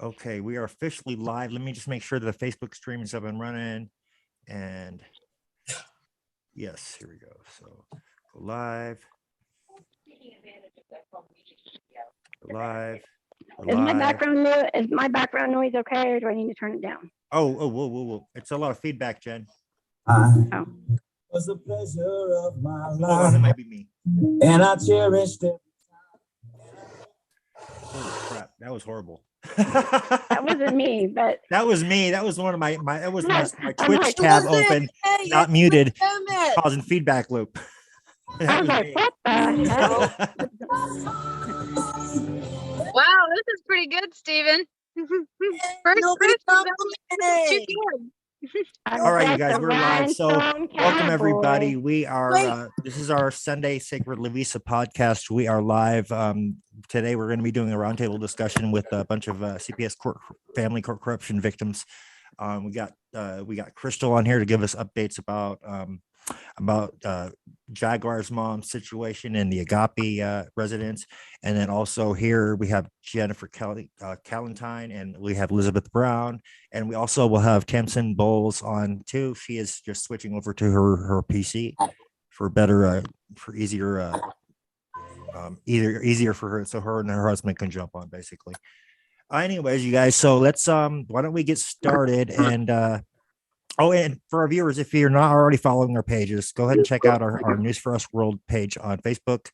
Okay, we are officially live. Let me just make sure that the Facebook stream is up and running. And yes, here we go. So go live. Go live. We're live. Is my background noise okay, or do I need to turn it down? Whoa. It's a lot of feedback, Jen. Oh. Was the pleasure of my Hold on, it life, might be me. and I cherished it. Holy crap, that was horrible. That wasn't me, but That was me. That was one of my that was my I'm Twitch like, tab open, Hey, not muted, damn it. causing feedback loop. I was like, what the hell? Wow, this is pretty good, Steven. First Nobody Chris, complimented. too good. All right, you guys, we're live. So welcome everybody. We are Wait. this is our Sunday Sacred Lovisa podcast. We are live. Today we're going to be doing a roundtable discussion with a bunch of CPS family court corruption victims. We got Crystal on here to give us updates about Jaguar's mom's situation in the Agape residence, and then also here we have Jennifer Callentine, and we have Elizabeth Brown, and we also will have Tamsin Bowles on too. She is just switching over to her PC for better for easier easier for her, so her and her husband can jump on basically. Anyways, you guys, so let's why don't we get started? And oh, and for our viewers, if you're not already following our pages, go ahead and check out our News for Us World page on Facebook,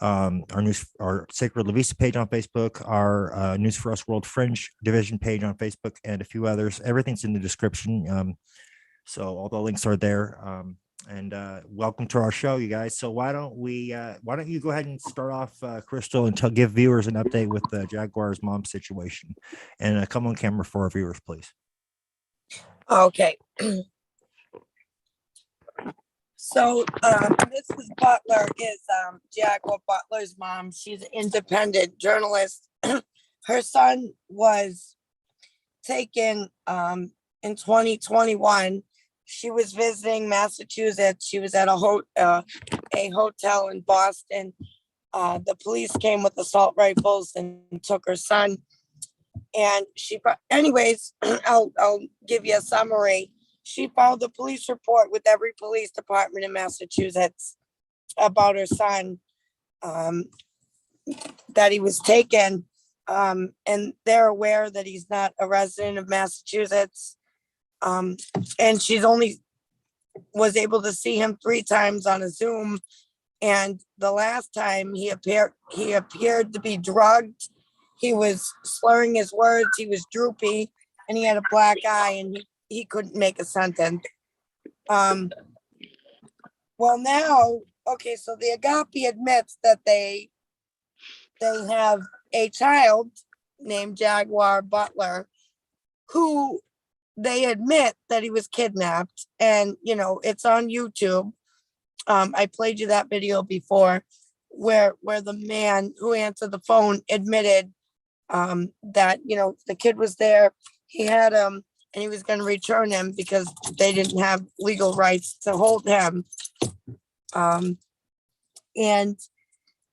our Sacred Lovisa page on Facebook, our News for Us World Fringe Division page on Facebook, and a few others. Everything's in the description, so all the links are there. And welcome to our show, you guys. So why don't you go ahead and start off, Crystal, and give viewers an update with the Jaguar's mom situation, and come on camera for our viewers, please. Okay. So Mrs. Butler is Jaguar Butler's mom. She's an independent journalist. Her son was taken in 2021. She was visiting Massachusetts. She was at a hotel in Boston. The police came with assault rifles and took her son. And anyways, I'll give you a summary. She filed a police report with every police department in Massachusetts about her son, that he was taken. And they're aware that he's not a resident of Massachusetts. And she's only was able to see him 3 times on a Zoom. And the last time he appeared to be drugged. He was slurring his words, he was droopy, and he had a black eye, and he couldn't make a sentence. Well, now, okay, so the Agape admits that they have a child named Jaguar Butler, who they admit that he was kidnapped, and, it's on YouTube. I played you that video before where the man who answered the phone admitted that the kid was there, he had him, and he was going to return him because they didn't have legal rights to hold him. And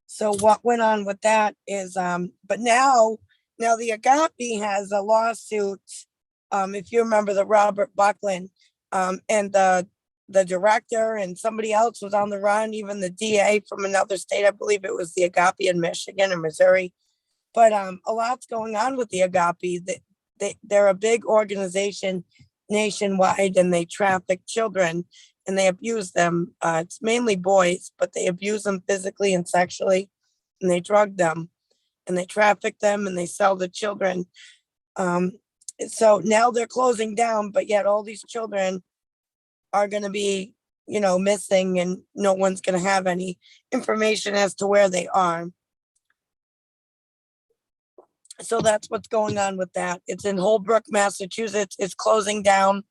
so what went on with that is but now the Agape has a lawsuit. If you remember the Robert Buckland, and the director and somebody else was on the run, even the DA from another state. I believe it was the Agape in Michigan or Missouri. But a lot's going on with the Agape. They're a big organization nationwide, and they traffic children and they abuse them. It's mainly boys, but they abuse them physically and sexually, and they drug them and they traffic them and they sell the children. So now they're closing down, but yet all these children are going to be, missing, and no one's going to have any information as to where they are. So that's what's going on with that. It's in Holbrook, Massachusetts. It's closing down.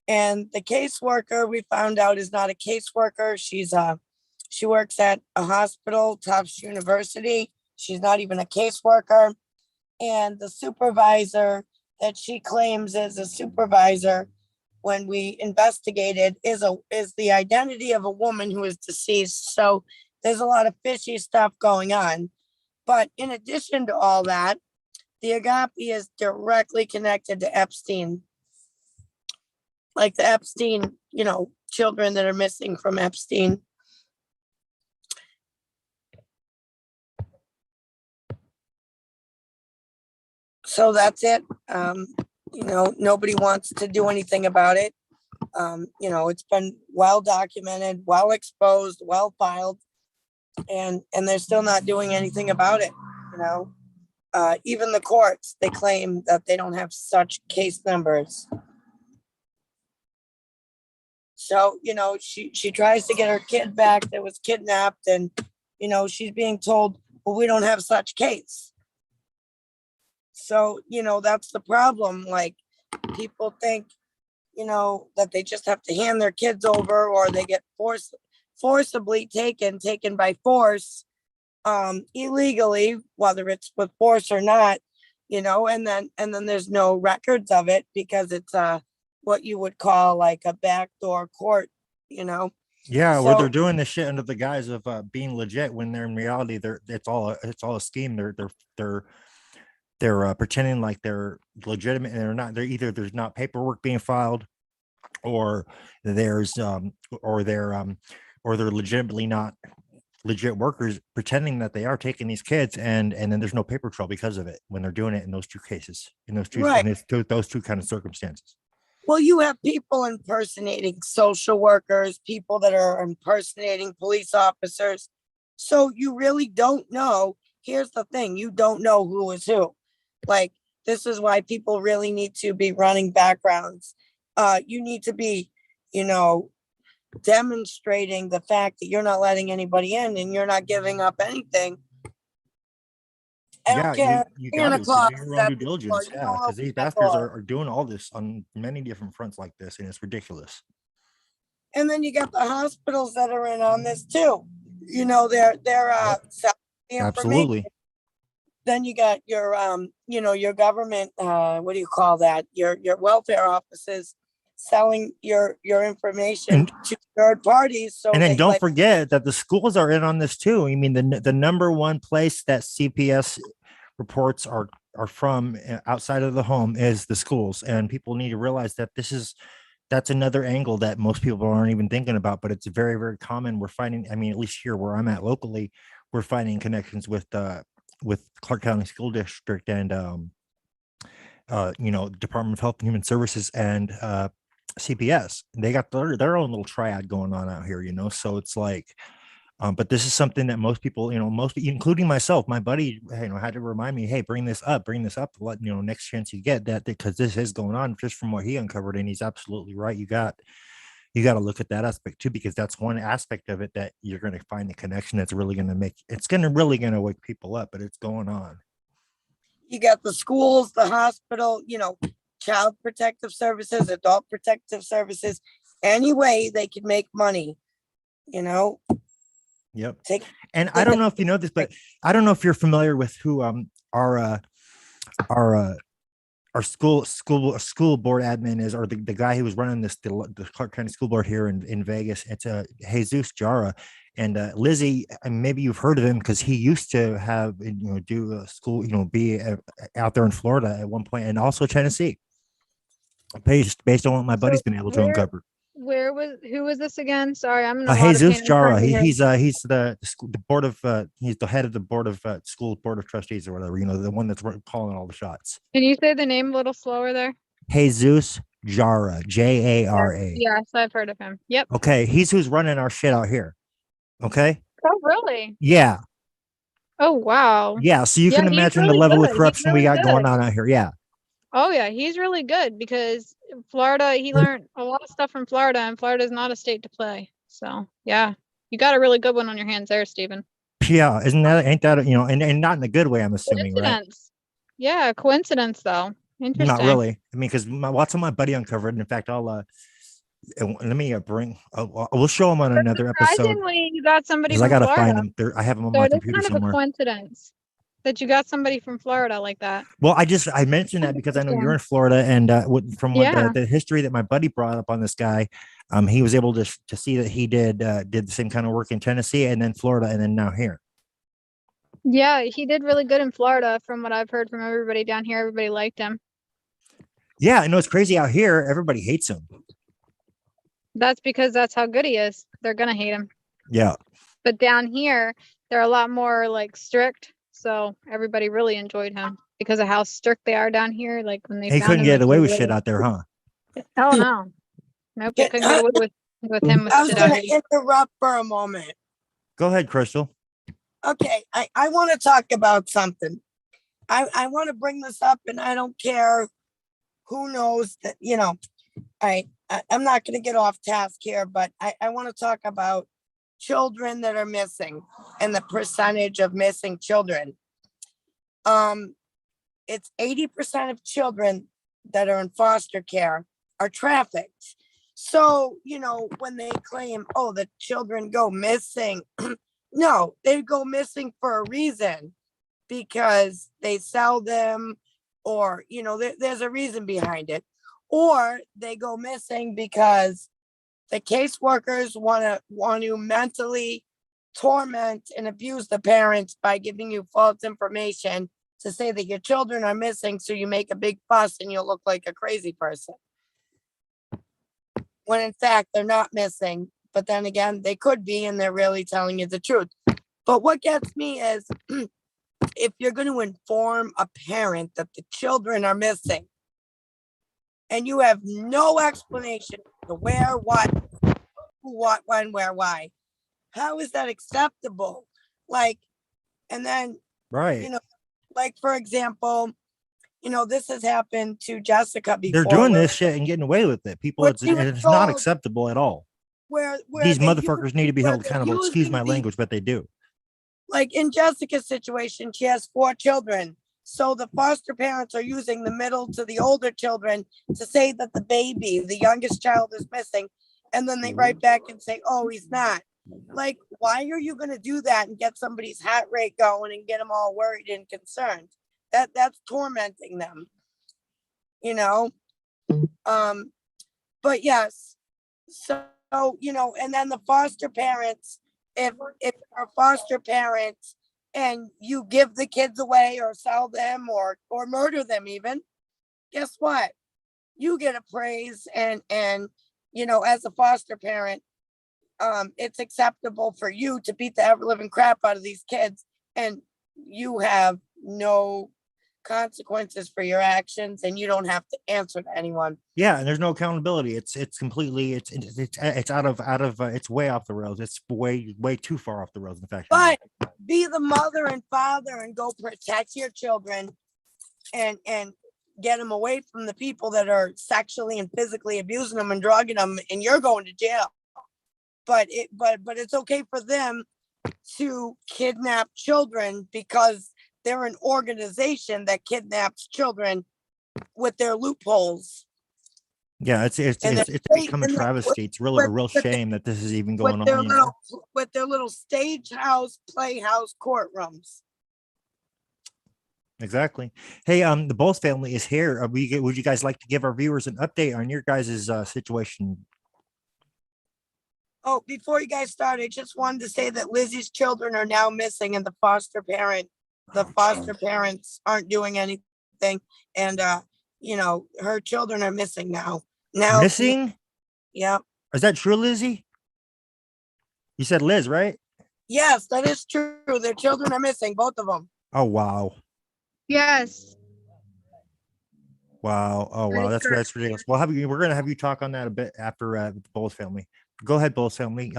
And the caseworker, we found out, is not a caseworker. She works at a hospital, Tufts University. She's not even a caseworker. And the supervisor that she claims is a supervisor, when we investigated, is the identity of a woman who is deceased. So there's a lot of fishy stuff going on. But in addition to all that, the agape is directly connected to Epstein. Like the Epstein, children that are missing from Epstein. So that's it. Nobody wants to do anything about it. It's been well documented, well exposed, well filed, and they're still not doing anything about it. Even the courts, they claim that they don't have such case numbers. So, she tries to get her kid back that was kidnapped, and, she's being told, well, we don't have such case. So, that's the problem. Like, people think, that they just have to hand their kids over, or they get forcibly taken by force, illegally, whether it's with force or not, and then there's no records of it because it's what you would call like a backdoor court, Yeah, So- where they're doing this shit under the guise of being legit when they're in reality it's all a scheme. They're pretending like they're legitimate and they're not. They're either there's not paperwork being filed, or there's or they're legitimately not legit workers pretending that they are taking these kids, and then there's no paper trail because of it when they're doing it in those two cases, in those two Right. those two kind of circumstances. Well, you have people impersonating social workers, people that are impersonating police officers. So you really don't know. Here's the thing, you don't know who is who. Like, this is why people really need to be running backgrounds. You need to be, demonstrating the fact that you're not letting anybody in and you're not giving up anything. I don't care. you Santa got to Claus do your own that due before, diligence. you Yeah, don't because these open that bastards door. are doing all this on many different fronts like this, and it's ridiculous. And then you got the hospitals that are in on this too. They're selling the information. Absolutely. Then you got your your government, what do you call that? Your welfare offices selling your information to third parties. So And then they, don't like, forget that the schools are in on this too. I mean, the number one place that CPS reports are from outside of the home is the schools, and people need to realize that that's another angle that most people aren't even thinking about, but it's very, very common. We're finding, I mean, at least here where I'm at locally, we're finding connections with Clark County School District and Department of Health and Human Services and CPS. They got their own little triad going on out here, so it's like, but this is something that most people, most, including myself, my buddy, had to remind me, hey, bring this up, to let, next chance you get that, because this is going on just from what he uncovered. And he's absolutely right. You got to look at that aspect too, because that's one aspect of it that you're going to find the connection that's really going to wake people up, but it's going on. you got the schools, the hospital, child protective services, adult protective services, any way they can make money, Yep. Take, And I don't know if you know this, but I don't know if you're familiar with who our school board admin is, or the guy who was running the Clark County School Board here in Vegas. It's Jesus Jara. And Lizzie, maybe you've heard of him because he used to have do a school, be out there in Florida at one point, and also Tennessee. Based on what my buddy's been able to uncover. Who was this again? Sorry, I'm in a lot of Jesus pain. Jara. He's the board of he's the head of the board of school board of trustees or whatever. The one that's calling all the shots. Can you say the name a little slower there? Jesus Jara, Jara. Yes, I've heard of him. Yep. Okay, he's who's running our shit out here. Okay. Oh, really? Yeah. Oh, wow. Yeah. So you Yeah, can he's imagine the really level good. of He's corruption we really got going good. on out here. Yeah. Oh, yeah, he's really good because Florida, he learned a lot of stuff from Florida, and Florida is not a state to play. So, yeah, you got a really good one on your hands there, Stephen. Yeah. Ain't that, and not in a good way, I'm assuming, right? Coincidence. Yeah, coincidence, though. Interesting. Not really. I mean, because what's on my buddy uncovered. And in fact, I'll let me we'll show him on another episode. Surprisingly, you got somebody Because from I gotta Florida. find him. I have him on So my it is computer kind of somewhere. a coincidence that you got somebody from Florida like that. Well, I mentioned that because I know you're in Florida, and from what the history that my buddy brought up on this guy, he was able to see that he did the same kind of work in Tennessee and then Florida and then now here. Yeah, he did really good in Florida from what I've heard from everybody down here. Everybody liked him. Yeah, I know it's crazy out here. Everybody hates him. That's because that's how good he is. They're gonna hate him. Yeah. But down here, they're a lot more like strict. So everybody really enjoyed him because of how strict they are down here. Like when they He found couldn't him, get like, away he with shit really- out there, huh? Oh no. Nope, they couldn't get away with him with I was shit out gonna here. interrupt for a moment. Go ahead, Crystal. Okay, I want to talk about something. I want to bring this up, and I don't care who knows that, I'm not going to get off task here, but I want to talk about children that are missing and the percentage of missing children. It's 80% of children that are in foster care are trafficked. So, when they claim, oh, the children go missing, no, they go missing for a reason, because they sell them, or there's a reason behind it, or they go missing because the caseworkers want to mentally torment and abuse the parents by giving you false information to say that your children are missing, so you make a big fuss and you'll look like a crazy person, when in fact they're not missing. But then again, they could be, and they're really telling you the truth. But what gets me is if you're going to inform a parent that the children are missing and you have no explanation to where, what, who, what, when, where, why, how is that acceptable? Like, and then, Right. like, for example, this has happened to Jessica before. They're doing where- this shit and getting away with it. People, Where it's she was not told- acceptable at all. Where These they motherfuckers need to be where held they're accountable. Excuse using my the- language, but they do. Like in Jessica's situation, she has 4 children. So the foster parents are using the middle to the older children to say that the youngest child is missing. And then they write back and say, oh, he's not. Like, why are you going to do that and get somebody's heart rate going and get them all worried and concerned? That's tormenting them, but yes. So, and then the foster parents, if you're a foster parent and you give the kids away or sell them or murder them even, guess what? You get a praise, and as a foster parent, it's acceptable for you to beat the ever living crap out of these kids, and you have no consequences for your actions, and you don't have to answer to anyone. Yeah, and there's no accountability. It's completely it's out of it's way off the rails. It's way too far off the rails. In fact, But be the mother and father and go protect your children and get them away from the people that are sexually and physically abusing them and drugging them, and you're going to jail. But it's okay for them to kidnap children because they're an organization that kidnaps children with their loopholes. yeah, it's And become a and travesty. It's really a real with the- shame that this is even going with their on. little stage house, playhouse courtrooms. Exactly. Hey, the Bowles family is here. Would you guys like to give our viewers an update on your guys' situation? Oh, before you guys start, I just wanted to say that Lizzie's children are now missing, and the foster parents aren't doing anything. And her children are missing now. Missing? Yeah. Is that true, Lizzie? You said Liz, right? Yes, that is true. Their children are missing, both of them. Oh wow. Yes. Wow. Oh wow. That is That's ridiculous. We're gonna have you talk on that a bit after the Bowles family. Go ahead, Bowles family.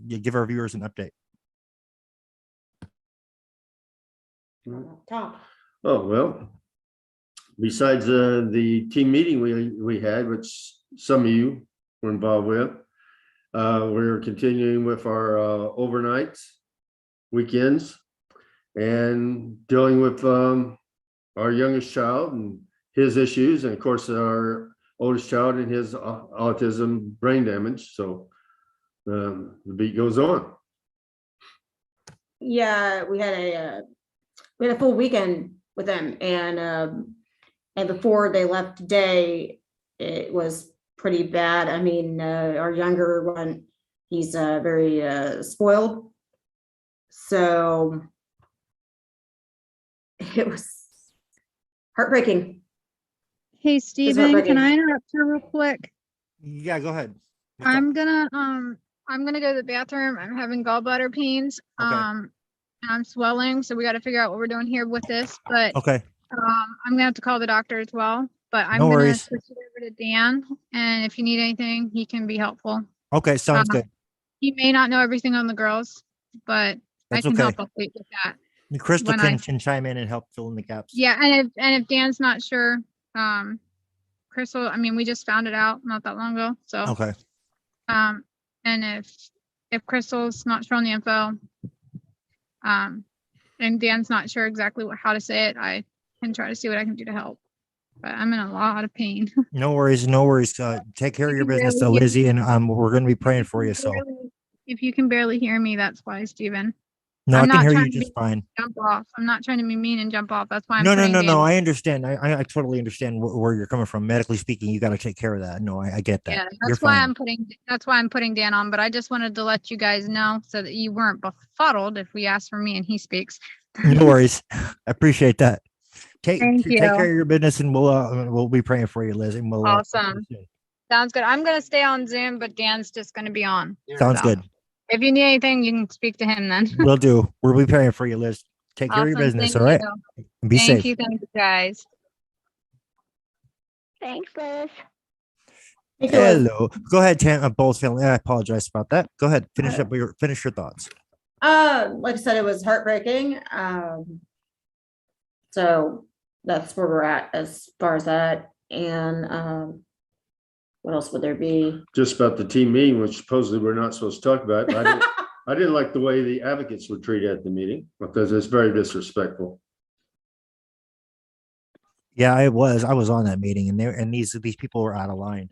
Give our viewers an update. Oh, well, besides the team meeting we had, which some of you were involved with, we're continuing with our overnights, weekends, and dealing with our youngest child and his issues, and of course our oldest child and his autism, brain damage. So the beat goes on. Yeah, we had a full weekend with them, and before they left today, it was pretty bad. I mean, our younger one, he's very spoiled. So it was heartbreaking. Hey, Steven, heartbreaking. can I interrupt you real quick? Yeah, go ahead. What's up? I'm gonna go to the bathroom. I'm having gallbladder pains. Okay. And I'm swelling, so we got to figure out what we're doing here with this. But Okay, I'm gonna have to call the doctor as well. But I'm no gonna worries. switch it over to Dan, and if you need anything, he can be helpful. Okay, sounds Um, good. He may not know everything on the girls, but I That's can okay. help with that. Crystal when I- can chime in and help fill in the gaps. Yeah, and if Dan's not sure, Crystal, I mean, we just found it out not that long ago. So Okay, and if Crystal's not sure on the info, and Dan's not sure exactly how to say it, I can try to see what I can do to help. But I'm in a lot of pain. no worries, no worries. Take care of You your can business, barely hear Lizzie, me. and we're gonna be praying for you. So If you can barely hear me, that's why, Steven. no, I'm I can not hear trying you to just be fine. jump off. I'm not trying to be mean and jump off. That's why I'm No, putting Dan. I understand. I totally understand where you're coming from. Medically speaking, you got to take care of that. No, I get that. Yeah, You're that's why fine. that's why I'm putting Dan on. But I just wanted to let you guys know so that you weren't befuddled if we asked for me and he speaks. No worries. I appreciate that. Thank Take care you. of your business, and we'll be praying for you, Liz, and we'll Awesome. Sounds good. I'm gonna stay on Zoom, but Dan's just gonna be on. sounds So, good. if you need anything, you can speak to him then. We'll do. We'll be praying for you, Liz. Take care of your Awesome. business. Thank All right. you. Be Thank safe. you. Thank you, guys. Thanks, Liz. Thank you, Liz. Hello. Go ahead, Bowles family. I apologize about that. Go ahead. Finish your thoughts. Like I said, it was heartbreaking. So that's where we're at as far as that. And what else would there be? Just about the team meeting, which supposedly we're not supposed to talk about. I didn't like the way the advocates were treated at the meeting because it's very disrespectful. Yeah, I was on that meeting, and these people were out of line.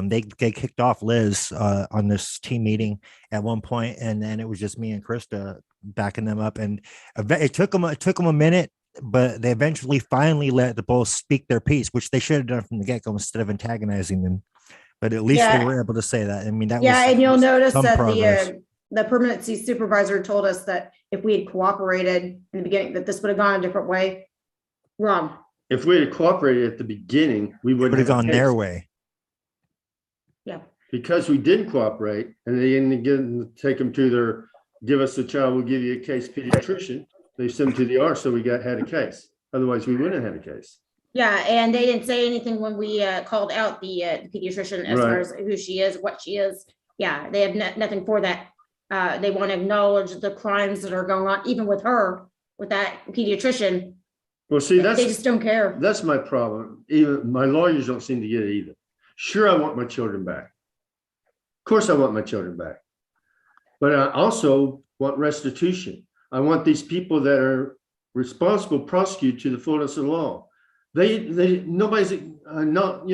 They kicked off Liz on this team meeting at one point, and then it was just me and Krista backing them up. And it took them a minute, but they eventually finally let the both speak their piece, which they should have done from the get go instead of antagonizing them. But at least they were able to say that. I mean, that Yeah, was and you'll notice some that progress. the permanency supervisor told us that if we had cooperated in the beginning, that this would have gone a different way. Wrong. If we had cooperated at the beginning, we Would wouldn't have gone their case. way. Yeah. Because we didn't cooperate and they didn't take them to give us a child, we'll give you a case pediatrician. They sent them to the R, so we had a case. Otherwise, we wouldn't have had a case. Yeah, and they didn't say anything when we called out the pediatrician as far Right. as who she is, what she is. Yeah, they have nothing for that. They want to acknowledge the crimes that are going on, even with her, with that pediatrician. Well, see, They just don't care. that's my problem. Even my lawyers don't seem to get it either. Sure, I want my children back. Of course, I want my children back. But I also want restitution. I want these people that are responsible prosecuted to the fullness of the law. Nobody's not,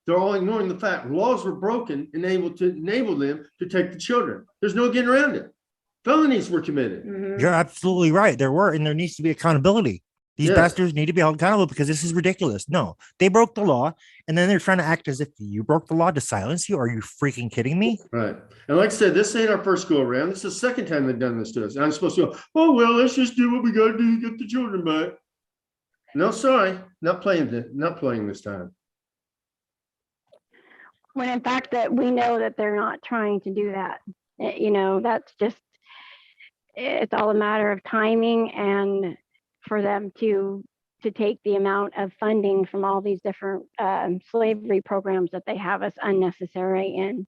they're all ignoring the fact laws were broken and able to enable them to take the children. There's no getting around it. Felonies were committed. Mhm. You're absolutely right. There were, and there needs to be accountability. These Yes. bastards need to be held accountable because this is ridiculous. No, they broke the law, and then they're trying to act as if you broke the law to silence you. Are you freaking kidding me? Right. And like I said, this ain't our first go around. This is the second time they've done this to us. And I'm supposed to go, oh, well, let's just do what we got to do to get the children back. No, sorry, not playing this time. When in fact that we know that they're not trying to do that. That's just, it's all a matter of timing and for them to take the amount of funding from all these different slavery programs that they have us unnecessary in.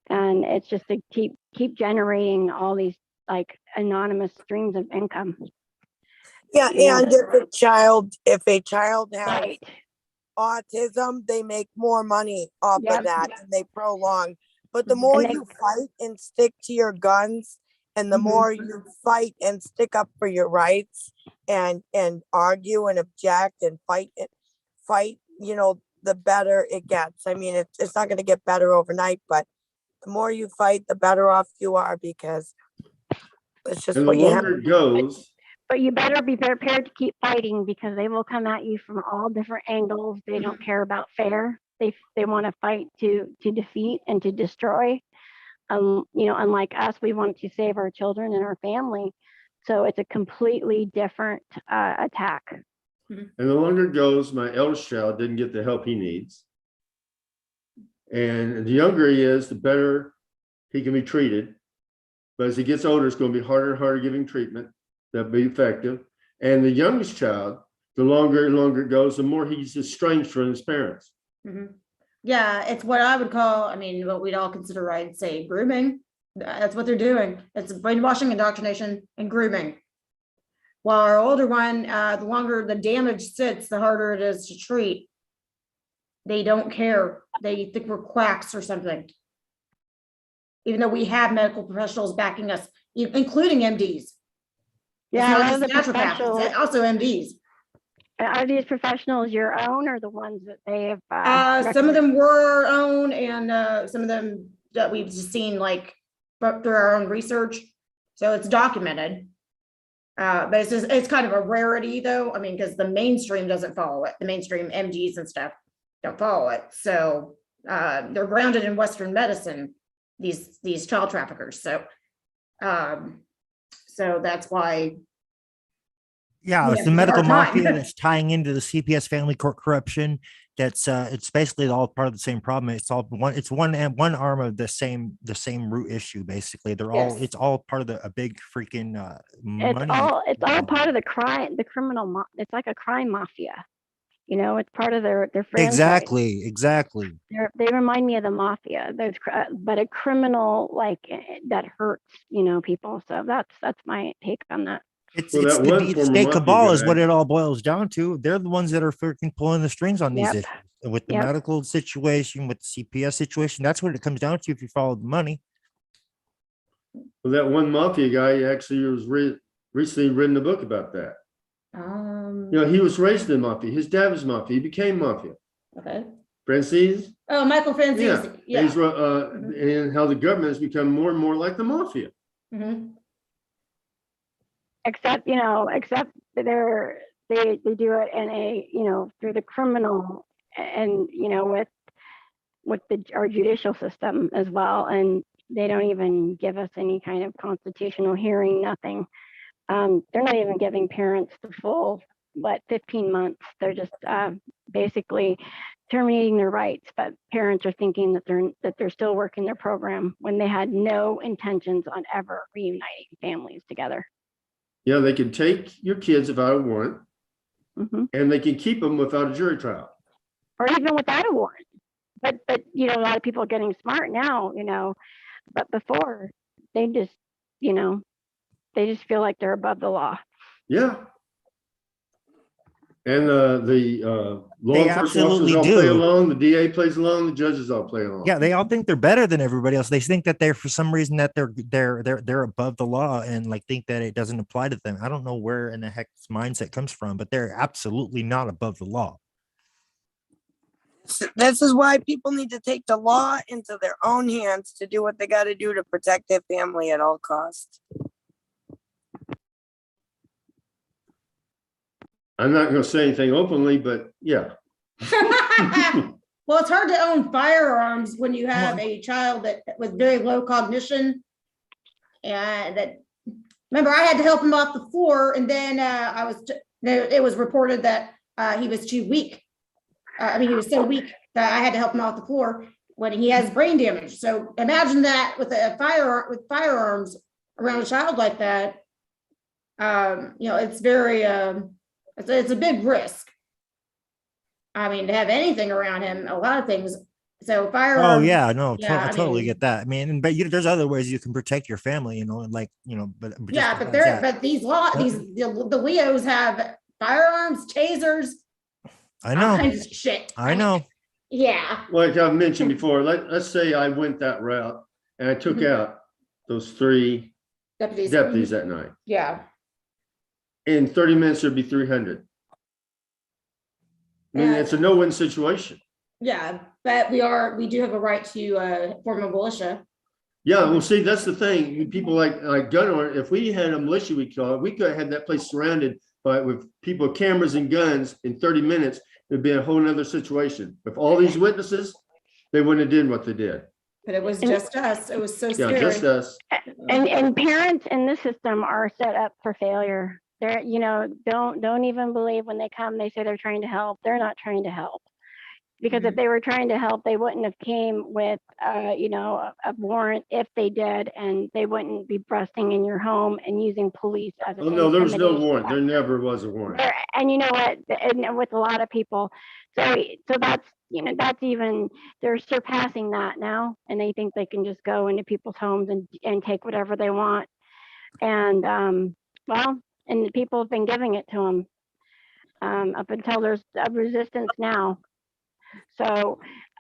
And it's just to keep generating all these like anonymous streams of income. Yeah, Yeah. and if a child has Right. autism, they make more money off Yep. of that and they prolong. But the more And they- you fight and stick to your guns, and the Mhm. more you fight and stick up for your rights and argue and object and fight, the better it gets. I mean, it's not going to get better overnight, but the more you fight, the better off you are, because it's just And the what you have. longer it goes, But you better be prepared to keep fighting because they will come at you from all different angles. They don't care about fair. They want to fight to defeat and to destroy. Unlike us, we want to save our children and our family. So it's a completely different attack. And the longer it goes, my eldest child didn't get the help he needs. And the younger he is, the better he can be treated. But as he gets older, it's going to be harder and harder giving treatment that'll be effective. And the youngest child, the longer and longer it goes, the more he's estranged from his parents. Yeah, it's what I would call, I mean, what we'd all consider, I'd say, grooming. That's what they're doing. It's brainwashing, indoctrination, and grooming. While our older one, the longer the damage sits, the harder it is to treat. They don't care. They think we're quacks or something. Even though we have medical professionals backing us, including MDs. Yeah, It's all not the just naturopaths, professionals. it's also MDs. Are these professionals your own or the ones that they have? Some of them were our own, and some of them that we've just seen like through our own research. So it's documented. But it's kind of a rarity though. I mean, because the mainstream doesn't follow it. The mainstream MDs and stuff don't follow it. So they're grounded in Western medicine, these child traffickers. So so that's why. Yeah, Yeah, it's the it's a medical hard time. mafia that's tying into the CPS family court corruption. That's it's basically all part of the same problem. It's all one arm of the same root issue. Basically, they're all Yes. it's all part of a big freaking money. It's all part of the crime, the criminal. It's like a crime mafia. You know, it's part of their franchise. Exactly. They remind me of the mafia. There's but a criminal like that hurts, you know, people. So that's my take on that. It's Well, it's that the one deep former state mafia cabal is guy- what it all boils down to. They're the ones that are freaking pulling the strings on these Yep. issues. And with the Yep. medical situation, with the CPS situation, that's what it comes down to if you follow the money. Well, that one mafia guy actually was recently written a book about that. You know, he was raised in mafia. His dad was mafia. He became mafia. Okay. Francis? Oh, Michael Francis. Yeah. He's, Yeah. and how the government has become more and more like the mafia. Mhm. Except that they do it in a, you know, through the criminal and, you know, with our judicial system as well. And they don't even give us any kind of constitutional hearing, nothing. They're not even giving parents the full, 15 months. They're just basically terminating their rights, but parents are thinking that they're still working their program when they had no intentions on ever reuniting families together. Yeah, they can take your kids without a warrant, Mhm. and they can keep them without a jury trial. Or even without a warrant. But you know, a lot of people are getting smart now, you know, but before they just, you know, they just feel like they're above the law. Yeah. And the law They enforcement officers absolutely all do. play along, the DA plays along, the judges all play along. Yeah, they all think they're better than everybody else. They think that they're for some reason that they're above the law and like think that it doesn't apply to them. I don't know where in the heck this mindset comes from, but they're absolutely not above the law. This is why people need to take the law into their own hands to do what they got to do to protect their family at all costs. I'm not going to say anything openly, but yeah. Well, it's hard to own firearms when you have a child that with very low cognition. And that, remember, I had to help him off the floor, and then it was reported that he was too weak. I mean, he was so weak that I had to help him off the floor when he has brain damage. So imagine that with firearms around a child like that. You know, it's very it's a big risk. I mean, to have anything around him, a lot of things. So firearms. Oh yeah, no, yeah, I I totally mean- get that. I mean, but there's other ways you can protect your family, you know, like, you know, but Yeah, but the Leos have firearms, tasers, I all know, kinds of shit. I mean, know. Yeah. Like I've mentioned before, let's say I went that route and I took out those 3 deputies that night. Yeah. In 30 minutes, there'd be 300. I mean, Yeah. it's a no-win situation. Yeah, but we do have a right to form a militia. Yeah, well, see, that's the thing. People like gun owners, if we had a militia, we call it, we could have had that place surrounded with people with cameras and guns in 30 minutes. It'd be a whole nother situation. With all these witnesses, they wouldn't have did what they did. But it was just us. It was so Yeah, scary. just us. And parents in the system are set up for failure. They're, you know, don't even believe when they come, they say they're trying to help. They're not trying to help. Because if they were trying to help, they wouldn't have came with, you know, a warrant if they did, and they wouldn't be busting in your home and using police as an Oh, no, there was no intimidation warrant. There factor. never was a warrant. And you know what, and with a lot of people, so that's, you know, that's even, they're surpassing that now, and they think they can just go into people's homes and take whatever they want. And well, and the people have been giving it to them up until there's a resistance now. So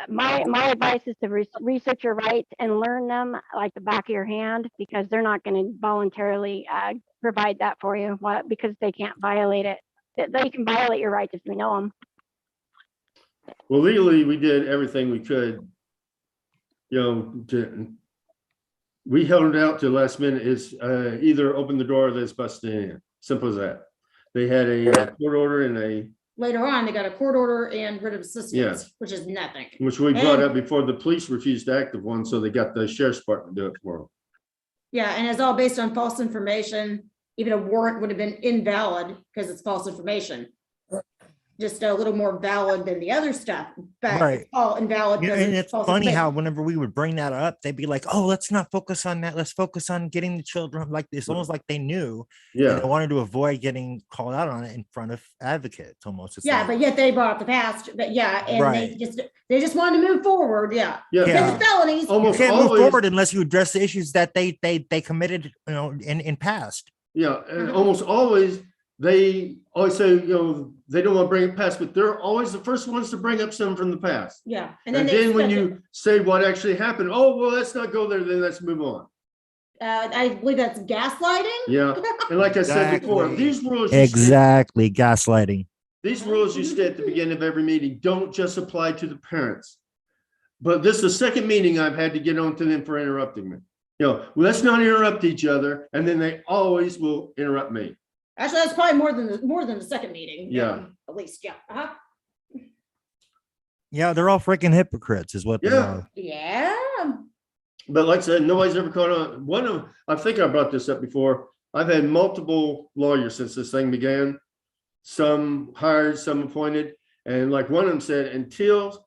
my advice is to research your rights and learn them like the back of your hand, because they're not going to voluntarily provide that for you. Why? Because they can't violate it. They can violate your rights if you know them. Well, legally, we did everything we could, you know, we held it out to the last minute. Is either open the door or let's bust it in. Simple as that. They had a court order and a, Later on, they got a court order and writ of assistance, Yeah. which is nothing. which we brought And- up before the police refused to act of one, so they got the sheriff's department to do it for them. Yeah, and it's all based on false information. Even a warrant would have been invalid because it's false information. Just a little more valid than the other stuff, but Right. it's all invalid. You know, because and it's false funny how information. whenever we would bring that up, they'd be like, "Oh, let's not focus on that. Let's focus on getting the children." Like it's almost like they knew, and Yeah, they wanted to avoid getting called out on it in front of advocates. Almost, it's Yeah, like, but yet they brought up the past, but yeah, and Right. they just wanted to move forward, yeah. yeah. Yeah. Because felonies, you Almost can't move always, forward unless you address the issues that they committed, you know, in past. yeah, and almost always, they always say, you know, they don't want to bring it past, but they're always the first ones to bring up something from the past. yeah. And they then when expect you say what actually happened, oh, well, let's not go there, then let's move on. I believe that's gaslighting. Yeah, and like I said before, Exactly. these rules. you state- Exactly, gaslighting. These rules you state at the beginning of every meeting don't just apply to the parents. But this is the second meeting I've had to get on to them for interrupting me. You know, let's not interrupt each other, and then they always will interrupt me. Actually, that's probably more than the second meeting. Yeah. At least, yeah. Uh-huh. Yeah, they're all freaking hypocrites, is what they Yeah. are. Yeah. But like I said, nobody's ever caught on. I think I brought this up before. I've had multiple lawyers since this thing began. Some hired, some appointed. And like one of them said, until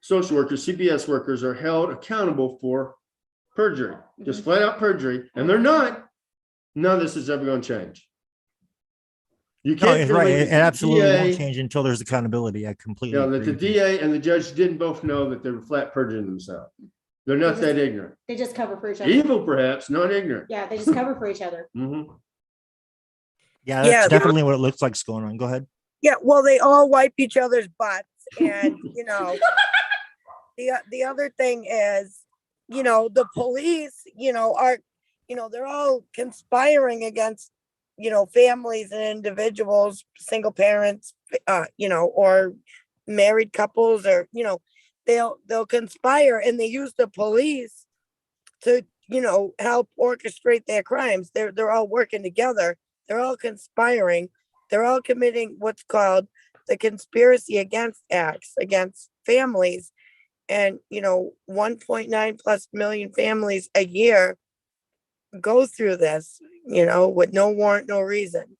social workers, CPS workers are held accountable for perjury, just flat out perjury, and they're not, none of this is ever going to change. You No, can't. it's tell right. me It the absolutely DA won't change until there's accountability. I completely Yeah, that agree the with you. DA and the judge didn't both know that they were flat perjuring themselves. They're not that ignorant. They just cover for each other. Evil, perhaps, not ignorant. Yeah, they just cover for each other. Mhm. Yeah, that's Yeah. definitely what it looks like is going on. Go ahead. Yeah, well, they all wipe each other's butts, and you know, the other thing is, you know, the police, you know, are, you know, they're all conspiring against, you know, families and individuals, single parents, you know, or married couples, or you know, they'll conspire, and they use the police to, you know, help orchestrate their crimes. They're all working together. They're all conspiring. They're all committing what's called the conspiracy against acts against families. And, you know, 1.9 plus million families a year go through this, you know, with no warrant, no reason,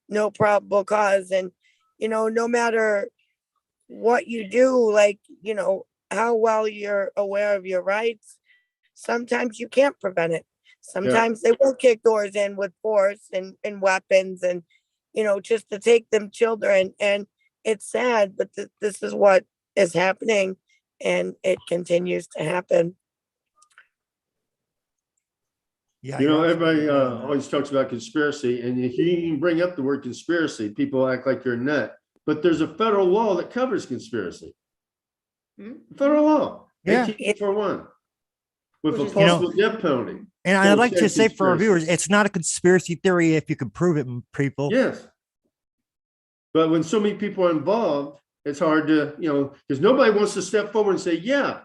no probable cause. And, you know, no matter what you do, like, you know, how well you're aware of your rights, sometimes you can't prevent it. Sometimes they will kick doors in with force and weapons, and, you know, just to take them children. And it's sad, but this is what is happening, and it continues to happen. Yeah, You know, you're everybody absolutely right on that. always talks about conspiracy, and if you even bring up the word conspiracy, people act like you're a nut. But there's a federal law that covers conspiracy. Federal law, Yeah. 18441, with a Which is- possible death penalty. And So I'd like to it's say for our conspiracy. viewers, it's not a conspiracy theory if you can prove it, people. Yes. But when so many people are involved, it's hard to, you know, because nobody wants to step forward and say, yeah,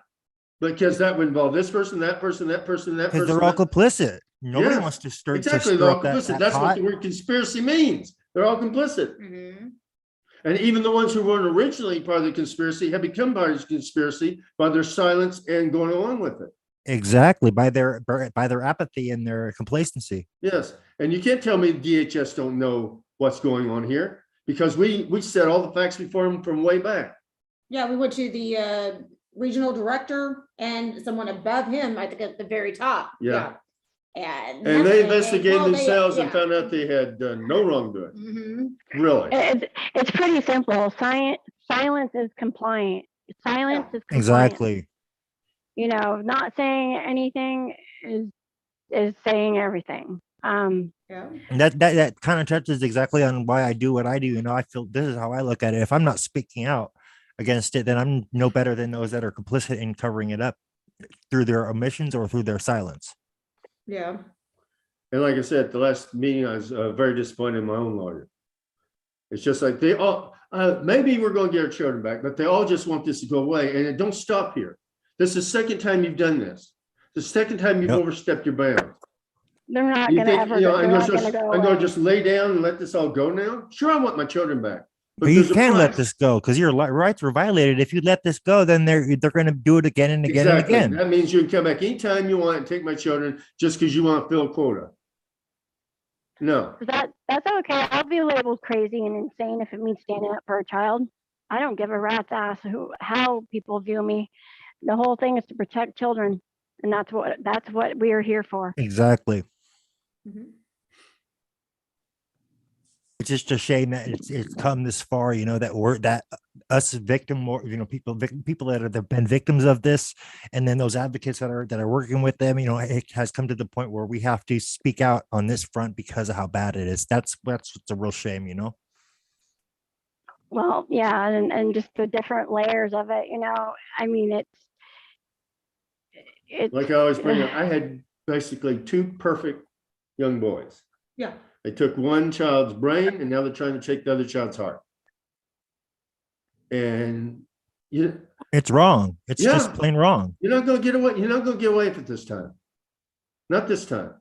because that would involve this person, that person, that person, that Because person. they're all that- complicit. Nobody Yeah, wants to stir, Exactly, to they're stir all up that, complicit. that That's what pot. the word conspiracy means. They're all complicit. Mhm. And even the ones who weren't originally part of the conspiracy have become part of the conspiracy by their silence and going along with it. Exactly, by their apathy and their complacency. Yes, and you can't tell me DHS don't know what's going on here, because we said all the facts before them from way back. Yeah, we went to the regional director and someone above him, I think at the very top. Yeah. And And nothing. they investigated Well, they- themselves and yeah. found out they had done no wrongdoing. Mhm. Really? It's pretty simple. Silence is compliant. Silence is compliance. Exactly. You know, not saying anything is saying everything. Yeah. And that kind of touches exactly on why I do what I do. You know, I feel this is how I look at it. If I'm not speaking out against it, then I'm no better than those that are complicit in covering it up through their omissions or through their silence. Yeah. And like I said, at the last meeting, I was very disappointed in my own lawyer. It's just like they all, maybe we're going to get our children back, but they all just want this to go away. And it don't stop here. This is the second time you've done this. The second time you've Yep. overstepped your bounds. They're not You going to think, ever. you know, They're I'm not going going to go to away. just lay down and let this all go now? Sure, I want my children back. But you there's a can't let price. this go because your rights were violated. If you let this go, then they're going to do it again and again Exactly. and again. That means you can come back anytime you want and take my children just because you want to fill a quota. No. That's okay. I'll be labeled crazy and insane if it means standing up for a child. I don't give a rat's ass how people view me. The whole thing is to protect children, and that's what we are here for. Exactly. Mhm. It's just a shame that it's come this far, you know, that us victim, or, you know, people that have been victims of this, and then those advocates that are working with them, you know, it has come to the point where we have to speak out on this front because of how bad it is. That's what's a real shame, you know. Well, yeah, and just the different layers of it, you know. I mean, it's Like I always bring up, I had basically two perfect young boys. Yeah. They took one child's brain and now they're trying to take the other child's heart. And It's wrong. It's just Yeah. plain wrong. you're not going to get away. You're not going to get away with it this time. Not this time.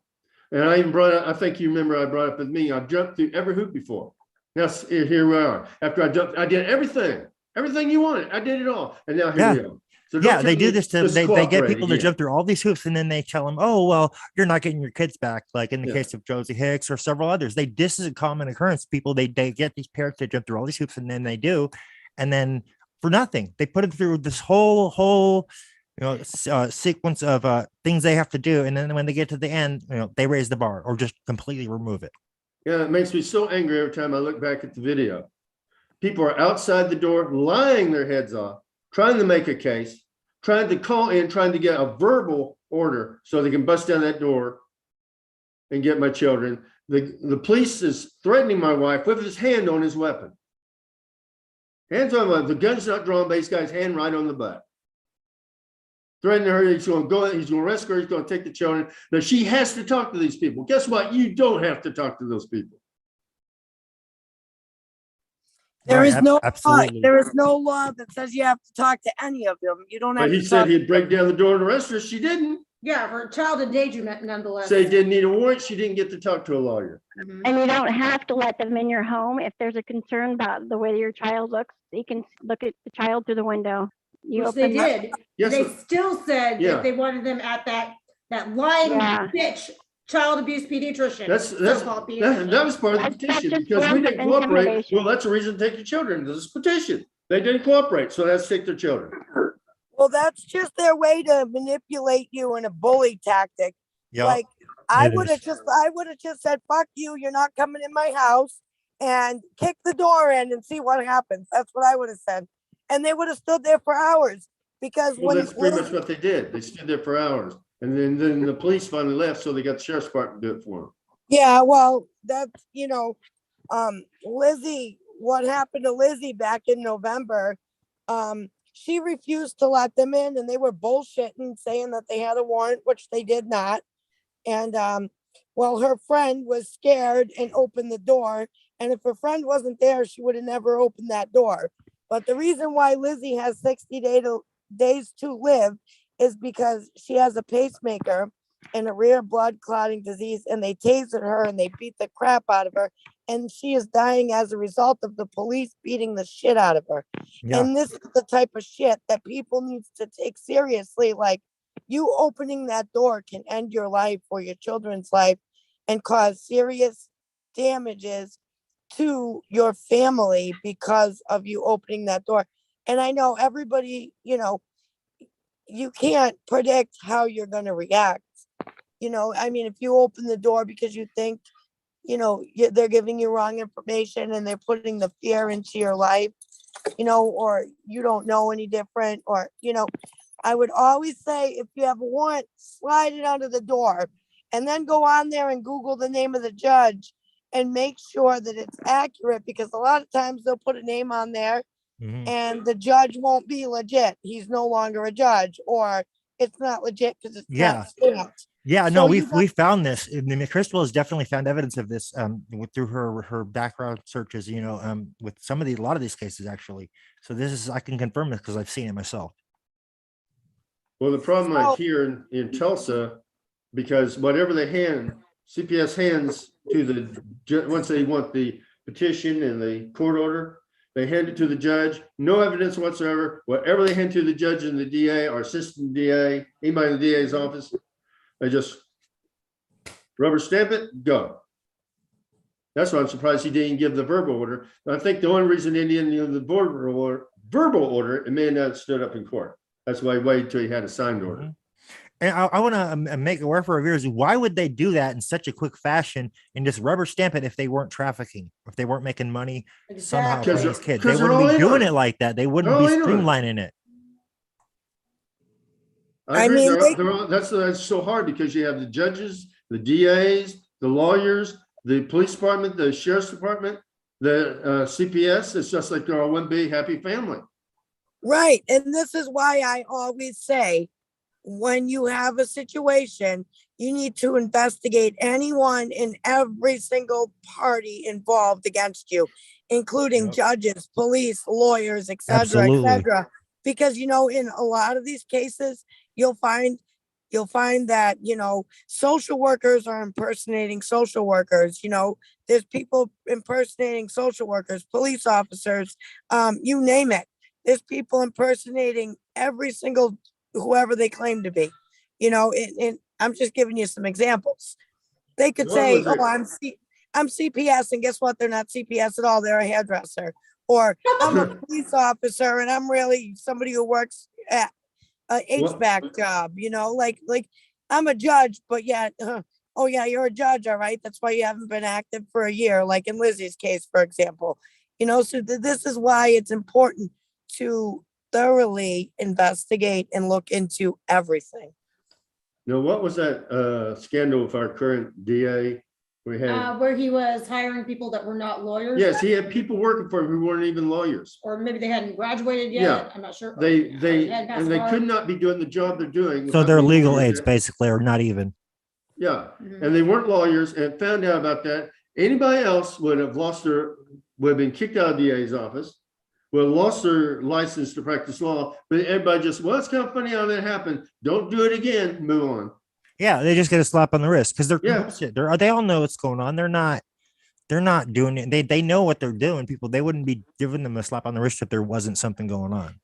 And I even brought up, I think you remember I brought up with me, I've jumped through every hoop before. Now here we are. After I jumped, I did everything you wanted. I did it all. And now here we are. So don't Yeah, tell they do me this to just they get cooperate people to again. jump through all these hoops, and then they tell them, oh, well, you're not getting your kids back, like in the Yeah. case of Josie Hicks or several others. This is a common occurrence. People they get these parents to jump through all these hoops, and then they do, and then for nothing they put it through this whole you know sequence of things they have to do, and then when they get to the end, you know, they raise the bar or just completely remove it. Yeah, it makes me so angry every time I look back at the video. People are outside the door, lying their heads off, trying to make a case, trying to call in, trying to get a verbal order so they can bust down that door and get my children. The police is threatening my wife with his hand on his weapon. Hands on my, the gun's not drawn, but he's got his hand right on the butt. Threatening her, he's going to arrest her, he's going to take the children. Now she has to talk to these people. Guess what? You don't have to talk to those people. There Right, is no law. absolutely. There is no law that says you have to talk to any of them. You don't have But he to said talk. he'd break down the door and arrest her. She didn't. Yeah, for child endangerment nonetheless. Say he didn't need a warrant. She didn't get to talk to a lawyer. Mhm. and you don't have to let them in your home if there's a concern about the way your child looks. You can look at the child through the window. You Which they open up- did. Yes, They sir. still said Yeah. that they wanted them at that lying Yeah. bitch child abuse pediatrician. That's so-called that pediatrician. was part of the That's petition just because we forms didn't of cooperate. intimidation. Well, that's a reason to take your children to this petition. They didn't cooperate, so let's take their children. Well, that's just their way to manipulate you in a bully tactic. Yeah, Like I it would have is. just said, fuck you, you're not coming in my house, and kick the door in and see what happens. That's what I would have said. And they would have stood there for hours because Well, when that's pretty much what they did. They stood there for hours. And then the police finally left, so they got the sheriff's department to do it for them. yeah, well, that's, Lizzie, what happened to Lizzie back in November, she refused to let them in and they were bullshitting, saying that they had a warrant, which they did not. And, well, her friend was scared and opened the door. And if her friend wasn't there, she would have never opened that door. But the reason why Lizzie has 60 days to live is because she has a pacemaker and a rare blood clotting disease, and they tasered her and they beat the crap out of her. and she is dying as a result of the police beating the shit out of her. Yeah. And this is the type of shit that people need to take seriously. Like, you opening that door can end your life or your children's life and cause serious damages to your family because of you opening that door. And I know everybody, you know, you can't predict how you're going to react. You know, I mean, if you open the door because you think, you know, they're giving you wrong information and they're putting the fear into your life, you know, or you don't know any different, or, you know, I would always say, if you have a warrant, slide it under the door and then go on there and Google the name of the judge and make sure that it's accurate, because a lot of times they'll put a name on there Mhm. and the judge won't be legit. He's no longer a judge, or it's not legit because it's Yeah. not stamped. Yeah, So no, you we found this. I mean, Crystal has definitely found evidence of this through her background searches, you know, with some of a lot of these cases actually. So this is, I can confirm this because I've seen it myself. Well, the problem So- like here in Tulsa, because whatever they hand, CPS hands to the, once they want the petition and the court order, they hand it to the judge, no evidence whatsoever. Whatever they hand to the judge and the DA or assistant DA, anybody in the DA's office, they just rubber stamp it, go. That's why I'm surprised he didn't give the verbal order. I think the only reason he didn't give the verbal order, it may not have stood up in court. That's why he waited till he had a signed order. Mhm. And I want to make aware for our viewers, why would they do that in such a quick fashion and just rubber stamp it if they weren't trafficking, if they weren't making money somehow from Exactly. these kids? They Because they're wouldn't all be in doing on it like that. They wouldn't They're be all in on it. streamlining it. I I agree. mean, That's so hard because you have the judges, the DAs, the lawyers, the police department, the sheriff's department, the CPS. It's just like they're all one big happy family. Right. And this is why I always say, when you have a situation, you need to investigate anyone in every single party involved against you, including Yep. judges, police, lawyers, etc., Absolutely. etc. Because, you know, in a lot of these cases, you'll find that, you know, social workers are impersonating social workers. You know, there's people impersonating social workers, police officers, you name it. There's people impersonating every single whoever they claim to be, you know, and I'm just giving you some examples. They could What say, was it? oh, I'm CPS, and guess what? They're not CPS at all. They're a hairdresser. Or I'm a police officer and I'm really somebody who works at a HVAC job, you know, like I'm a judge, but yet, oh yeah, you're a judge, all right. That's why you haven't been active for a year, like in Lizzie's case, for example. You know, so this is why it's important to thoroughly investigate and look into everything. Now, what was that scandal with our current DA? We had, Where he was hiring people that were not lawyers. yes, he had people working for him who weren't even lawyers. Or maybe they hadn't graduated yet. Yeah. I'm not sure. They hadn't passed and they bar. could not be doing the job they're doing. So without they're being legal lawyers. aids basically, or not even. Yeah, Mhm. and they weren't lawyers and found out about that. Anybody else would have been kicked out of the DA's office, would have lost their license to practice law, but everybody just, well, it's kind of funny how that happened. Don't do it again, move on. Yeah, they just get a slap on the wrist because they're Yeah. complicit. They all know what's going on. They're not doing it. They know what they're doing. People, they wouldn't be giving them a slap on the wrist if there wasn't something going on.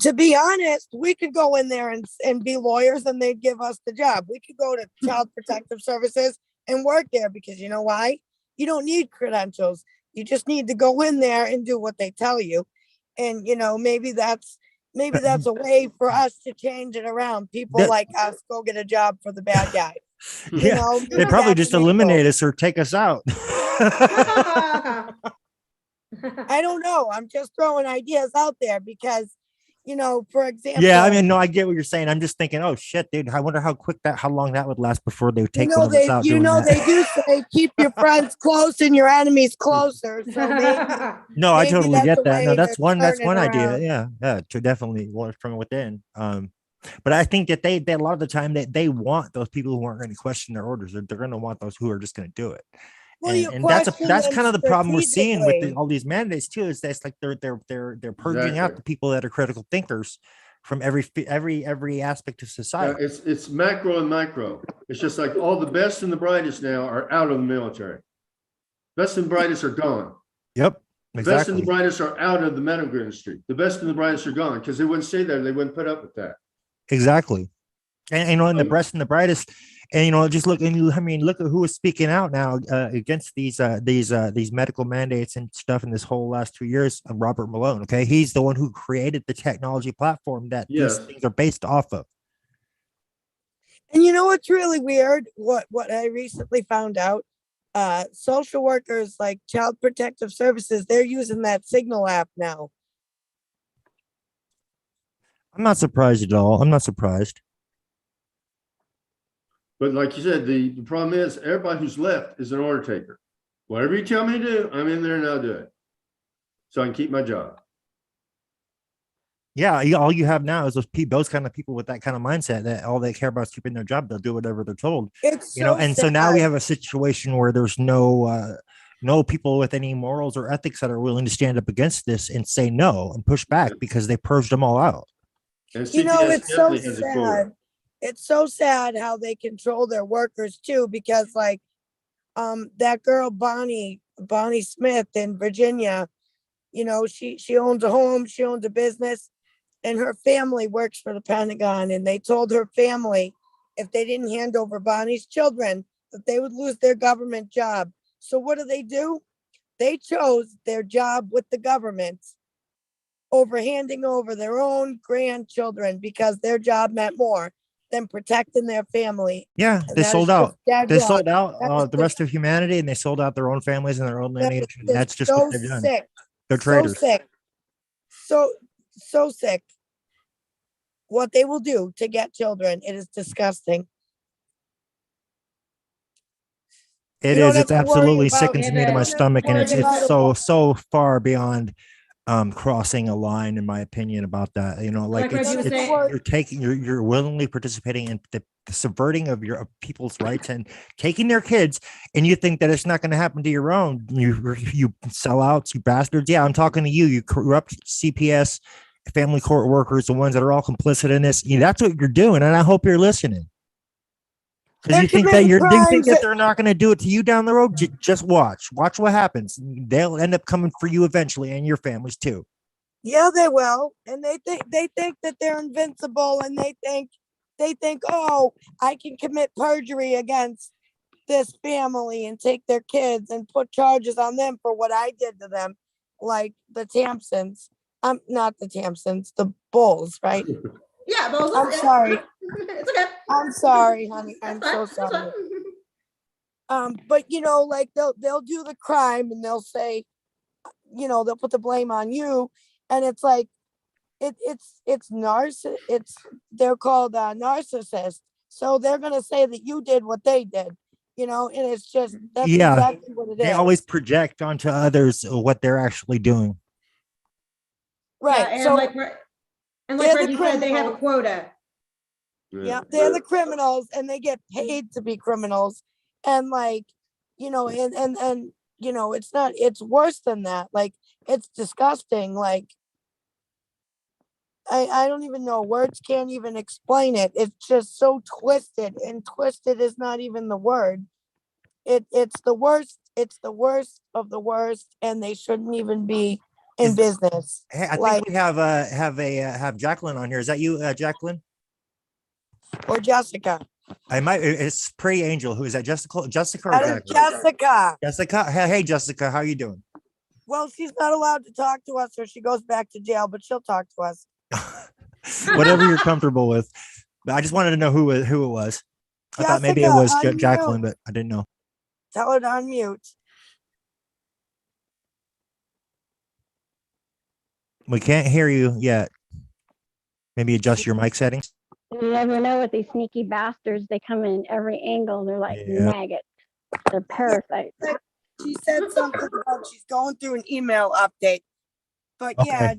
To be honest, we could go in there and be lawyers and they'd give us the job. We could go to Child Protective Services and work there, because you know why? You don't need credentials. You just need to go in there and do what they tell you. And, you know, maybe that's a way for us to change it around. People That- like us go get a job for the bad guy. You Yeah, know, they maybe probably that's just the way to go. eliminate us or take us out. I don't know. I'm just throwing ideas out there because, you know, for example. Yeah, I mean, no, I get what you're saying. I'm just thinking, oh shit, dude, I wonder how long that would last before they would take one of us out. doing that. They do say keep your friends close and your enemies closer. So maybe No, I maybe totally that's get a that. No, way that's to one turn it idea. around. Yeah, to definitely work from within. But I think that they a lot of the time they want those people who aren't going to question their orders. They're going to want those who are just going to do it. Well, you And that's question that's them kind of the problem we're seeing with strategically. all these mandates too. Is that's like they're purging out Exactly. the people that are critical thinkers from every aspect of society. It's macro and micro. It's just like all the best and the brightest now are out of the military. Best and brightest are gone. Yep, The best and the exactly. brightest are out of the medical industry. The best and the brightest are gone because they wouldn't stay there. They wouldn't put up with that. Exactly. And you know, and the Um, breast and the brightest, and you know, just look and I mean, look at who is speaking out now against these medical mandates and stuff in this whole last 2 years. Robert Malone. Okay, he's the one who created the technology platform that these Yes. things are based off of. And you know what's really weird? What I recently found out, social workers like Child Protective Services, they're using that Signal app now. I'm not surprised at all. I'm not surprised. But like you said, the problem is everybody who's left is an order taker. Whatever you tell me to do, I'm in there and I'll do it. So I can keep my job. Yeah, all you have now is those kind of people with that kind of mindset that all they care about is keeping their job. They'll do whatever they're told. It's You know, so and so now we sad. have a situation where there's no people with any morals or ethics that are willing to stand up against this and say no and push back because they purged them all out. And You know, CPS it's so definitely has a quota. sad. It's so sad how they control their workers too, because like that girl Bonnie Smith in Virginia, you know, she owns a home, she owns a business, and her family works for the Pentagon, and they told her family if they didn't hand over Bonnie's children that they would lose their government job. So what do? They chose their job with the government over handing over their own grandchildren because their job meant more than protecting their family. Yeah, And they that is sold just out. dead They wrong. sold out That is the just- rest of humanity, and they sold out their own families and their own that is lineage. And that's just so what they've done. sick. They're So traitors. sick. So sick. What they will do to get children, it is disgusting. It You don't is. have It's to worry absolutely about- sickens Yeah, me to my but- stomach, and it's Worry so about- far beyond crossing a line, in my opinion, about that. You know, like Like what you were saying- you're willingly participating in the subverting of people's rights and taking their kids, and you think that it's not going to happen to your own. You sellouts, you bastards. Yeah, I'm talking to you. You corrupt CPS, family court workers, the ones that are all complicit in this. That's what you're doing, and I hope you're listening. Because They're you think that committing you think crimes that that- they're not going to do it to you down the road. Just watch what happens. They'll end up coming for you eventually, and your families too. Yeah, they will. And they think that they're invincible, and they think, oh, I can commit perjury against this family and take their kids and put charges on them for what I did to them, like the Tampsons. Not the Tampsons, the Bulls, right? Yeah, but I'm sorry. It's okay. I'm sorry, honey. I'm That's so fine, that's sorry. fine. But you know, like they'll do the crime and they'll say, you know, they'll put the blame on you, and it's like they're called narcissists, so they're gonna say that you did what they did, you know, and it's just that's Yeah, exactly what it They is. always project onto others what they're actually doing. Right. Yeah, So and like they're Reggie the said, they have a criminals. quota. Yeah, they're the criminals, and they get paid to be criminals, and like, you know, and you know, it's worse than that. Like, it's disgusting. Like, I don't even know, words can't even explain it. It's just so twisted, and twisted is not even the word. It's the worst. It's the worst of the worst, and they shouldn't even be in Is- business. Hey, I Like, think we have Jacqueline on here. Is that you, Jacqueline? or Jessica. It's Pretty Angel. Who is that? Jessica or That is Jacqueline? Jessica. Jessica. Hey, Jessica, how you doing? Well, she's not allowed to talk to us, or she goes back to jail, but she'll talk to us. Whatever you're comfortable with. But I just wanted to know who it was. I thought maybe it Jessica, was unmute. Jacqueline, but I didn't know. Tell her to unmute. We can't hear you yet. Maybe adjust your mic settings. You never know with these sneaky bastards. They come in every angle. They're like Yeah. maggots. They're parasites. She said something about she's going through an email update. But Okay.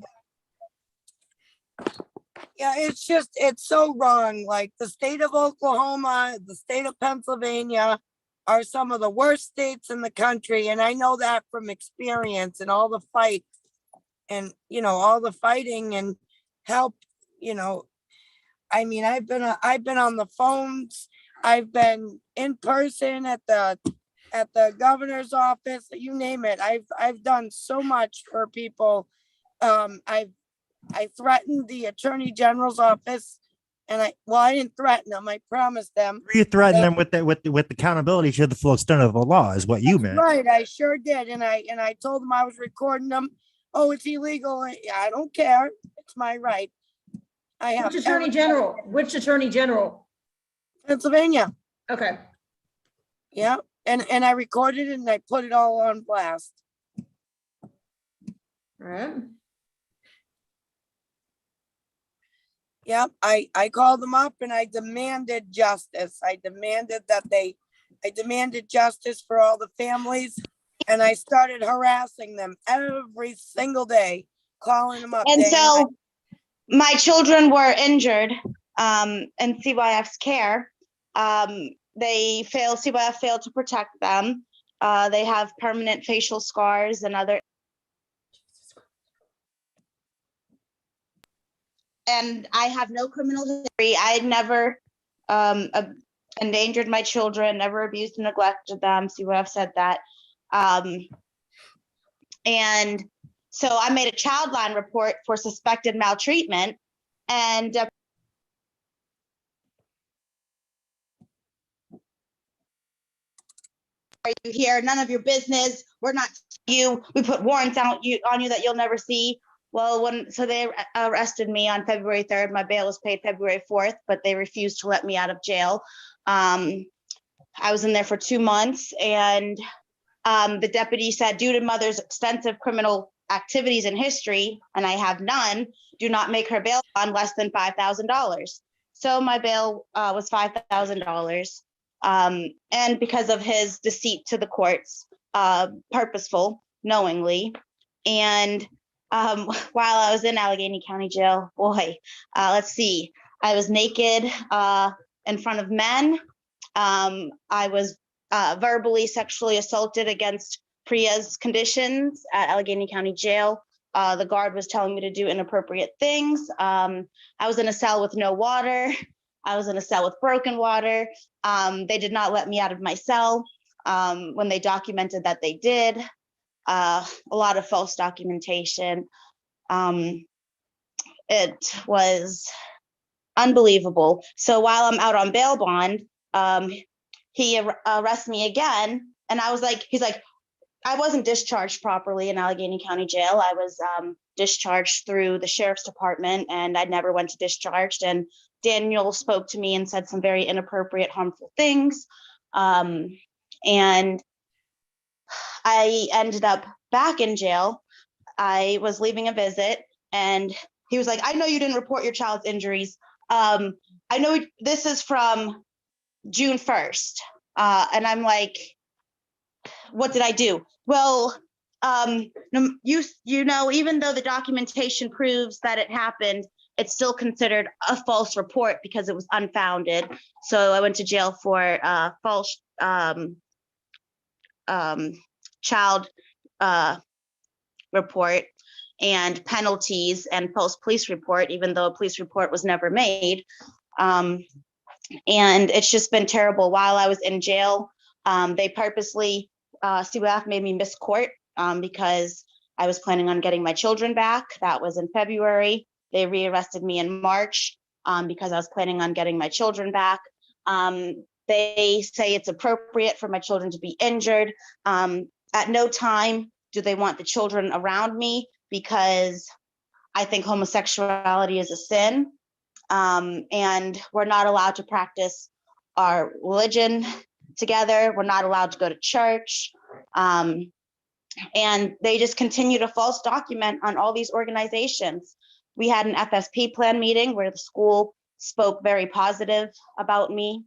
yeah, it's so wrong. Like, the state of Oklahoma, the state of Pennsylvania are some of the worst states in the country. And I know that from experience and all the fight and, you know, all the fighting and help, you know. I mean, I've been on the phones. I've been in person at the at the governor's office, you name it. I've done so much for people. I threatened the attorney general's office, and I didn't threaten them. I promised them. You threaten that- them with accountability to the full extent of the law is what you meant. Right, I sure did, and I told them I was recording them. Oh, it's illegal. I don't care. It's my right. I have Which attorney general? Which attorney general? Pennsylvania. Okay. Yeah, and I recorded it and I put it all on blast. All right. Yep, I called them up and I demanded justice. I demanded justice for all the families, and I started harassing them every single day, calling them up. And day and night. so my children were injured in CYF's care. CYF failed to protect them. They have permanent facial scars and other. And I have no criminal history. I had never endangered my children, never abused and neglected them. CYF said that. And so I made a child line report for suspected maltreatment. And are you here? None of your business. We're not you. We put warrants on you that you'll never see. Well, so they arrested me on February 3rd. My bail was paid February 4th, but they refused to let me out of jail. I was in there for 2 months, and the deputy said, due to mother's extensive criminal activities and history, and I have none, do not make her bail on less than $5,000. So my bail was $5,000. And because of his deceit to the courts, purposeful, knowingly. And while I was in Allegheny County Jail, boy, let's see, I was naked in front of men. I was verbally sexually assaulted against Priya's conditions at Allegheny County Jail. The guard was telling me to do inappropriate things. I was in a cell with no water. I was in a cell with broken water. They did not let me out of my cell when they documented that they did. A lot of false documentation. It was unbelievable. So while I'm out on bail bond, he arrests me again. And I was like, he's like, I wasn't discharged properly in Allegheny County Jail. I was discharged through the sheriff's department, and I never went to discharged. And Daniel spoke to me and said some very inappropriate, harmful things. And I ended up back in jail. I was leaving a visit, and he was like, I know you didn't report your child's injuries. I know this is from June 1st. And I'm like, what did I do? Well, you know, even though the documentation proves that it happened, it's still considered a false report because it was unfounded. So I went to jail for false child report and penalties and false police report, even though a police report was never made. And it's just been terrible. While I was in jail, they purposely, CWAF made me miss court because I was planning on getting my children back. That was in February. They rearrested me in March because I was planning on getting my children back. They say it's appropriate for my children to be injured. At no time do they want the children around me because I think homosexuality is a sin. And we're not allowed to practice our religion together. We're not allowed to go to church. And they just continue to false document on all these organizations. We had an FSP plan meeting where the school spoke very positive about me.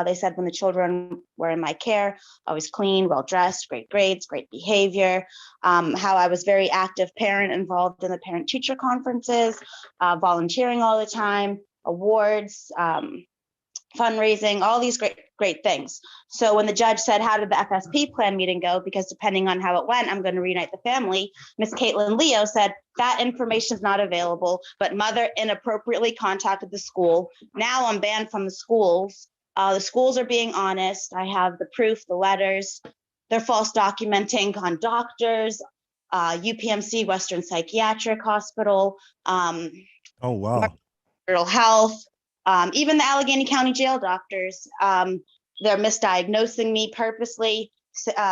They said when the children were in my care, I was clean, well-dressed, great grades, great behavior, how I was very active parent involved in the parent-teacher conferences, volunteering all the time, awards, fundraising, all these great things. So when the judge said, how did the FSP plan meeting go? Because depending on how it went, I'm going to reunite the family. Miss Caitlin Leo said that information is not available, but mother inappropriately contacted the school. Now I'm banned from the schools. The schools are being honest. I have the proof, the letters. they're false documenting on doctors, UPMC, Western Psychiatric Hospital, Oh, wow. Rural Health, even the Allegheny County Jail doctors. They're misdiagnosing me purposely,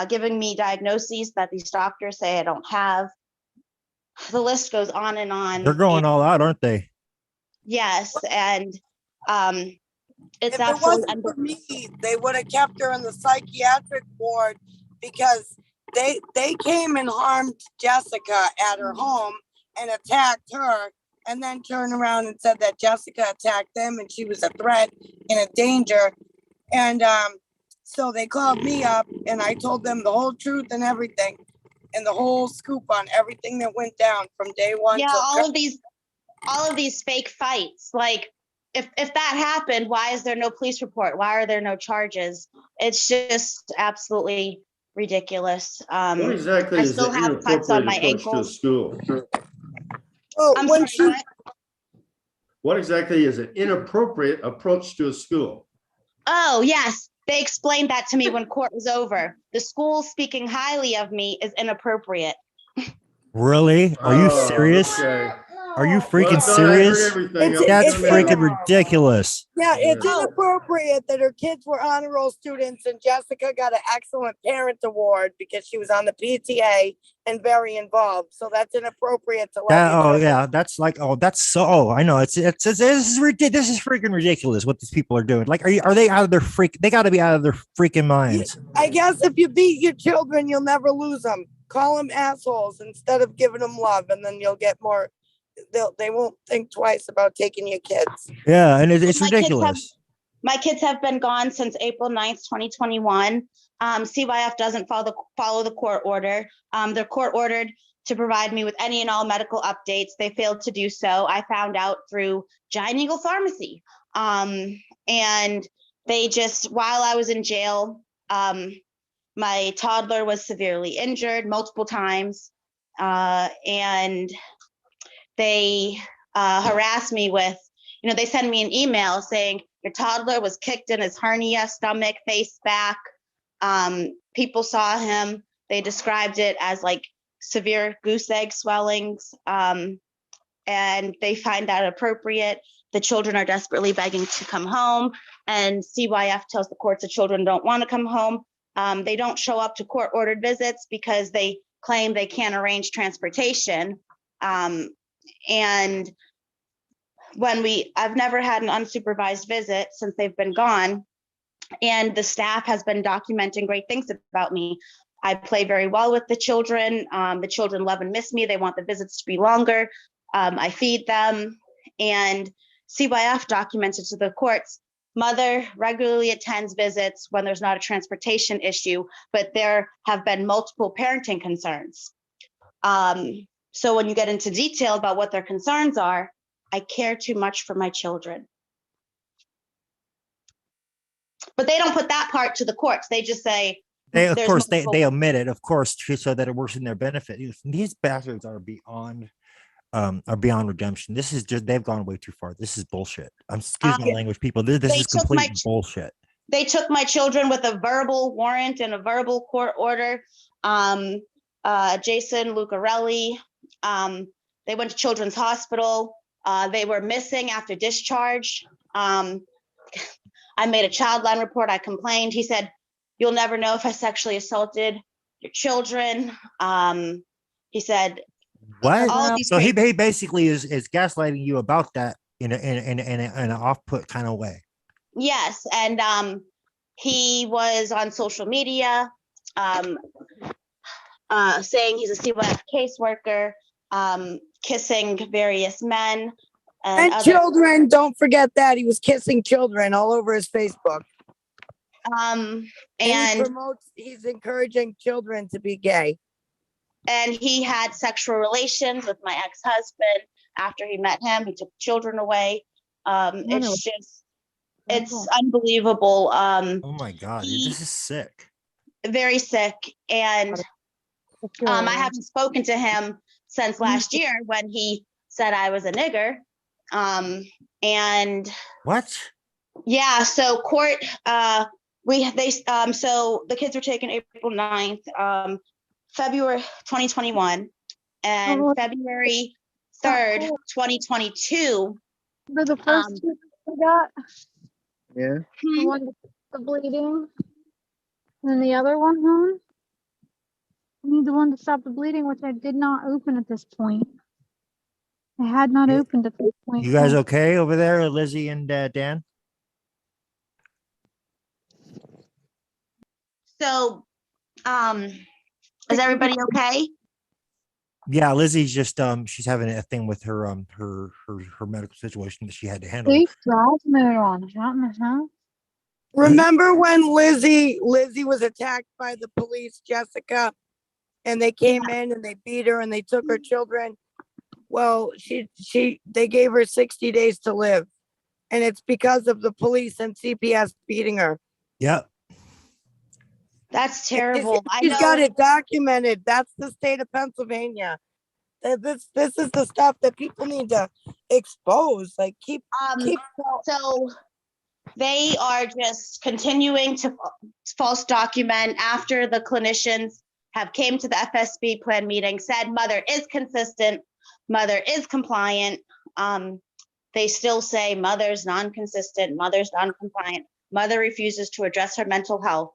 giving me diagnoses that these doctors say I don't have. The list goes on and on. They're going all out, aren't they? Yes, and it's If it absolutely wasn't for me, they would have kept her in the psychiatric ward because they came and harmed Jessica at her home and attacked her, and then turned around and said that Jessica attacked them and she was a threat and a danger. And so they called me up and I told them the whole truth and everything and the whole scoop on everything that went down from day one. Yeah, till all of these fake fights. Like, if that happened, why is there no police report? Why are there no charges? It's just absolutely ridiculous. What exactly I is still the have cuts on my inappropriate approach to a ankles. school? Oh, I'm when sorry, she, what? What exactly is an inappropriate approach to a school? Oh, yes. They explained that to me when court was over. The school speaking highly of me is inappropriate. Really? Are you Oh, serious? okay. Are you Well, freaking it's not- I heard serious? everything. It's- That's it's freaking ridiculous. yeah, it's Oh. inappropriate that her kids were honor roll students and Jessica got an excellent parent award because she was on the PTA and very involved. So that's inappropriate to let That, your oh children- yeah, that's like, oh, that's so, oh, I know. It's this is ridiculous. This is freaking ridiculous what these people are doing. Like, are they out of their they got to be out of their freaking minds. I guess if you beat your children, you'll never lose them. Call them assholes instead of giving them love, and then you'll get more. They won't think twice about taking your kids. Yeah, and it's My kids have- ridiculous. My kids have been gone since April 9th, 2021. CYF doesn't follow the court order. They're court ordered to provide me with any and all medical updates. They failed to do so. I found out through Giant Eagle Pharmacy. And they just, while I was in jail, my toddler was severely injured multiple times. And they harassed me with, they send me an email saying, your toddler was kicked in his hernia, stomach, face, back. People saw him. They described it as like severe goose egg swellings. And they find that appropriate. The children are desperately begging to come home. And CYF tells the courts the children don't want to come home. They don't show up to court ordered visits because they claim they can't arrange transportation. And I've never had an unsupervised visit since they've been gone. And the staff has been documenting great things about me. I play very well with the children. The children love and miss me. They want the visits to be longer. I feed them. And CYF documented to the courts, mother regularly attends visits when there's not a transportation issue, but there have been multiple parenting concerns. So when you get into detail about what their concerns are, I care too much for my children. But they don't put that part to the courts. They just say, Of there's course, multiple- they omit it, of course, so that it works in their benefit. These bastards are beyond redemption. This is just, they've gone way too far. This is bullshit. Excuse my language, people. This They is took complete bullshit. They took my children with a verbal warrant and a verbal court order. Jason Lucarelli, they went to Children's Hospital. They were missing after discharge. I made a child line report. I complained. He said, you'll never know if I sexually assaulted your children. He said, What? all of these So he crazy- basically is gaslighting you about that in an off-put kind of way. yes. And he was on social media saying he's a CYF caseworker, kissing various men. And other- children, don't forget that he was kissing children all over his Facebook. And He's encouraging children to be gay. and he had sexual relations with my ex-husband after he met him. He took children away. It's just, it's unbelievable. Oh my God, dude, this is sick. Very sick. And I haven't spoken to him since last year when he said I was a nigger. And What? yeah, so court So the kids were taken April 9th, February 2021, and Oh, February not 3rd, cool. 2022. For the Um, first two we got, Yeah. the one with the bleeding, and then the other one, huh? I need the one to stop the bleeding, which I did not open at this point. I had not You- opened at this point. You guys okay over there, Lizzie and Dan? So, is everybody okay? Yeah, Lizzie's just she's having a thing with her her medical situation that she had to handle. Safe drive mode on. Out in the house. Remember when Lizzie was attacked by the police, Jessica? And they came in and they beat her and they took her children. Well, they gave her 60 days to live. And it's because of the police and CPS beating her. Yep. That's terrible. I She's got know. it documented. That's the state of Pennsylvania. This is the stuff that people need to expose. Like keep. So they are just continuing to false document after the clinicians have came to the FSB plan meeting, said mother is consistent, mother is compliant. They still say mother's non-consistent, mother's non-compliant, mother refuses to address her mental health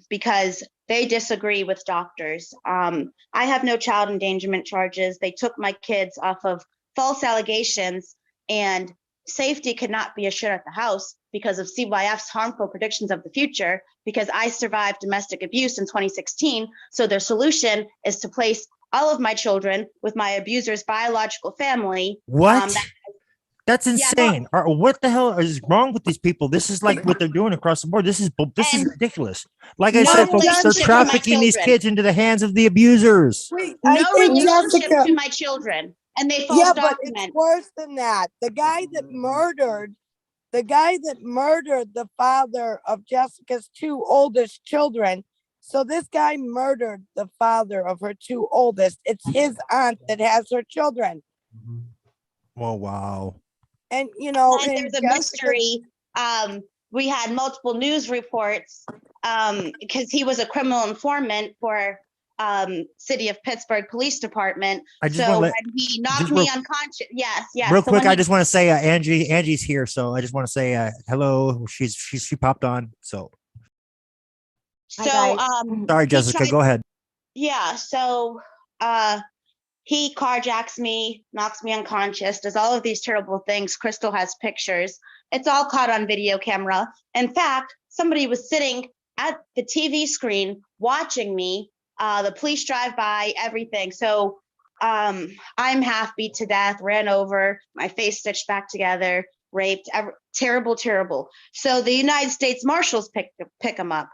because they disagree with doctors. I have no child endangerment charges. They took my kids off of false allegations, and safety could not be assured at the house because of CYF's harmful predictions of the future, because I survived domestic abuse in 2016. So their solution is to place all of my children with my abuser's biological family. What? That's Yeah, insane. What the hell is wrong with these people? This is like what they're doing across the board. This is And ridiculous. Like I no said, folks, they're relationship to my trafficking these children. kids into the hands of the abusers. Wait, No I think relationship Jessica. to my children, and they false Yeah, but it's document. worse than that. The guy that murdered the father of Jessica's two oldest children. So this guy murdered the father of her two oldest. It's his aunt that has her children. Oh, wow. And you know, And and there's a Jessica, mystery. We had multiple news reports because he was a criminal informant for City of Pittsburgh Police Department. I just So want to when let he knocked just me real- unconscious, yes. real So quick. when I he- just want to say Angie's here, so I just want to say hello. She popped on. So so sorry, he Jessica. tried- Go ahead. Yeah. So he carjacks me, knocks me unconscious, does all of these terrible things. Crystal has pictures. It's all caught on video camera. In fact, somebody was sitting at the TV screen watching me. The police drive by, everything. So I'm half beat to death, ran over, my face stitched back together, raped, terrible, terrible. So the United States Marshals pick him up.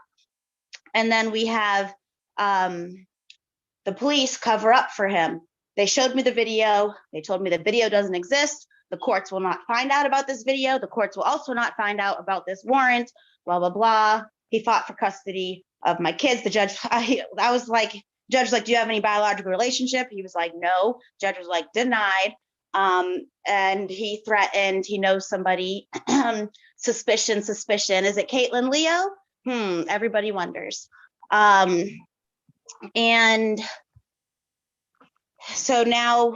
And then we have the police cover up for him. They showed me the video. They told me the video doesn't exist. The courts will not find out about this video. The courts will also not find out about this warrant, blah, blah, blah. He fought for custody of my kids. The judge, I was like, judge was like, do you have any biological relationship? He was like, no. Judge was like, denied. And he threatened, he knows somebody. Suspicion. Is it Caitlin Leo? Everybody wonders. And so now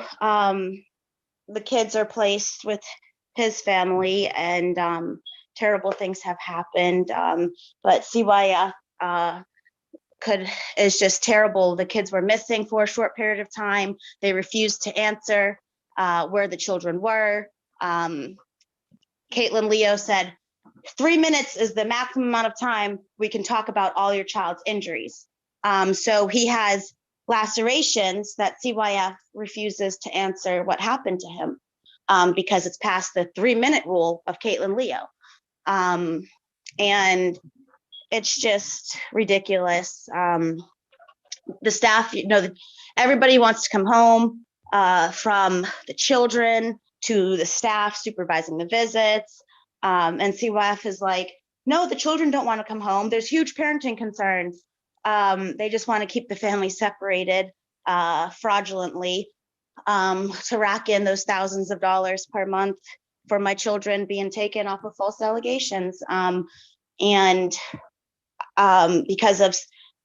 the kids are placed with his family, and terrible things have happened. But CYF is just terrible. The kids were missing for a short period of time. They refused to answer where the children were. Caitlin Leo said, 3 minutes is the maximum amount of time we can talk about all your child's injuries. So he has lacerations that CYF refuses to answer what happened to him because it's past the 3-minute rule of Caitlin Leo. And it's just ridiculous. The staff, everybody wants to come home, from the children to the staff supervising the visits. And CYF is like, no, the children don't want to come home. There's huge parenting concerns. They just want to keep the family separated fraudulently to rack in those thousands of dollars per month for my children being taken off of false allegations. And because of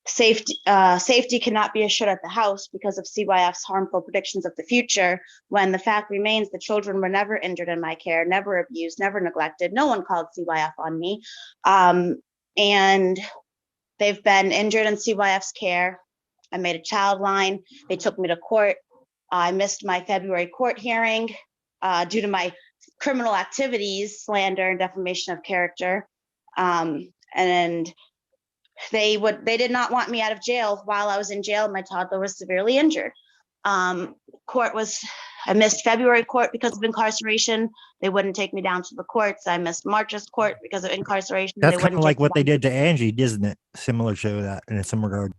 safety cannot be assured at the house because of CYF's harmful predictions of the future, when the fact remains the children were never injured in my care, never abused, never neglected. No one called CYF on me. And they've been injured in CYF's care. I made a child line. They took me to court. I missed my February court hearing due to my criminal activities, slander and defamation of character. And they did not want me out of jail. While I was in jail, my toddler was severely injured. I missed February court because of incarceration. They wouldn't take me down to the courts. I missed March's court because of incarceration. That's They kind of wouldn't like take me what they down. did to Angie, isn't it? Similar to that in some regard.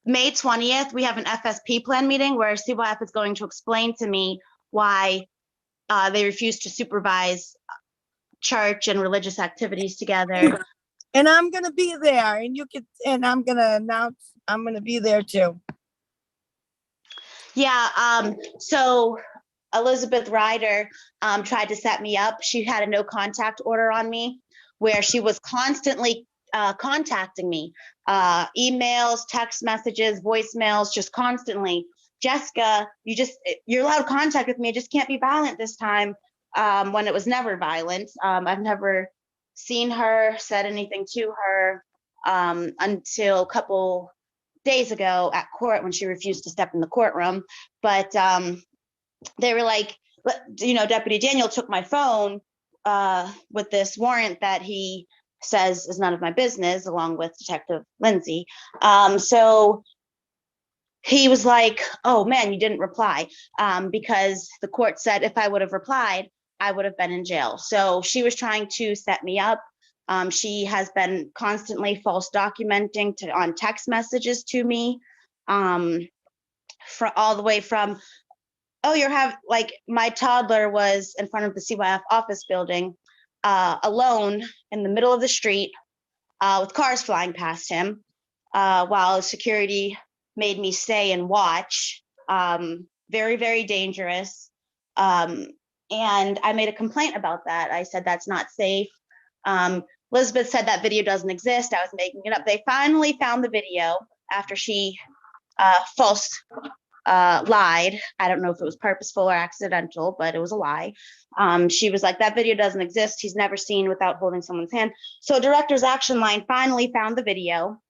May 20th, we have an FSP plan meeting where CYF is going to explain to me why they refuse to supervise church and religious activities together. And I'm gonna be there, and I'm gonna announce, I'm gonna be there too. Yeah, so Elizabeth Ryder tried to set me up. She had a no contact order on me where she was constantly contacting me, emails, text messages, voicemails, just constantly. Jessica, you're allowed contact with me. It just can't be violent this time, when it was never violent. I've never seen her, said anything to her until a couple days ago at court when she refused to step in the courtroom. But they were like, Deputy Daniel took my phone with this warrant that he says is none of my business, along with Detective Lindsay. So he was like, oh man, you didn't reply, because the court said if I would have replied, I would have been in jail. So she was trying to set me up. She has been constantly false documenting on text messages to me, all the way from, my toddler was in front of the CYF office building, alone in the middle of the street, with cars flying past him, while security made me stay and watch. Very, very dangerous. And I made a complaint about that. I said, that's not safe. Elizabeth said that video doesn't exist. I was making it up. They finally found the video after she lied. I don't know if it was purposeful or accidental, but it was a lie. She was like, that video doesn't exist. He's never seen without holding someone's hand. So Director's Action Line finally found the video,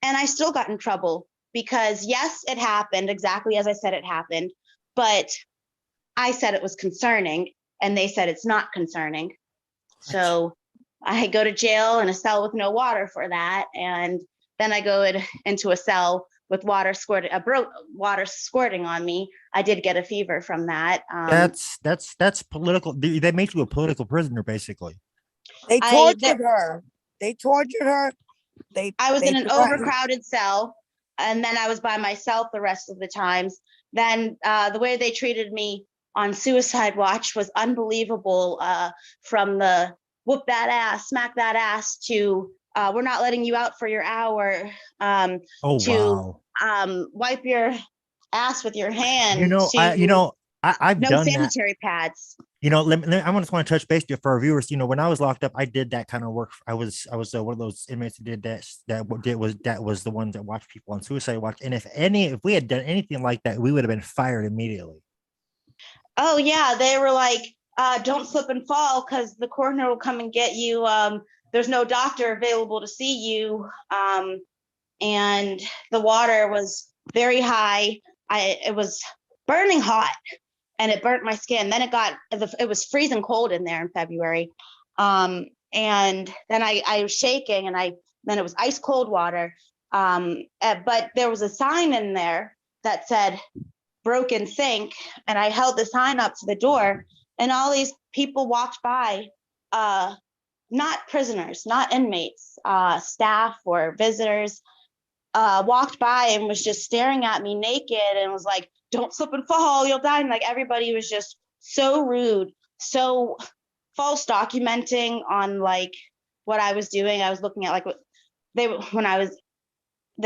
and I still got in trouble because yes, it happened exactly as I said it happened, but I said it was concerning and they said it's not concerning. So I go to jail in a cell with no water for that. And then I go into a cell with water squirting on me. I did get a fever from that. That's political. They made you a political prisoner, basically. They tortured her. I was in an overcrowded cell, and then I was by myself the rest of the times. Then the way they treated me on suicide watch was unbelievable, from the whoop that ass, smack that ass, to we're not letting you out for your hour, to wipe your ass with your hand, I've no done sanitary pads. I just want to touch base for our viewers. When I was locked up, I did that kind of work. I was one of those inmates who did that. That was the ones that watched people on suicide watch. And if we had done anything like that, we would have been fired immediately. Oh yeah, they were like, don't slip and fall because the coroner will come and get you. There's no doctor available to see you. And the water was very high. It was burning hot and it burnt my skin. Then it was freezing cold in there in February. And then I was shaking, and then it was ice cold water. But there was a sign in there that said broken sink, and I held the sign up to the door, and all these people walked by, not prisoners, not inmates, staff or visitors, walked by and was just staring at me naked and was like, don't slip and fall, you'll die. And like everybody was just so rude, so false documenting on like what I was doing. I was looking at like what they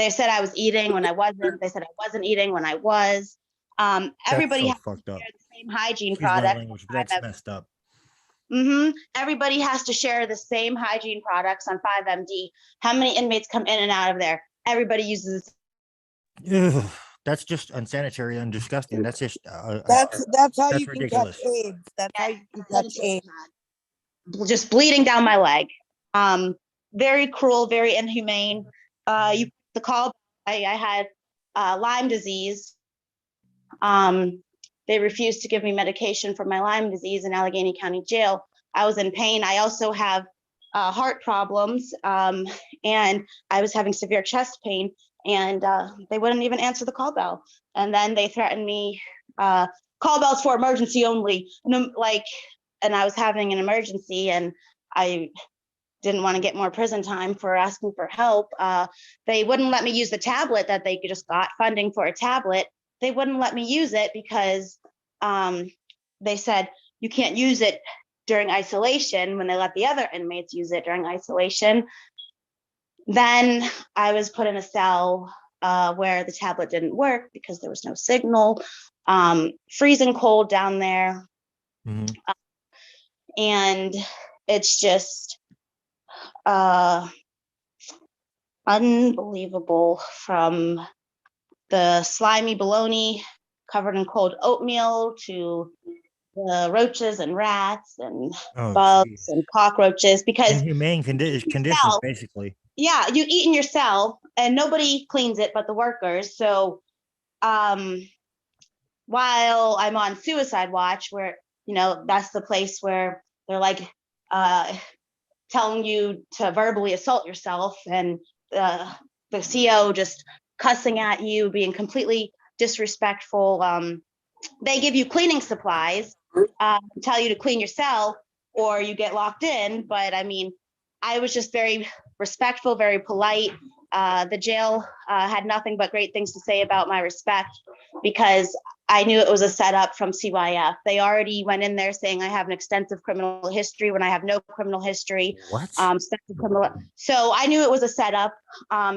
said I was eating when I wasn't. They said I wasn't eating when I was. Everybody so had fucked up. the same hygiene Excuse my product. language, but that's messed up. Everybody has to share the same hygiene products on 5MD. How many inmates come in and out of there? Everybody uses. Ugh, that's just unsanitary and disgusting. That's just That's how that's you can ridiculous. catch AIDS. That's how you can catch AIDS. Just bleeding down my leg. Very cruel, very inhumane. The call, I had Lyme disease. They refused to give me medication for my Lyme disease in Allegheny County Jail. I was in pain. I also have heart problems, and I was having severe chest pain, and they wouldn't even answer the call bell. And then they threatened me, call bells for emergency only. And I was having an emergency, and I didn't want to get more prison time for asking for help. They wouldn't let me use the tablet that they just got funding for a tablet. They wouldn't let me use it because they said you can't use it during isolation when they let the other inmates use it during isolation. Then I was put in a cell where the tablet didn't work because there was no signal, freezing cold down there. Mhm. And it's just unbelievable, from the slimy bologna covered in cold oatmeal to the roaches and rats and Oh, bugs geez. and cockroaches, because Inhumane conditions, cell. basically. Yeah, you eat in your cell and nobody cleans it but the workers. So while I'm on suicide watch, where, that's the place where they're like telling you to verbally assault yourself, and the CO just cussing at you, being completely disrespectful. They give you cleaning supplies, tell you to clean your cell or you get locked in. But I mean, I was just very respectful, very polite. The jail had nothing but great things to say about my respect, because I knew it was a setup from CYF. They already went in there saying I have an extensive criminal history when I have no criminal history. What? So I knew it was a setup.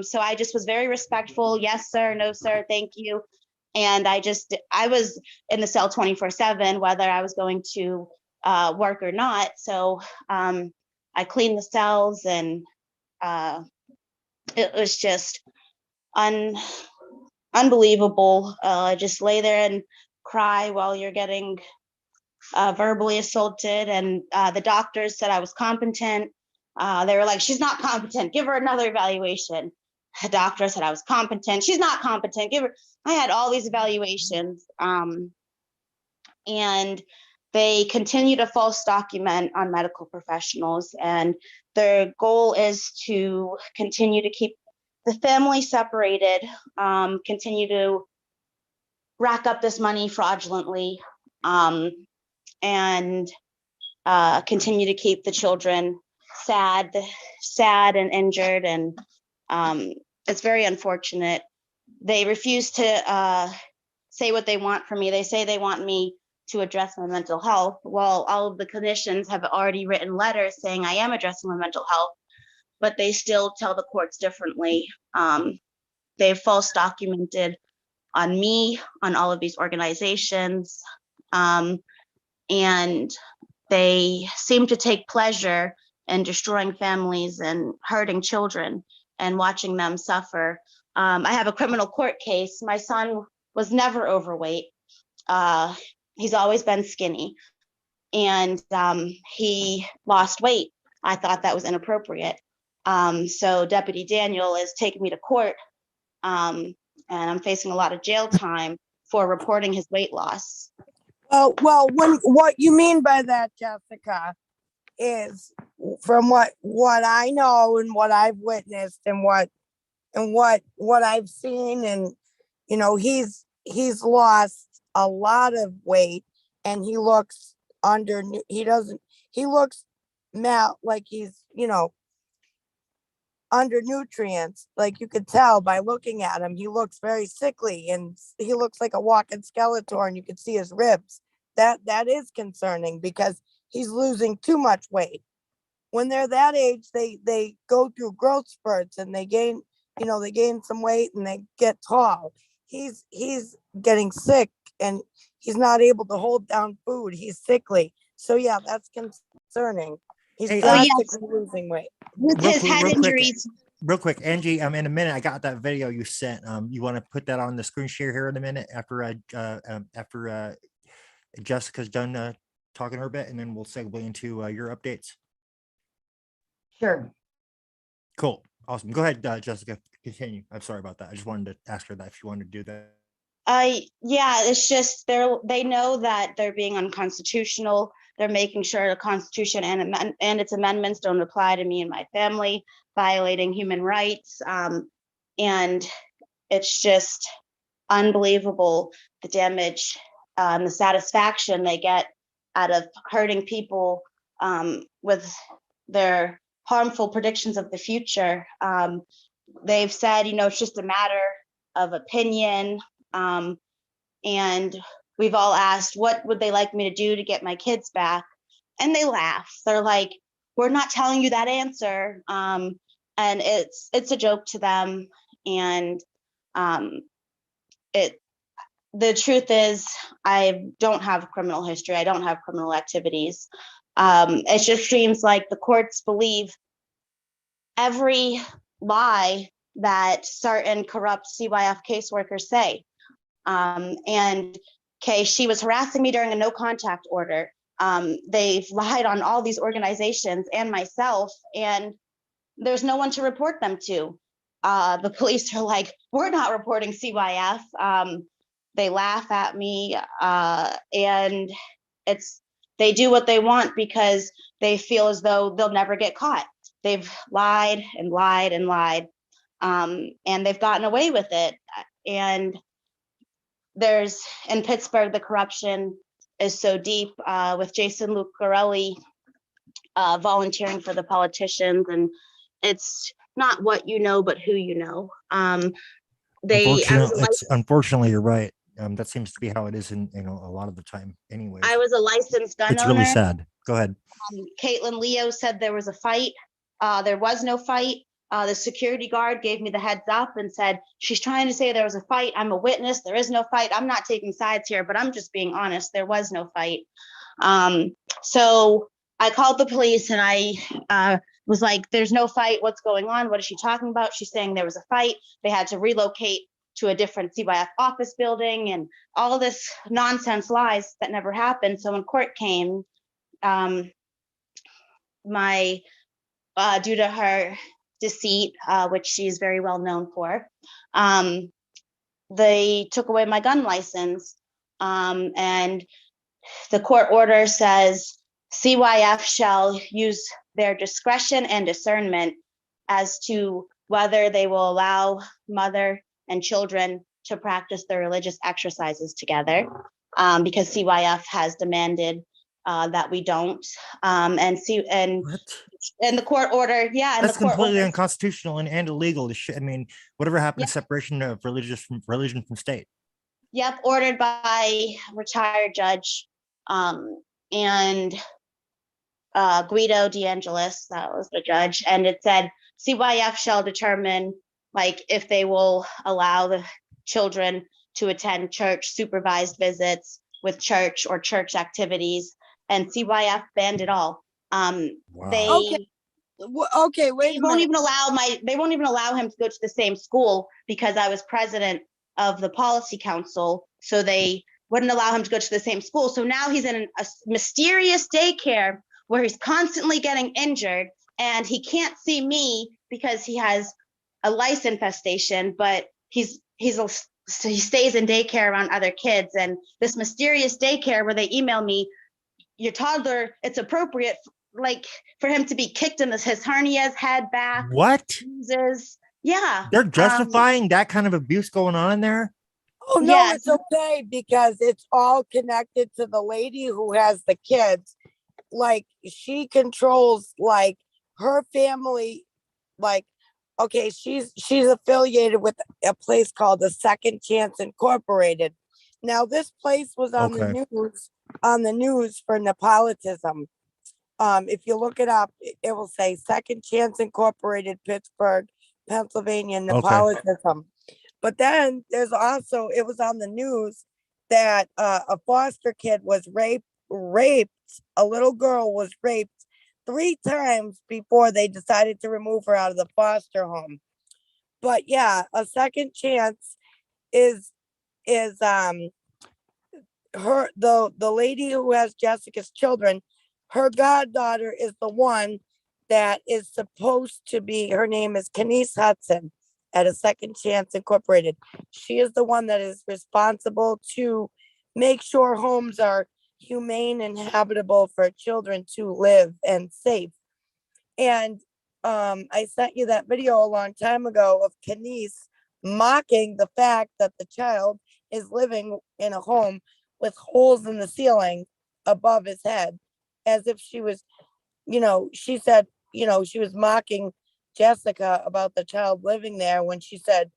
So I just was very respectful. Yes, sir. No, sir. Thank you. And I was in the cell 24/7, whether I was going to work or not. So I cleaned the cells, and it was just unbelievable. Just lay there and cry while you're getting verbally assaulted. And the doctors said I was competent. They were like, she's not competent, give her another evaluation. The doctor said I was competent. She's not competent, give her. I had all these evaluations. And they continue to false document on medical professionals. And their goal is to continue to keep the family separated, continue to rack up this money fraudulently, and continue to keep the children sad and injured. And it's very unfortunate. They refuse to say what they want from me. They say they want me to address my mental health. Well, all of the clinicians have already written letters saying I am addressing my mental health, but they still tell the courts differently. They've false documented on me, on all of these organizations, and they seem to take pleasure in destroying families and hurting children and watching them suffer. I have a criminal court case. My son was never overweight. He's always been skinny, and he lost weight. I thought that was inappropriate. So Deputy Daniel is taking me to court, and I'm facing a lot of jail time for reporting his weight loss. Well, what you mean by that, Jessica, is from what I know and what I've witnessed and what I've seen, and he's lost a lot of weight, and he looks he looks like he's under nutrients. Like, you could tell by looking at him, he looks very sickly, and he looks like a walking skeleton. You can see his ribs. That is concerning, because he's losing too much weight. When they're that age, they go through growth spurts, and they gain some weight and they get tall. He's getting sick, and he's not able to hold down food. He's sickly. So yeah, that's concerning. He's Hey, Oh, yes. drastically losing weight. With Real his quick- head real quick. injuries. real quick, Angie, in a minute, I got that video you sent. You want to put that on the screen share here in a minute after Jessica's done talking her bit, and then we'll segue into your updates. Sure. Cool. Awesome. Go ahead, Jessica. Continue. I'm sorry about that. I just wanted to ask her that if you wanted to do that. Yeah, it's just they know that they're being unconstitutional. They're making sure the Constitution and its amendments don't apply to me and my family, violating human rights. And it's just unbelievable the damage and the satisfaction they get out of hurting people with their harmful predictions of the future. They've said, it's just a matter of opinion. And we've all asked, what would they like me to do to get my kids back? And they laugh. They're like, we're not telling you that answer. And it's a joke to them. And the truth is, I don't have criminal history. I don't have criminal activities. It just seems like the courts believe every lie that certain corrupt CYF caseworkers say. And okay, she was harassing me during a no contact order. They've lied on all these organizations and myself, and there's no one to report them to. The police are like, we're not reporting CYF. They laugh at me, and they do what they want because they feel as though they'll never get caught. They've lied and lied and lied, and they've gotten away with it. And in Pittsburgh, the corruption is so deep, with Jason Lucarelli volunteering for the politicians, and it's not what you know, but who you know. Unfortunately, you're right. That seems to be how it is in a lot of the time anyways. I was a licensed gun It's owner. really sad. Go ahead. Caitlin Leo said there was a fight. There was no fight. The security guard gave me the heads up and said, she's trying to say there was a fight. I'm a witness. There is no fight. I'm not taking sides here, but I'm just being honest. There was no fight. So I called the police and I was like, there's no fight. What's going on? What is she talking about? She's saying there was a fight. They had to relocate to a different CYF office building and all this nonsense lies that never happened. So when court came, due to her deceit, which she's very well known for, they took away my gun license. And the court order says CYF shall use their discretion and discernment as to whether they will allow mother and children to practice their religious exercises together, because CYF has demanded that we don't. And the court order, that's completely unconstitutional and illegal. Whatever happened to separation of religion from state? Yep, ordered by retired judge and Guido DeAngelis, that was the judge, and it said CYF shall determine if they will allow the children to attend church supervised visits with church or church activities, and CYF banned it all. Wow. Okay, wait a minute. They won't even allow him to go to the same school because I was president of the policy council, so they wouldn't allow him to go to the same school. So now he's in a mysterious daycare where he's constantly getting injured, and he can't see me because he has a lice infestation, but he stays in daycare around other kids. And this mysterious daycare where they email me, your toddler, it's appropriate for him to be kicked in his hernias, head, back. What? Bruises. Yeah. They're justifying that kind of abuse going on in there? Oh, no, Yes. It's okay because it's all connected to the lady who has the kids. She controls her family. Okay, she's affiliated with a place called the Second Chance Incorporated. Now, this place was on the news for Nepotism. If you look it up, it will say Second Chance Incorporated, Pittsburgh, Pennsylvania, Nepotism. But then there's also, it was on the news that a foster kid was raped. A little girl was raped 3 times before they decided to remove her out of the foster home. But yeah, a second chance is her the lady who has Jessica's children, her goddaughter is the one that is supposed to be, her name is Kenise Hudson at a Second Chance Incorporated. She is the one that is responsible to make sure homes are humane and habitable for children to live and safe. And I sent you that video a long time ago of Kenise mocking the fact that the child is living in a home with holes in the ceiling above his head, as if she was, she said, she was mocking Jessica about the child living there when she said,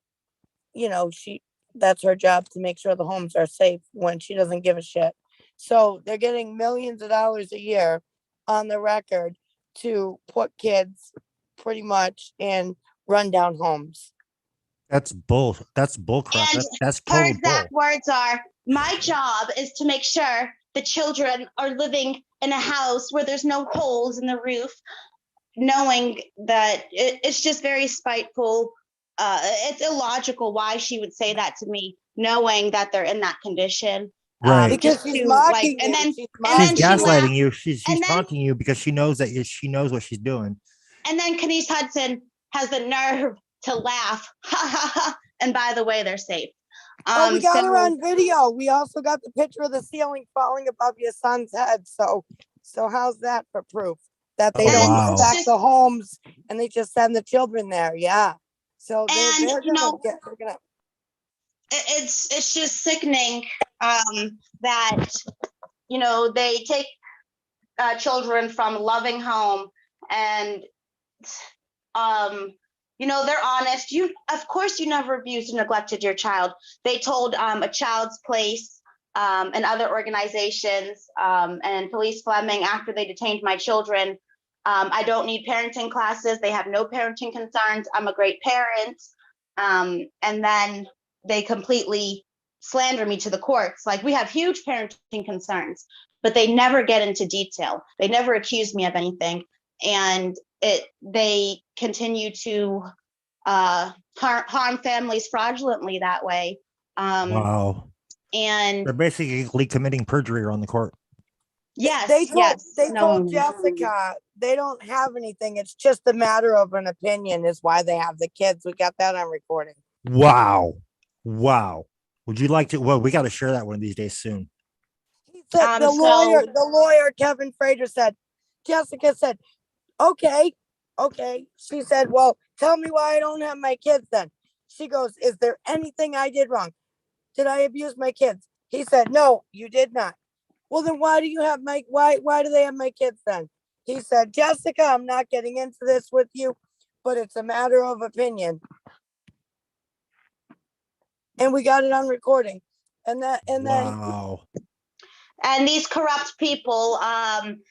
that's her job to make sure the homes are safe, when she doesn't give a shit. So they're getting millions of dollars a year on the record to put kids pretty much in rundown homes. That's bull. That's bull crap. And That's her total bull. exact words are, my job is to make sure the children are living in a house where there's no holes in the roof, knowing that it's just very spiteful. It's illogical why she would say that to me, knowing that they're in that condition. Right. Because she's mocking you. She's gaslighting you. She's and then- taunting you because she knows that she knows what she's doing. And then Kenise Hudson has the nerve to laugh. And by the way, they're safe. We got her on video. We also got the picture of the ceiling falling above your son's head. So how's that for proof that they don't wow. inspect the homes and they just send the children there? Yeah. So they're gonna it's just sickening that they take children from a loving home and they're honest. Of course you never abused and neglected your child. They told a Child's Place and other organizations and Police Fleming after they detained my children, I don't need parenting classes. They have no parenting concerns. I'm a great parent. And then they completely slander me to the courts. Like, we have huge parenting concerns, but they never get into detail. They never accuse me of anything. And they continue to harm families fraudulently that way. Wow. And they're basically committing perjury on the court. Yes, they told No. Jessica they don't have anything. It's just a matter of an opinion is why they have the kids. We got that on recording. Wow. Would you like to? Well, we got to share that one of these days soon. He said, the lawyer, Kevin Frater said, Jessica said, okay. She said, well, tell me why I don't have my kids then. She goes, is there anything I did wrong? Did I abuse my kids? He said, no, you did not. Well, then why do you have why do they have my kids then? He said, Jessica, I'm not getting into this with you, but it's a matter of opinion. And we got it on recording. Wow. And these corrupt people, I'm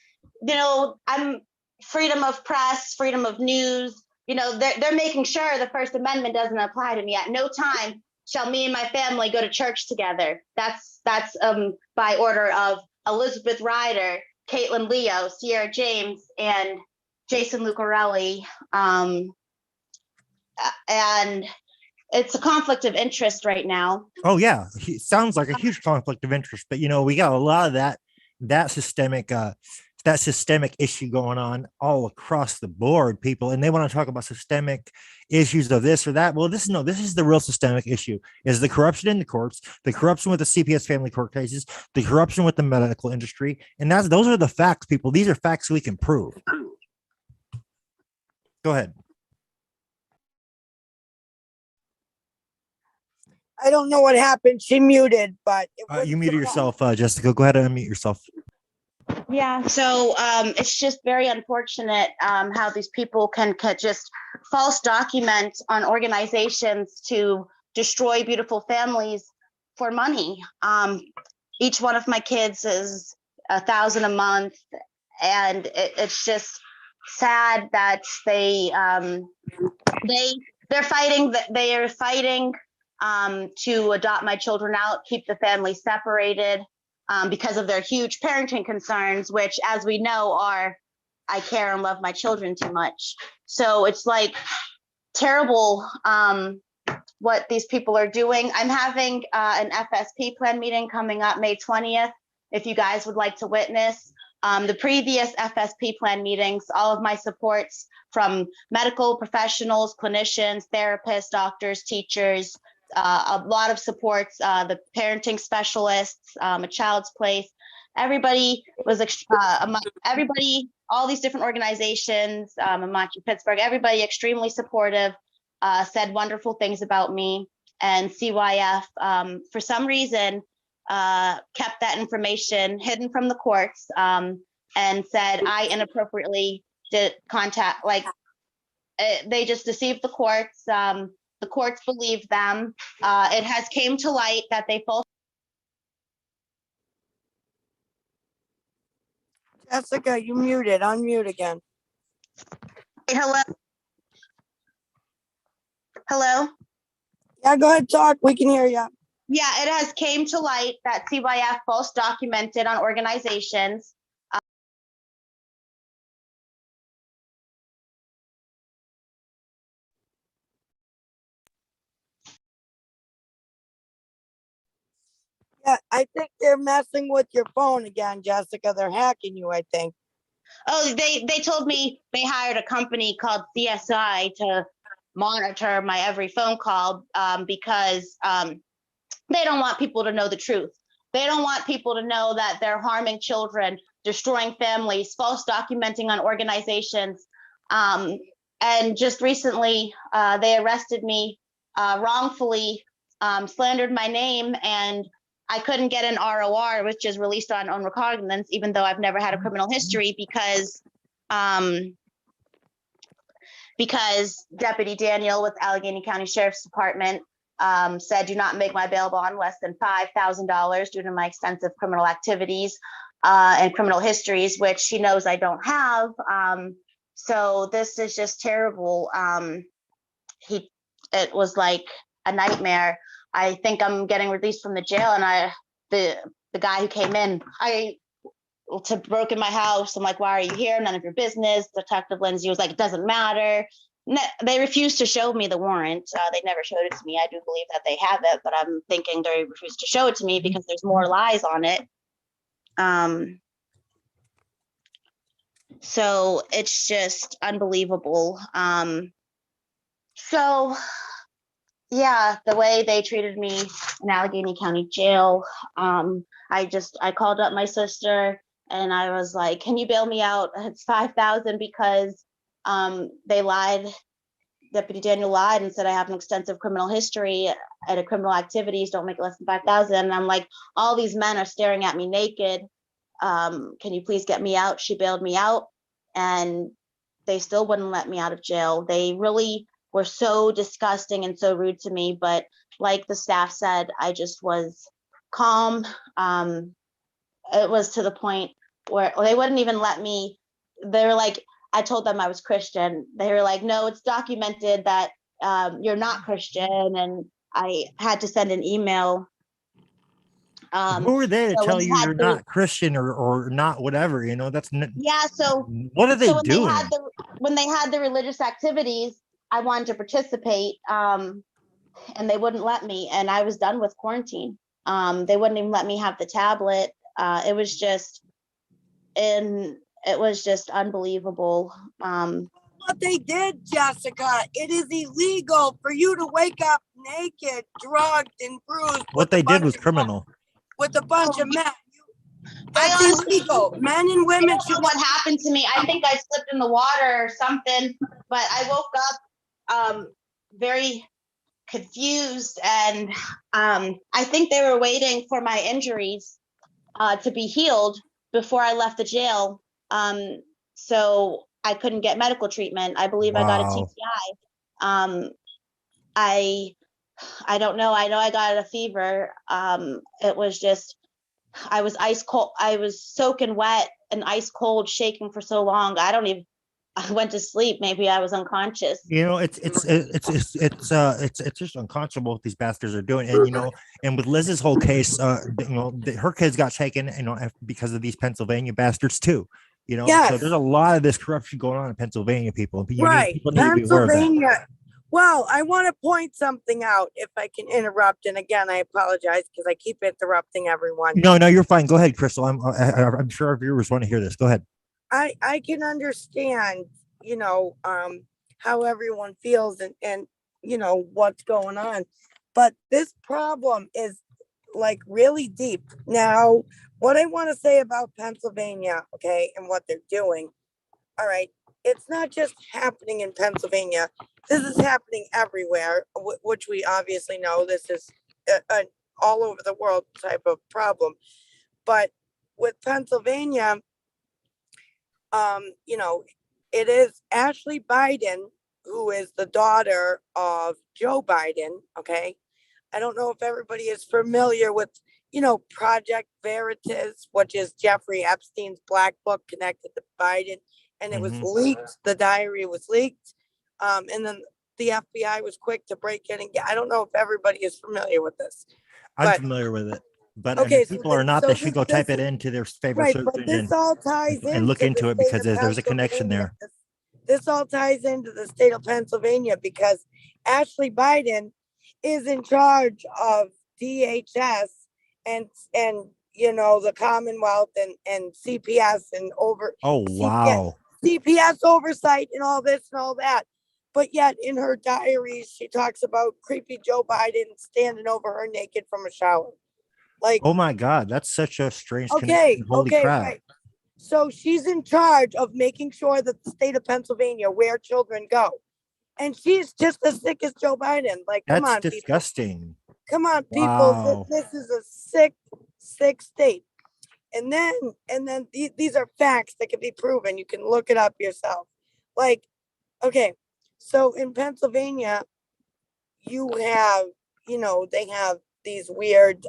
freedom of press, freedom of news, they're making sure the First Amendment doesn't apply to me. At no time shall me and my family go to church together. That's by order of Elizabeth Ryder, Caitlin Leo, Sierra James, and Jason Lucarelli. And it's a conflict of interest right now. Oh yeah, it sounds like a huge conflict of interest. But we got a lot of that systemic issue going on all across the board, people, and they want to talk about systemic issues of this or that. Well, this is the real systemic issue: is the corruption in the courts, the corruption with the CPS family court cases, the corruption with the medical industry, and those are the facts, people. These are facts we can prove. Go ahead. I don't know what happened. She muted, but You muted yourself, Jessica. Go ahead and unmute yourself. Yeah, so it's just very unfortunate how these people can just false document on organizations to destroy beautiful families for money. Each one of my kids is $1,000 a month, and it's just sad that they're fighting. They are fighting to adopt my children out, keep the family separated. Because of their huge parenting concerns, which, as we know, are I care and love my children too much. So it's like terrible what these people are doing. I'm having an FSP plan meeting coming up May 20th. If you guys would like to witness the previous FSP plan meetings, all of my supports from medical professionals, clinicians, therapists, doctors, teachers, a lot of supports, the parenting specialists, a child's place. Everybody was, everybody, all these different organizations, Amachi Pittsburgh, everybody extremely supportive, said wonderful things about me. And CYF, for some reason, kept that information hidden from the courts, and said I inappropriately did contact, like they just deceived the courts. The courts believed them. It has came to light that they false. Jessica, you muted, unmute again. Hello? Hello? Yeah, go ahead, talk. We can hear you. Yeah, it has came to light that CYF false documented on organizations. Yeah, I think they're messing with your phone again, Jessica. They're hacking you, I think. Oh, they told me they hired a company called CSI to monitor my every phone call, because they don't want people to know the truth. They don't want people to know that they're harming children, destroying families, false documenting on organizations. And just recently, they arrested me wrongfully, slandered my name, and I couldn't get an ROR, which is released on own recognizance, even though I've never had a criminal history, because Deputy Daniel with Allegheny County Sheriff's Department said, do not make my bail bond less than $5,000 due to my extensive criminal activities and criminal histories, which he knows I don't have. So this is just terrible. It was like a nightmare. I think I'm getting released from the jail, and the guy who came in, broke in my house. I'm like, why are you here? None of your business. Detective Lindsay was like, it doesn't matter. They refused to show me the warrant. They never showed it to me. I do believe that they have it, but I'm thinking they refused to show it to me because there's more lies on it. So it's just unbelievable. So yeah, the way they treated me in Allegheny County Jail, I called up my sister and I was like, can you bail me out? It's $5,000 because they lied. Deputy Daniel lied and said I have an extensive criminal history and criminal activities, don't make it less than 5,000. And I'm like, all these men are staring at me naked. Can you please get me out? She bailed me out, and they still wouldn't let me out of jail. They really were so disgusting and so rude to me. But like the staff said, I just was calm. It was to the point where they wouldn't even let me. They were like, I told them I was Christian. They were like, no, it's documented that you're not Christian. And I had to send an email. Who are they to so tell when you they had you're the- not Christian or not whatever? You know, Yeah, so what are they so when doing? when they had the religious activities, I wanted to participate, and they wouldn't let me, and I was done with quarantine. They wouldn't even let me have the tablet. It was just unbelievable. What they did, Jessica, it is illegal for you to wake up naked, drugged, and bruised. What they did was criminal. With a bunch of men. I That's honestly- illegal. Men and I women don't should know what happened to me. I think I slipped in the water or something, but I woke up very confused, and I think they were waiting for my injuries to be healed before I left the jail. So I couldn't get medical treatment. I believe I got a Wow. TBI. I don't know. I know I got a fever. It was just, I was ice cold. I was soaking wet and ice cold, shaking for so long. I went to sleep. Maybe I was unconscious. You know, it's just unconscionable what these bastards are doing. And you know, and with Liz's whole case, you know, her kids got taken, you know, because of these Pennsylvania bastards too. You know, so Yes. there's a lot of this corruption going on in Pennsylvania, people. Right. People need to be aware of that. Pennsylvania. Well, I want to point something out if I can interrupt. And again, I apologize because I keep interrupting everyone. No, you're fine. Go ahead, Crystal. I'm sure our viewers want to hear this. Go ahead. I can understand, how everyone feels and what's going on. But this problem is like really deep. Now, what I want to say about Pennsylvania, okay, and what they're doing. All right. It's not just happening in Pennsylvania. This is happening everywhere, which we obviously know this is an all over the world type of problem. But with Pennsylvania, it is Ashley Biden, who is the daughter of Joe Biden. Okay. I don't know if everybody is familiar with, Project Veritas, which is Jeffrey Epstein's black book connected to Biden. And it was leaked. The diary was leaked. And then the FBI was quick to break in and I don't know if everybody is familiar with this. I'm familiar with it. But Okay, if people are not, they should go type it is- into their favorite Right, search but engine this all ties and look into the it because state of there's a connection there. Pennsylvania. This all ties into the state of Pennsylvania because Ashley Biden is in charge of DHS and the Commonwealth and CPS and Oh, wow. CPS oversight and all this and all that. But yet in her diaries, she talks about creepy Joe Biden standing over her naked from a shower. Like, oh my God, that's such a strange okay, connection. Holy crap. right. So she's in charge of making sure that the state of Pennsylvania, where children go. And she's just as sick as Joe Biden. Like, come That's on, disgusting. people. Come on, people. Wow. This is a sick state. And then these are facts that can be proven. You can look it up yourself. Like, okay, so in Pennsylvania, you have, they have these weird,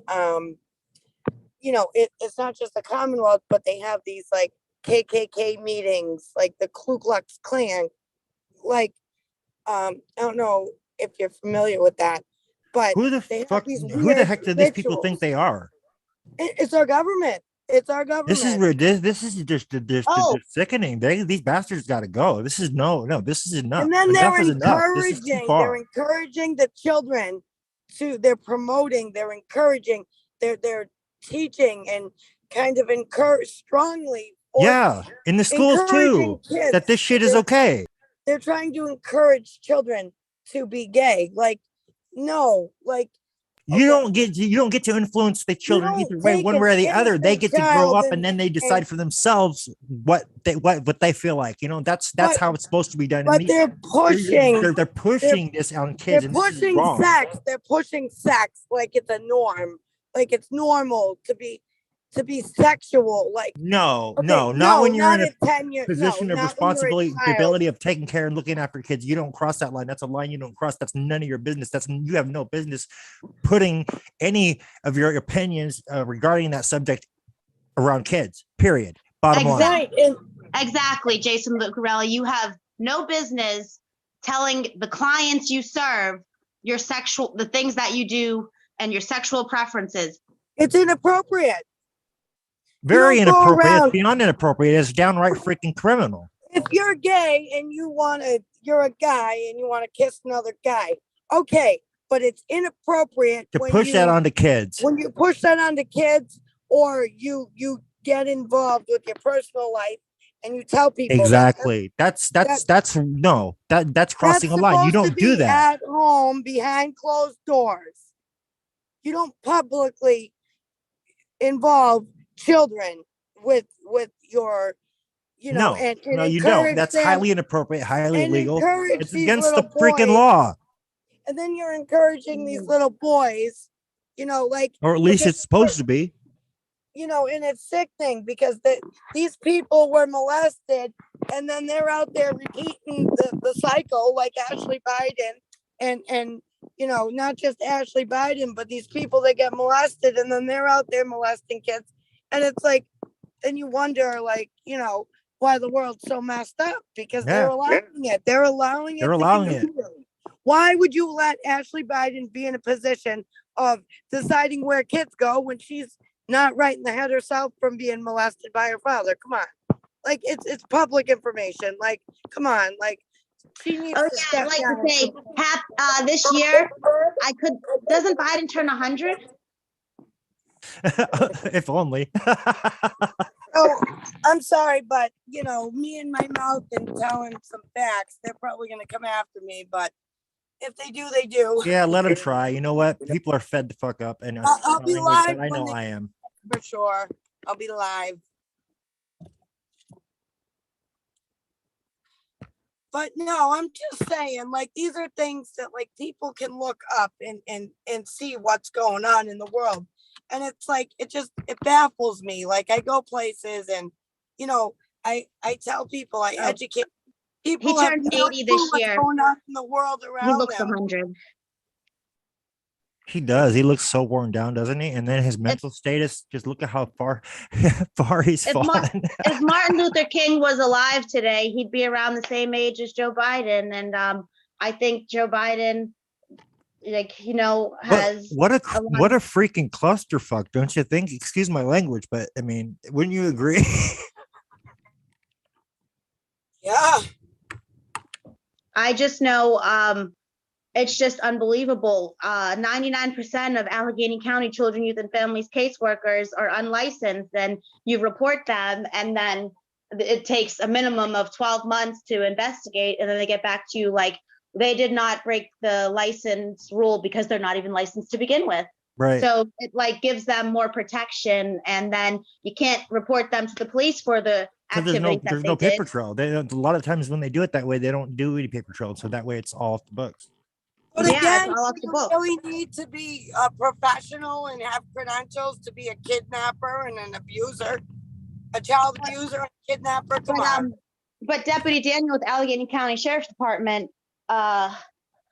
it's not just the Commonwealth, but they have these like KKK meetings, like the Ku Klux Klan. Like, I don't know if you're familiar with that, but Who the heck do these people think they are? It's our government. It's our government. This is where this is just sickening. These bastards got to go. This is this is enough. And then Enough they're is enough. This is too encouraging. far. They're encouraging the children they're promoting. They're encouraging. They're teaching and kind of encourage strongly. Yeah, in the schools too. Kids. That this shit is okay. They're trying to encourage children to be gay. Like, no, like. You don't get to influence the children either way, one way or the other. They get to grow up and then they decide for themselves what they feel like. That's how it's supposed to be done. But they're pushing. They're pushing this on kids. They're pushing sex. They're pushing sex like it's a norm, like it's normal to be sexual. Like not when you're in a position of responsibility of taking care and looking after kids. You don't cross that line. That's a line you don't cross. That's none of your business. You have no business putting any of your opinions regarding that subject around kids. Period. Bottom line. Exactly, Jason Lucarelli. You have no business telling the clients you serve the things that you do and your sexual preferences. It's inappropriate. Very inappropriate. It's beyond inappropriate. It's downright freaking criminal. If you're gay and you're a guy and you want to kiss another guy, okay, but it's inappropriate to push that onto kids. When you push that onto kids, or you get involved with your personal life and you tell people exactly. That's crossing a line. You don't do that at home behind closed doors. You don't publicly involve children with your you don't. That's highly inappropriate, highly illegal. It's against the freaking boys. law. And then you're encouraging these little boys, or at least it's supposed to be. And it's sickening because these people were molested and then they're out there repeating the cycle like Ashley Biden and not just Ashley Biden, but these people that get molested and then they're out there molesting kids. And it's like, and you wonder, why the world's so messed up because they're allowing it. They're allowing it. Why would you let Ashley Biden be in a position of deciding where kids go when she's not right in the head herself from being molested by her father? Come on. like it's public information. Like, come on, like she needs Oh to yeah, step I'd like to down. say, this year, doesn't Biden turn 100? If only. Oh, I'm sorry, but you know, me and my mouth and telling some facts, they're probably gonna come after me, but if they do, they do. Yeah, let them try. You know what? People are fed the fuck up, and I'll be language, live but I when know they, I am. for sure. I'll be live. But no, I'm just saying, like, these are things that like people can look up and see what's going on in the world. And it's like it baffles me. Like I go places and you know, I tell people, I Oh, educate he people have turns no 80 clue this what's year. going on in the world He around looks them. 100. He does. He looks so worn down, doesn't he? And then his mental status, just look at how far far he's If, fallen. if Martin Luther King was alive today, he'd be around the same age as Joe Biden. And I think Joe Biden, like, has what a a lot what of, a freaking clusterfuck, don't you think? Excuse my language, but I mean, wouldn't you agree? Yeah. I just know it's just unbelievable. 99% of Allegheny County children, youth, and families caseworkers are unlicensed, and you report them, and then it takes a minimum of 12 months to investigate, and then they get back to you like they did not break the license rule because they're not even licensed to begin with. Right. So it like gives them more protection, and then you can't report them to the police for the Because activities there's that no they did. paper trail. They don't, a lot of times when they do it that way, they don't do any paper trail. So that way it's all off the books. But Yeah, it's again, all off do the you books. really need to be a professional and have credentials to be a kidnapper and an abuser, a child abuser and kidnapper? Come on. But Deputy Daniel with Allegheny County Sheriff's Department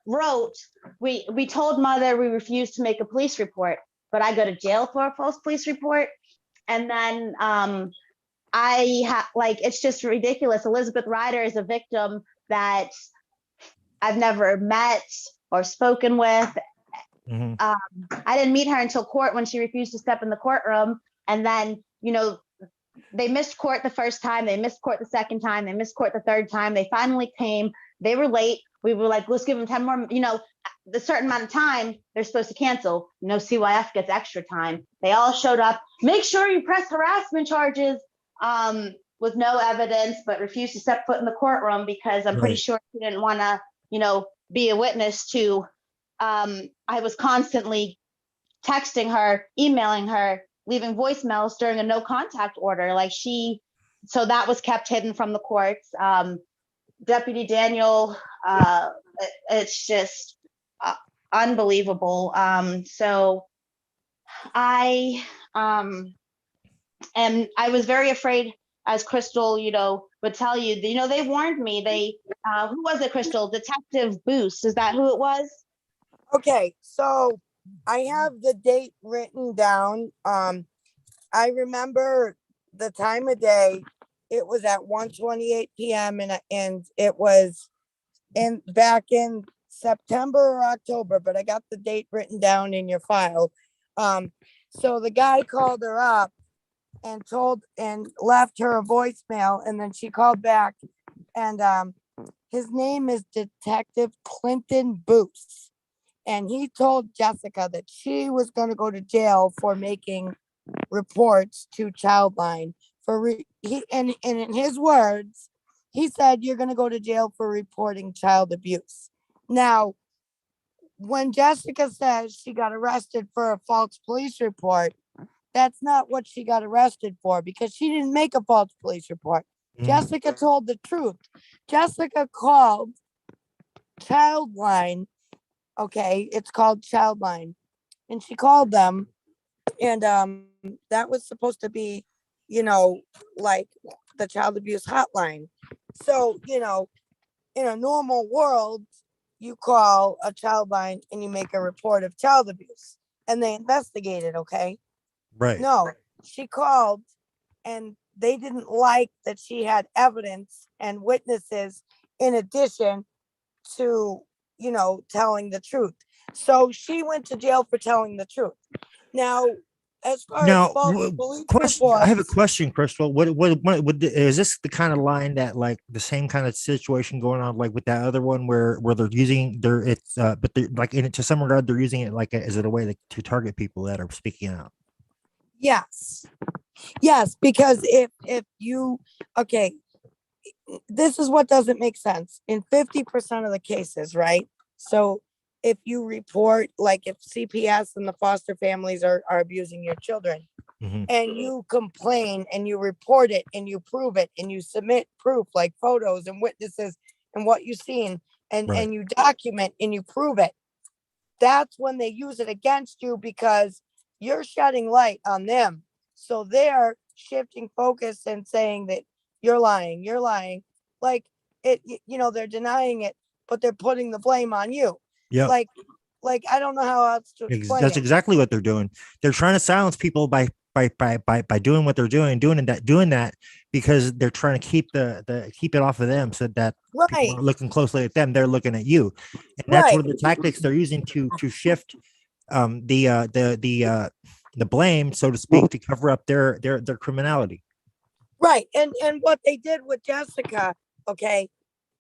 wrote, we told mother we refused to make a police report, but I go to jail for a false police report. And then it's just ridiculous. Elizabeth Ryder is a victim that I've never met or spoken with. Mhm. I didn't meet her until court when she refused to step in the courtroom. And then, they missed court the first time, they missed court the second time, they missed court the third time. They finally came, they were late. We were like, let's give them 10 more, the certain amount of time they're supposed to cancel. CYF gets extra time. They all showed up. Make sure you press harassment charges with no evidence, but refused to step foot in the courtroom because I'm pretty Right. sure she didn't want to, be a witness to. I was constantly texting her, emailing her, leaving voicemails during a no contact order. So that was kept hidden from the courts. Deputy Daniel, it's just unbelievable. So I I was very afraid, as Crystal, would tell you, they warned me. Who was it, Crystal? Detective Boost, is that who it was? Okay, so I have the date written down. I remember the time of day. It was at 1:28 p.m. and it was back in September or October, but I got the date written down in your file. So the guy called her up and left her a voicemail, and then she called back, and his name is Detective Clinton Booth. And he told Jessica that she was going to go to jail for making reports to Childline and in his words, he said, you're going to go to jail for reporting child abuse. Now, when Jessica says she got arrested for a false police report, that's not what she got arrested for because she didn't make a false police report. Jessica told the truth. Jessica called Childline. Okay, it's called Childline. And she called them, and that was supposed to be, like the child abuse hotline. So, in a normal world, you call a child line and you make a report of child abuse and they investigate it, okay? Right. No, she called and they didn't like that she had evidence and witnesses in addition to, telling the truth. So she went to jail for telling the truth. Now, as far as Now, false police question. I have a reports, question, Crystal. Is this the kind of line that like the same kind of situation going on like with that other one where they're using their it's but they're like in it to some regard they're using it like is it a way to target people that are speaking out? yes. Yes, because if you, okay, this is what doesn't make sense in 50% of the cases, right? So if you report, like if CPS and the foster families are abusing your children, Mhm. and you complain and you report it and you prove it and you submit proof like photos and witnesses and what you've seen Right. and you document and you prove it, that's when they use it against you because you're shedding light on them. So they're shifting focus and saying that you're lying, you're lying. Like they're denying it, but they're putting the blame on you. Yeah. Like I don't know how else to explain That's it. exactly what they're doing. They're trying to silence people by doing what they're doing that because they're trying to keep it off of them so that people Right, aren't looking closely at them. They're looking at you, and that's one right, of the tactics they're using to shift the blame, so to speak, to cover up their criminality. right. And what they did with Jessica, okay.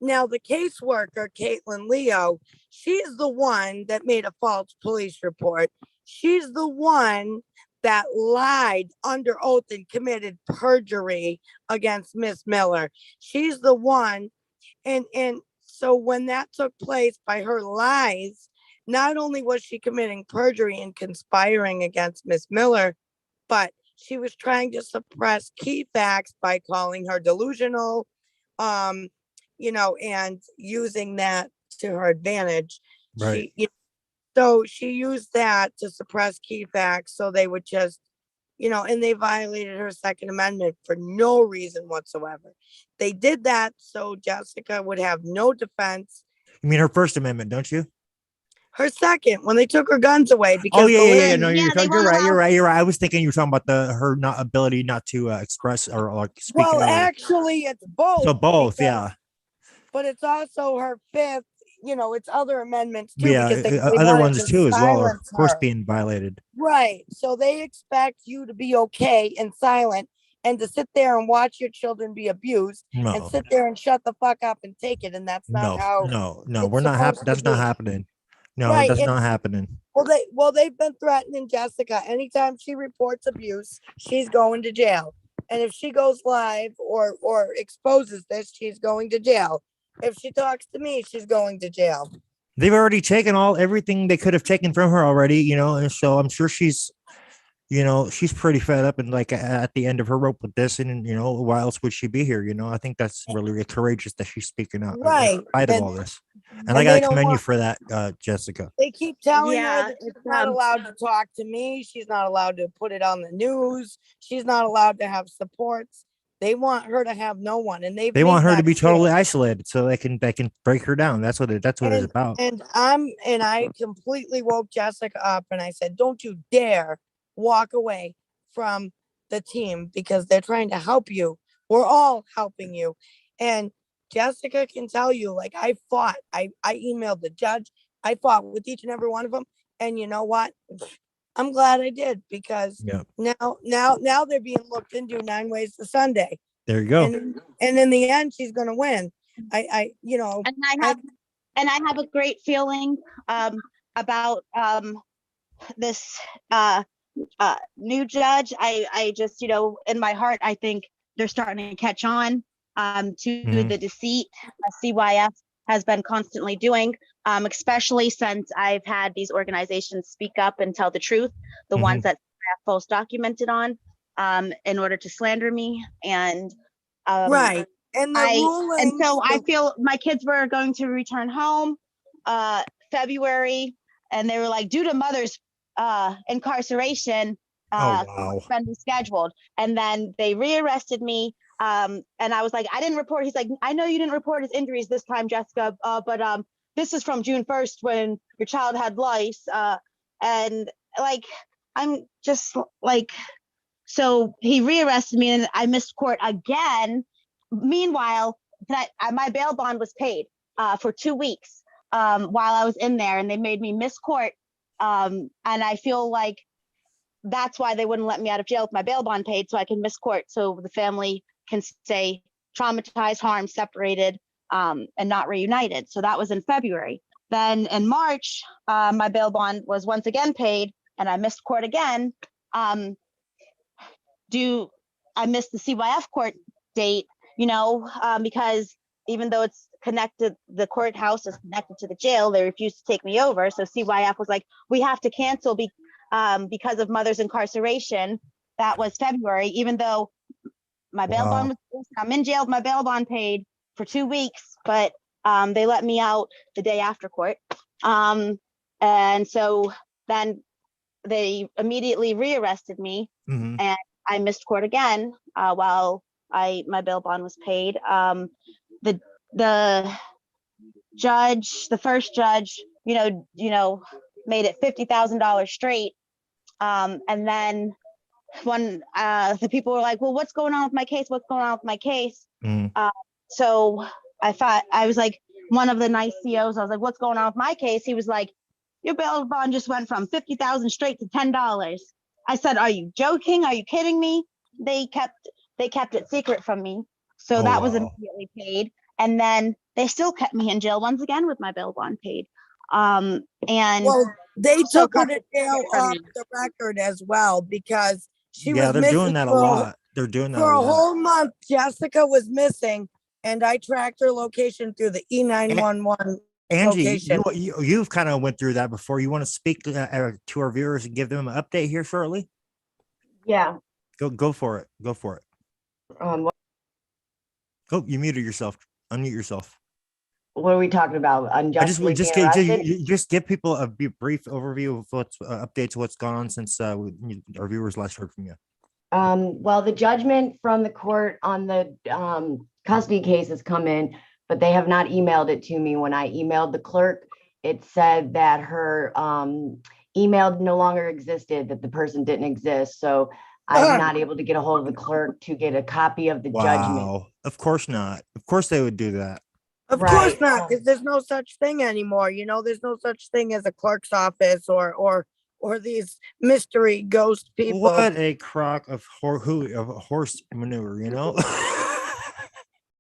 Now the caseworker, Caitlin Leo, she's the one that made a false police report. She's the one that lied under oath and committed perjury against Miss Miller. She's the one, and so when that took place by her lies, not only was she committing perjury and conspiring against Miss Miller, but she was trying to suppress key facts by calling her delusional, um, and using that to her advantage. Right. So she used that to suppress key facts so they would just, and they violated her Second Amendment for no reason whatsoever. They did that so Jessica would have no defense. You mean her First Amendment, don't you? Her second, when they took her guns away, Oh because yeah. No, Yeah, they you're won't right. allow- You're right. I was thinking you were talking about her not ability not to express or like speak well, out. actually, it's both. So both, because- yeah. But it's also her fifth, it's other amendments too, Yeah, because they other wanted ones to too as well are of silence course her. being violated. Right. So they expect you to be okay and silent and to sit there and watch your children be abused and No, sit there and shut the fuck up and take it. And that's not how no. it's We're not supposed to that's not be. happening. No, Right. that's And not happening. they've been threatening Jessica. Anytime she reports abuse, she's going to jail. And if she goes live or exposes this, she's going to jail. If she talks to me, she's going to jail. They've already taken everything they could have taken from her already, and so I'm sure she's pretty fed up and like at the end of her rope with this, and why else would she be here? I think that's really courageous that she's speaking out Right. in spite of And- all this, and and I they gotta don't commend you want- for that, Jessica. They keep telling Yeah, her that she's it's, not allowed to talk to me. She's not allowed to put it on the news. She's not allowed to have supports. They want her to have no one, and They want her to be totally clear. isolated so they can break her down. That's what it's about. And I completely woke Jessica up, and I said, "Don't you dare walk away from the team because they're trying to help you. We're all helping you." And Jessica can tell you, like, I fought. I emailed the judge. I fought with each and every one of them. And you know what? I'm glad I did, because Yeah, now they're being looked into 9 ways to Sunday. there you go. And in the end, she's gonna win. I And I have a great feeling about this new judge. I just, in my heart, I think they're starting to catch on to Mhm. the deceit CYF has been constantly doing, especially since I've had these organizations speak up and tell the truth, the ones that CYF false documented on, in order to slander me. And right. And the ruling. and so I feel my kids were going to return home February, and they were like, due to mother's incarceration, Oh wow. been rescheduled. And then they rearrested me. And I was like, I didn't report. He's like, I know you didn't report his injuries this time, Jessica, but this is from June 1st when your child had lice. And like, I'm just like, so he rearrested me and I missed court again. Meanwhile, my bail bond was paid for 2 weeks while I was in there, and they made me miss court. And I feel like that's why they wouldn't let me out of jail with my bail bond paid, so I can miss court, so the family can stay traumatized, harmed, separated, and not reunited. So that was in February. Then in March, my bail bond was once again paid, and I missed court again. I missed the CYF court date, because even though it's connected, the courthouse is connected to the jail, they refused to take me over. So CYF was like, we have to cancel because of mother's incarceration. That was February, even though my bail bond was, I'm in jail with my bail bond paid for 2 weeks, but they let me out the day after court. And so then they immediately rearrested me, and I missed court again while my bail bond was paid. The judge, the first judge, made it $50,000 straight. And then when the people were like, well, what's going on with my case? What's going on with my case? So I was like, one of the nice COs, I was like, what's going on with my case? He was like, your bail bond just went from 50,000 straight to $10. I said, are you joking? Are you kidding me? They kept it secret from me. So that was immediately paid. And then they still kept me in jail once again with my bail bond paid. And Well, they so took her to jail off the record as well because she was they're missing doing that a lot. They're doing that for a a lot. whole month. Jessica was missing, and I tracked her location through the E911 Angie, location. you've kind of went through that before. You want to speak to our viewers and give them an update here shortly? Yeah. Go for it. Go for it. Oh, you muted yourself. Unmute yourself. What are we talking about? Unjustly being arrested? Just give people a brief overview of what's updates, what's gone on since our viewers last heard from you. Well, the judgment from the court on the custody case has come in, but they have not emailed it to me. When I emailed the clerk, it said that her email no longer existed, that the person didn't exist. So I'm not able to get a hold of the clerk to get a copy of the judgment. Of course not. Of course they would do that. Of course not, because there's no such thing anymore. There's no such thing as a clerk's office or these mystery ghost people. What a crock of horse manure,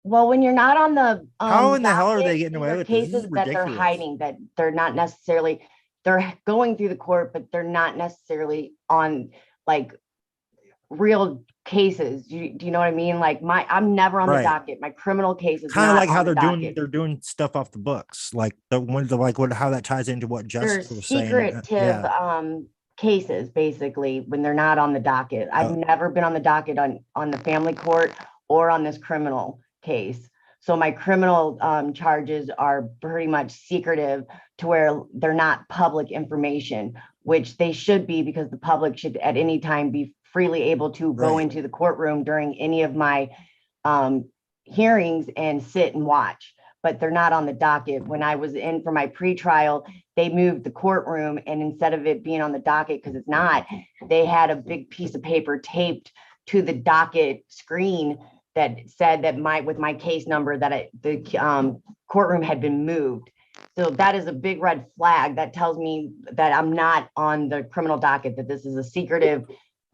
Well, when you're not on the how in the hell are docket, they getting away with this? This cases is that they're ridiculous. hiding, that they're not necessarily, they're going through the court, but they're not necessarily on like real cases. Do you know what I mean? Like I'm never on the docket. My criminal case is kind of not like how on the docket. they're doing stuff off the books, like how that ties into what Jessica was saying. Secretive cases, basically, when they're not on the docket. I've never been on the docket on the family court or on this criminal case. So my criminal charges are pretty much secretive to where they're not public information, which they should be, because the public should at any time be freely able to go into the courtroom during any of my hearings and sit and watch. But they're not on the docket. When I was in for my pretrial, they moved the courtroom, and instead of it being on the docket, because it's not, they had a big piece of paper taped to the docket screen that said that with my case number that the courtroom had been moved. So that is a big red flag. That tells me that I'm not on the criminal docket, that this is a secretive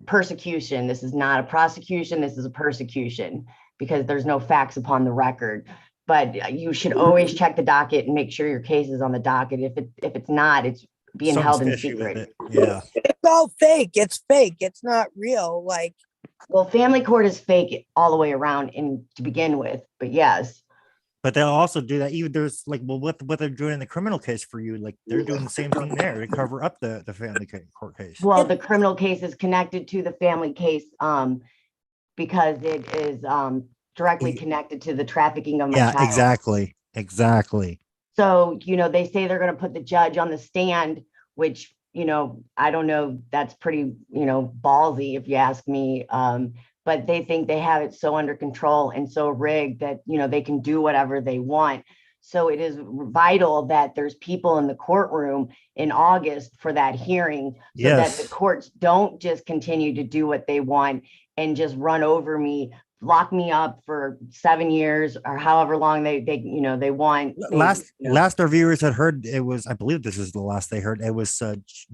persecution. This is not a prosecution. This is a persecution, because there's no facts upon the record. But you should always check the docket and make sure your case is on the docket. If it's not, it's being held in secret. Yeah, it's all fake. It's fake. It's not real. Well, family court is fake all the way around to begin with. But yes. But they'll also do that. Even there's what they're doing in the criminal case for you, they're doing the same thing there to cover up the family court case. Well, the criminal case is connected to the family case because it is directly connected to the trafficking of my child. Exactly. So, they say they're going to put the judge on the stand, which, I don't know, that's pretty, ballsy if you ask me. But they think they have it so under control and so rigged that, they can do whatever they want. So it is vital that there's people in the courtroom in August for that hearing, so that the courts don't just continue to do what they want and just run over me lock me up for 7 years or however long they want. Last our viewers had heard, it was, I believe this is the last they heard, it was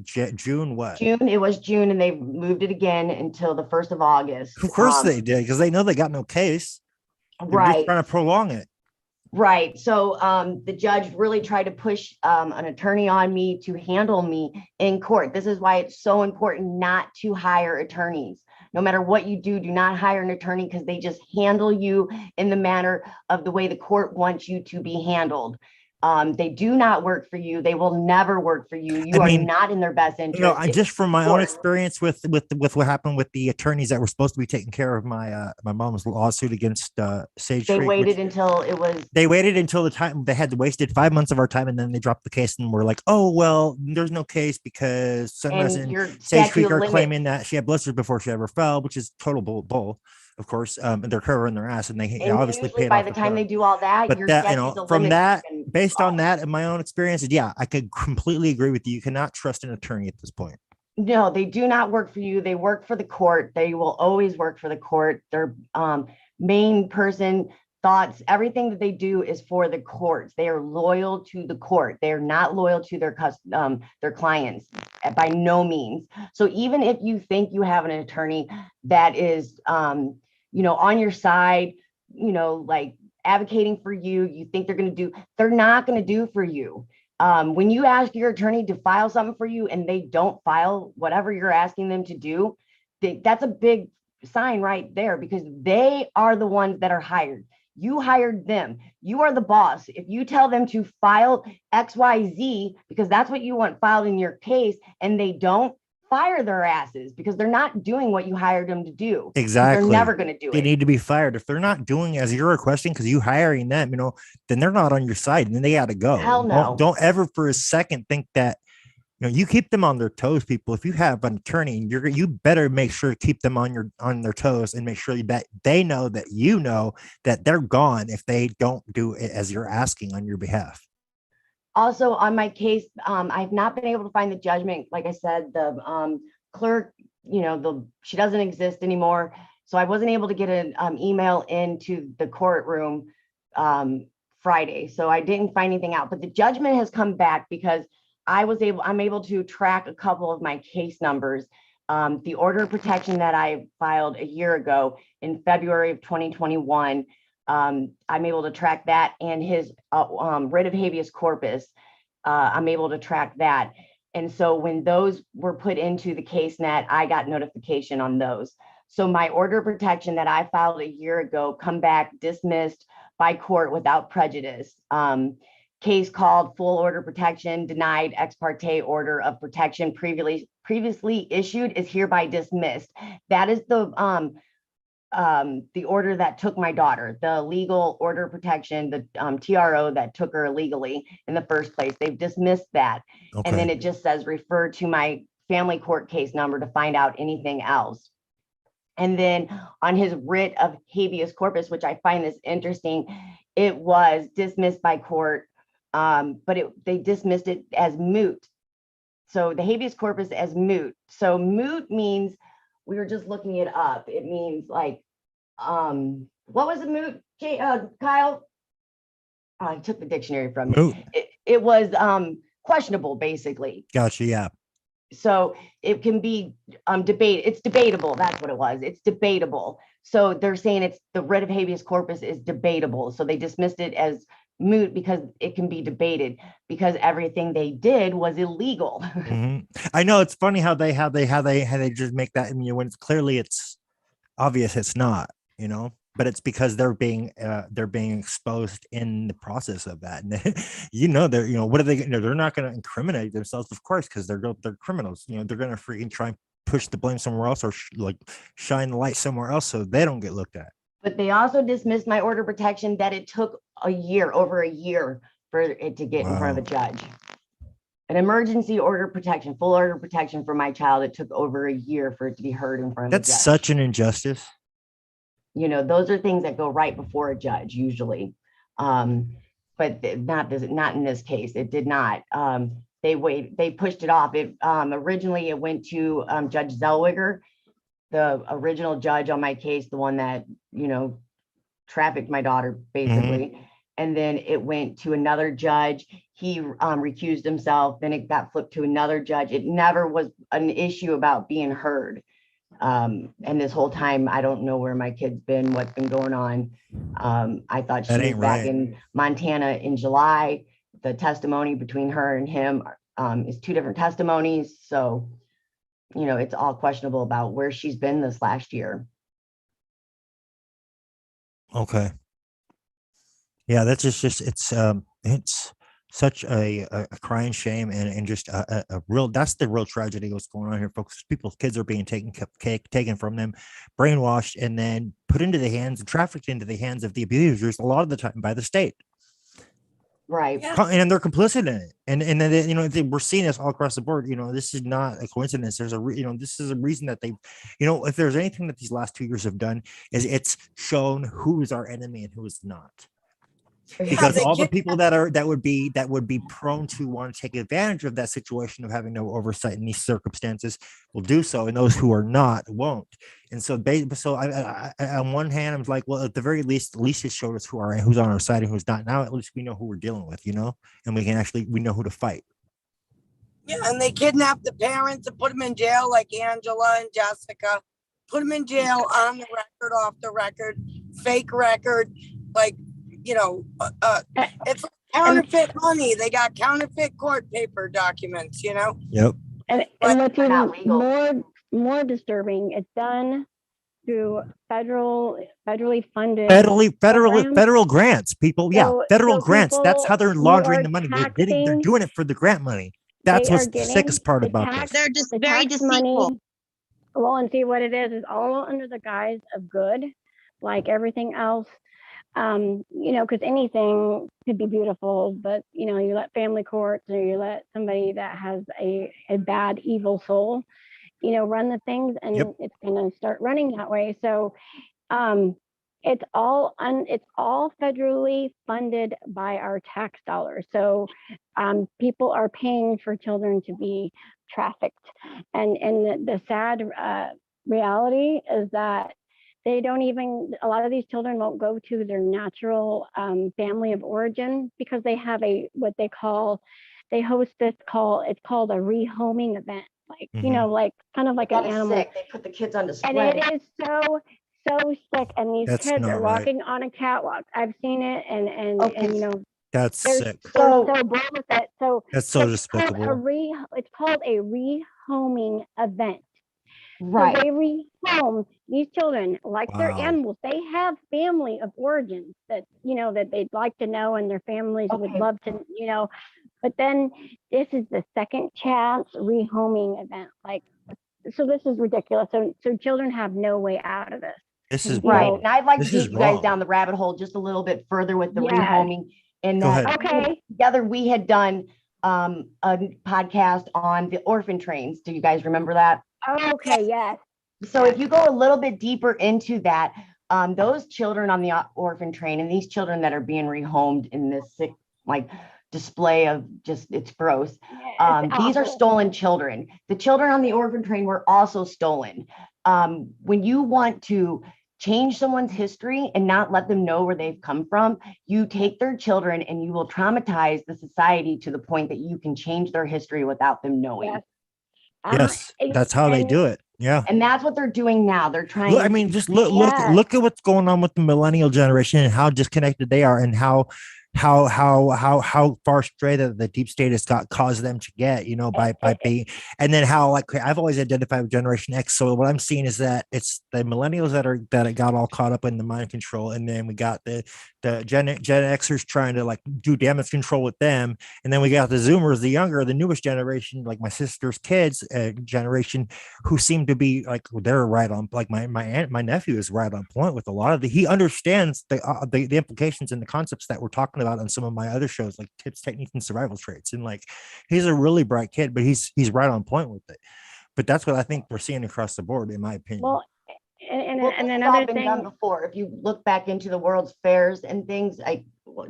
June what? June, it was June, and they moved it again until the 1st of August. Of course they did, because they know they got no case. They're just Right. trying to prolong it. Right. So the judge really tried to push an attorney on me to handle me in court. This is why it's so important not to hire attorneys. No matter what you do, do not hire an attorney, because they just handle you in the manner of the way the court wants you to be handled. They do not work for you. They will never work for you. You I are not not in their best interest. Just from my own court. experience with what happened with the attorneys that were supposed to be taking care of my my mom's lawsuit against Sage They Creek, waited until it was. they waited until the time they had wasted 5 months of our time, and then they dropped the case and were like, oh well, there's no case because Sunrise And and your Sage statute Creek of are limit- claiming that she had blisters before she ever fell, which is total bull, of course. And they're covering their ass, and they And obviously usually paid by off the the time firm. they do all that, But your that, statutes of from limits that, have been based on off. that and my own experiences, yeah, I could completely agree with you. You cannot trust an attorney at this point. No, they do not work for you. They work for the court. They will always work for the court. Their main person, thoughts, everything that they do is for the courts. They are loyal to the court. They are not loyal to their clients by no means. So even if you think you have an attorney that is, on your side, like advocating for you, you think they're not going to do for you. When you ask your attorney to file something for you and they don't file whatever you're asking them to do, that's a big sign right there, because they are the ones that are hired. You hired them. You are the boss. If you tell them to file XYZ because that's what you want filed in your case, and they don't, fire their asses, because they're not doing what you hired them to do. Exactly. They're never going to do They it. need to be fired. If they're not doing as you're requesting, because you hiring them, then they're not on your side, and then they got to go. Hell no. Don't ever for a second think that, you keep them on their toes, people. If you have an attorney, you better make sure to keep them on their toes, and make sure that they know that they're gone if they don't do it as you're asking on your behalf. Also on my case, I've not been able to find the judgment. Like I said, the clerk, she doesn't exist anymore. So I wasn't able to get an email into the courtroom Friday. So I didn't find anything out, but the judgment has come back because I'm able to track a couple of my case numbers. The order of protection that I filed a year ago in February of 2021, I'm able to track that, and his writ of habeas corpus, I'm able to track that. And so when those were put into the case net, I got notification on those. So my order of protection that I filed a year ago come back dismissed by court without prejudice. Case called full order protection denied, ex parte order of protection previously issued is hereby dismissed. That is the order that took my daughter, the legal order of protection, the TRO that took her illegally in the first place. They've dismissed that. Okay. And then it just says refer to my family court case number to find out anything else. And then on his writ of habeas corpus, which I find this interesting, it was dismissed by court, but they dismissed it as moot. So the habeas corpus as moot. So moot means, we were just looking it up. It means like, what was a moot, Kyle? Oh, I took the dictionary from Moot. It was questionable, basically. Gotcha. Yeah. So it can be it's debatable. That's what it was. It's debatable. So they're saying the writ of habeas corpus is debatable. So they dismissed it as moot because it can be debated, because everything they did was illegal. Mhm. I know, it's funny how they just make that, when it's clearly it's obvious it's not, but it's because they're being exposed in the process of that. And they're what are they, they're not going to incriminate themselves, of course, because they're criminals. They're going to freaking try and push the blame somewhere else, or shine the light somewhere else so they don't get looked at. But they also dismissed my order of protection that it took over a year for it to get in front of a judge. An emergency order of protection, full order of protection for my child, it took over a year for it to be heard in front of a judge. That's such an injustice. Those are things that go right before a judge usually. But not in this case. It did not. They pushed it off. Originally it went to Judge Zellweger. the original judge on my case, the one that, trafficked my daughter basically. And then it went to another judge. He recused himself. Then it got flipped to another judge. It never was an issue about being heard. And this whole time, I don't know where my kid's been, what's been going on. I thought she That was ain't back right. in Montana in July. The testimony between her and him is two different testimonies. So, it's all questionable about where she's been this last year. Okay. Yeah, that's just it's such a crying shame and just a real, that's the real tragedy what's going on here, folks. People's kids are being taken from them, brainwashed, and then put into the hands and trafficked into the hands of the abusers a lot of the time by the state. Right. Yeah. And they're complicit in it. And then, we're seeing this all across the board. This is not a coincidence. There's this is a reason that they, if there's anything that these last 2 years have done, is it's shown who is our enemy and who is not. Because they all the get- people that would be prone to want to take advantage of that situation of having no oversight in these circumstances will do so, and those who are not won't. And so, I on one hand, I'm like, well, at the very least, it showed us who's on our side and who's not. Now, at least we know who we're dealing with, and we know who to fight. Yeah, and they kidnapped the parents and put them in jail, like Angela and Jessica. Put them in jail on the record, off the record, fake record, like, it's counterfeit money. They got counterfeit court paper documents, Yep. And what's not even legal. more disturbing, it's done through federally funded Federal grants, people. Yeah, So- federal so grants. That's how they're people who laundering are the money. They're taxing- doing it for the grant money. That's they what's are the getting sickest part the about tax- this. They're just the very tax deceitful. money. Well, and see what it is all under the guise of good, like everything else. Because anything could be beautiful, but you let family courts or you let somebody that has a bad, evil soul, run the things, and Yep. it's going to start running that way. So, it's all federally funded by our tax dollars. So, people are paying for children to be trafficked, and the sad reality is that a lot of these children won't go to their natural family of origin because they have they host it's called a rehoming event, like, like kind of like an That is animal. sick. They put the kids on And display. it is so sick. And these That's kids not are right. walking on a catwalk. I've seen it, and Okay. That's they're sick. so bold with it. So That's so it's called despicable. it's called a rehoming event. Right. So they rehome these children like they're Wow. animals. They have family of origins that that they'd like to know, and their families would Okay. love to But then this is the second chance rehoming event. Like, so this is ridiculous. So children have no way out of this. This is Right. wrong. And I'd like to This is take you guys wrong. down the rabbit hole just a little bit further with the Yes. rehoming. And Go that ahead. Okay. together we had done a podcast on the orphan trains. Do you guys remember that? Okay. Yes. So if you go a little bit deeper into that, those children on the orphan train and these children that are being rehomed in this sick, display of it's gross. These are awful. stolen children. The children on the orphan train were also stolen. When you want to change someone's history and not let them know where they've come from, you take their children and you will traumatize the society to the point that you can change their history without them knowing. Yes. Yes, that's how they do it. Yeah. And that's what they're doing now. They're trying. Look, I mean, just look Yes. look at what's going on with the millennial generation and how disconnected they are, and how far stray that the deep state has caused them to get, by being, and then how, like, I've always identified with Generation X. So what I'm seeing is that it's the millennials that got all caught up in the mind control, and then we got the Gen Xers trying to do damage control with them, and then we got the Zoomers, the newest generation, like my sister's kids generation, who seem to be they're right on. Like my nephew is right on point with a lot of he understands the implications and the concepts that we're talking about on some of my other shows, like Tips, Techniques, and Survival Traits. And he's a really bright kid, but he's right on point with it. But that's what I think we're seeing across the board, in my opinion. Well, and Well, and this has another all been done thing. before. If you look back into the world's fairs and things,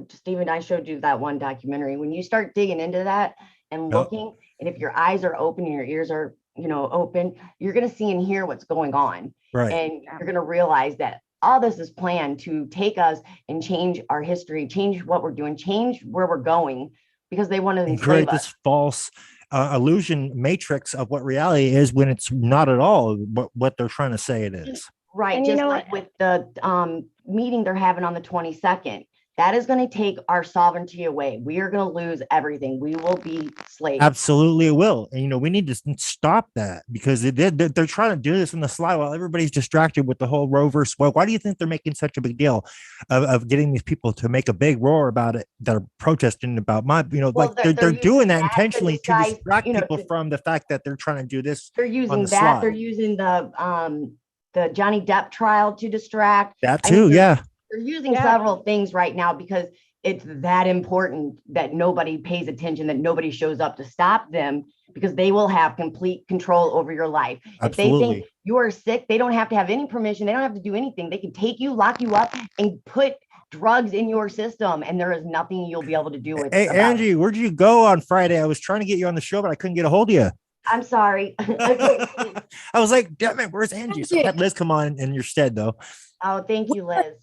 Steve and I showed you that one documentary. When you start digging into that and Yep. looking, and if your eyes are open and your ears are open, you're going to see and hear what's going on. Right. And you're going to realize that all this is planned to take us and change our history, change what we're doing, change where we're going, because they want to And enslave create us. this false illusion matrix of what reality is when it's not at all what they're trying to say it is. Right. And you Just know like with the meeting they're having on the 22nd, that is going to take our sovereignty away. We are going to lose everything. We will be slaves. Absolutely, it will. And we need to stop that, because they're trying to do this on the sly while everybody's distracted with the whole Roe versus Wade. Why do you think they're making such a big deal of getting these people to make a big roar about it that are protesting about Well, they're they're doing using that that to intentionally to disguise, distract you know, people to- from the fact that they're trying to do this. They're using the that. They're slide. using the Johnny Depp trial to distract. That I mean, too, yeah. They're using Yeah. several things right now because it's that important that nobody pays attention, that nobody shows up to stop them, because they will have complete control over your life. If they Absolutely. think you are sick, they don't have to have any permission. They don't have to do anything. They can take you, lock you up, and put drugs in your system, and there is nothing you'll be able to do with Hey, about it. Angie, where'd you go on Friday? I was trying to get you on the show, but I couldn't get a hold of you. I'm sorry. I was like, damn it, where's Angie? So I had Liz come on in your stead, though. Oh, thank you, Liz.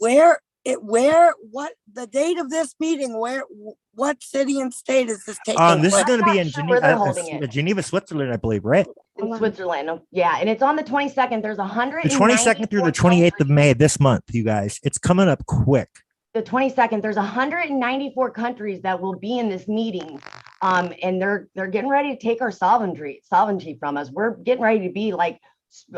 What the date of this meeting? What city and state is this taking This is place? going to be not in sure where they're holding it. Geneva, Switzerland, I believe, right? In Switzerland. Yeah, and it's on the 22nd. There's The 194 22nd through the 28th of May this month, you guys. It's coming up quick. The 22nd, there's 194 countries that will be in this meeting. And they're getting ready to take our sovereignty from us. We're getting ready to be like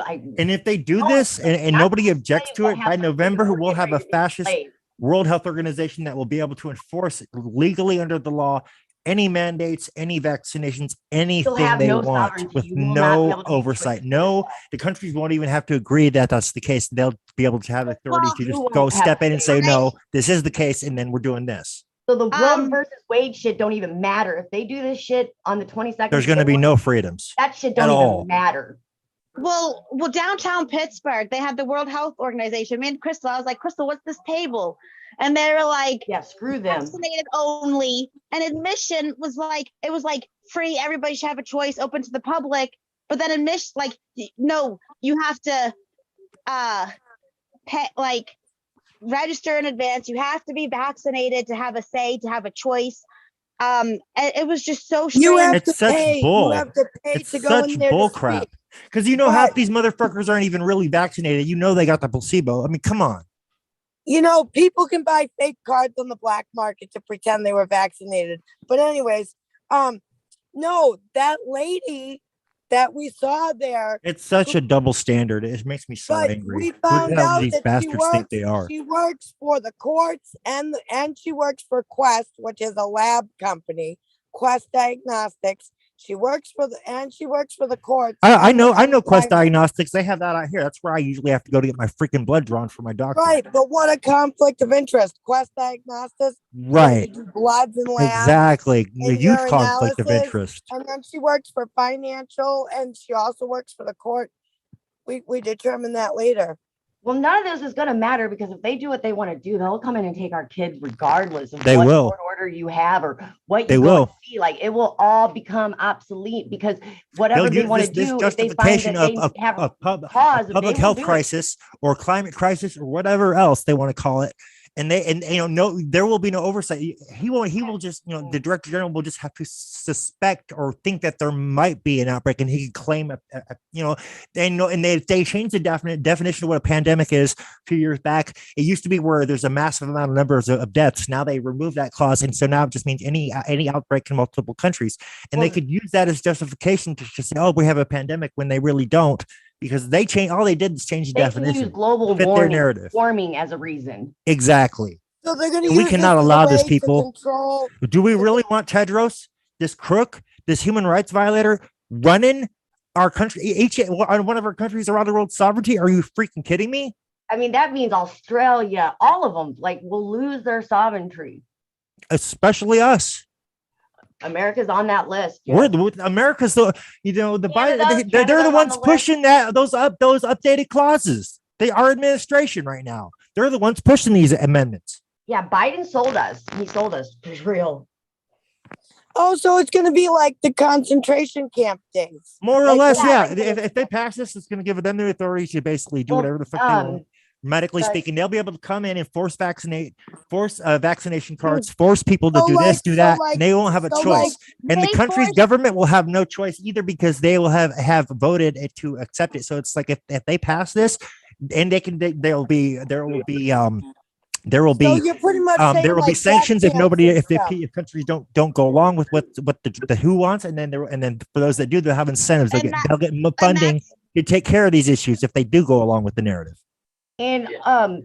And if they do No, this and not nobody to objects say to what it, by happened, November, we're we'll getting have a ready to be fascist slaves. World Health Organization that will be able to enforce legally under the law any mandates, any vaccinations, anything have they no want sovereignty. with You will not be no able to make oversight. choices No, the countries won't even have to agree that that's the case. They'll be able to have authority Well, to you just won't go have step in and say, say. no, this is the case, and then we're doing this. So the Roe Um, versus Wade shit don't even matter. If they do this shit on the 22nd, There's going to be no freedoms. that shit at don't all. even matter. Well, downtown Pittsburgh, they have the World Health Organization. Me and Crystal, I was like, Crystal, what's this table? And they were like, Yeah, screw them. vaccinated only. And admission was like, it was like free. Everybody should have a choice, open to the public. But then admission, like, no, you have to pay, like, register in advance. You have to be vaccinated to have a say, to have a choice. And it was just so strange. You have It's to such pay. bull. You have to pay It's to go such in there bull to crap. speak. Because half But- these motherfuckers aren't even really vaccinated. They got the placebo. I mean, come on. People can buy fake cards on the black market to pretend they were vaccinated. But anyways, no, that lady that we saw there, It's such a double standard. It makes me so but angry. we Who the found hell do out these that bastards think they are? she works for the courts and she works for Quest, which is a lab company, Quest Diagnostics. She works for the courts. I and know the Quest finance. Diagnostics. They have that out here. That's where I usually have to go to get my freaking blood drawn for my doctor. Right, but what a conflict of interest. Quest Diagnostics. Right. They do bloods and labs. Exactly. The and huge conflict of urinalysis, interest. And then she works for financial, and she also works for the court. We determine that later. Well, none of this is going to matter, because if they do what they want to do, they'll come in and take our kids regardless of They what will. court order you have or what They you go and will. see. Like, it will all become obsolete, because whatever They'll they use want to this do, if they find justification that of they have a public cause, they will health do it. crisis or climate crisis or whatever else they want to call it. And there will be no oversight. He will just, the director general will just have to suspect or think that there might be an outbreak, and he can claim and they changed the definition of what a pandemic is a few years back. It used to be where there's a massive amount of numbers of deaths. Now they removed that clause, and so now it just means any outbreak in multiple countries, and they could use that as justification to just say, oh, we have a pandemic, when they really don't. Because all they did is change the They can definition. use global fit their narrative. warming as a reason. Exactly. So they're going to And use we cannot allow this, way to people. control. Do we really want Tedros, this crook, this human rights violator, running our country, one of our countries around the world's sovereignty? Are you freaking kidding me? I mean, that means Australia, all of them, will lose their sovereignty. Especially us. America's on that list. We're Yes. America's the Canada's they're the on ones the list. pushing those updated clauses. Our administration right now. They're the ones pushing these amendments. Yeah, Biden sold us. He sold us for real. Oh, so it's gonna be like the concentration camp days. More or Like, less, yeah, yeah. If they pass this, it's going to give them the authority to basically do Well, whatever the fuck they want. Medically but- speaking, they'll be able to come in and force vaccination cards, force people to So do like- this, do so that, like- and they won't have a so choice. And the they country's force- government will have no choice either because they will have voted it to accept it. So it's like if they pass this, and there will be So you're pretty much saying there will be like sanctions gas if nobody camps and if stuff. countries don't go along with what the WHO wants, and then for those that do, they'll have incentives. They'll And get funding to take care of these issues if they do go along with the narrative. And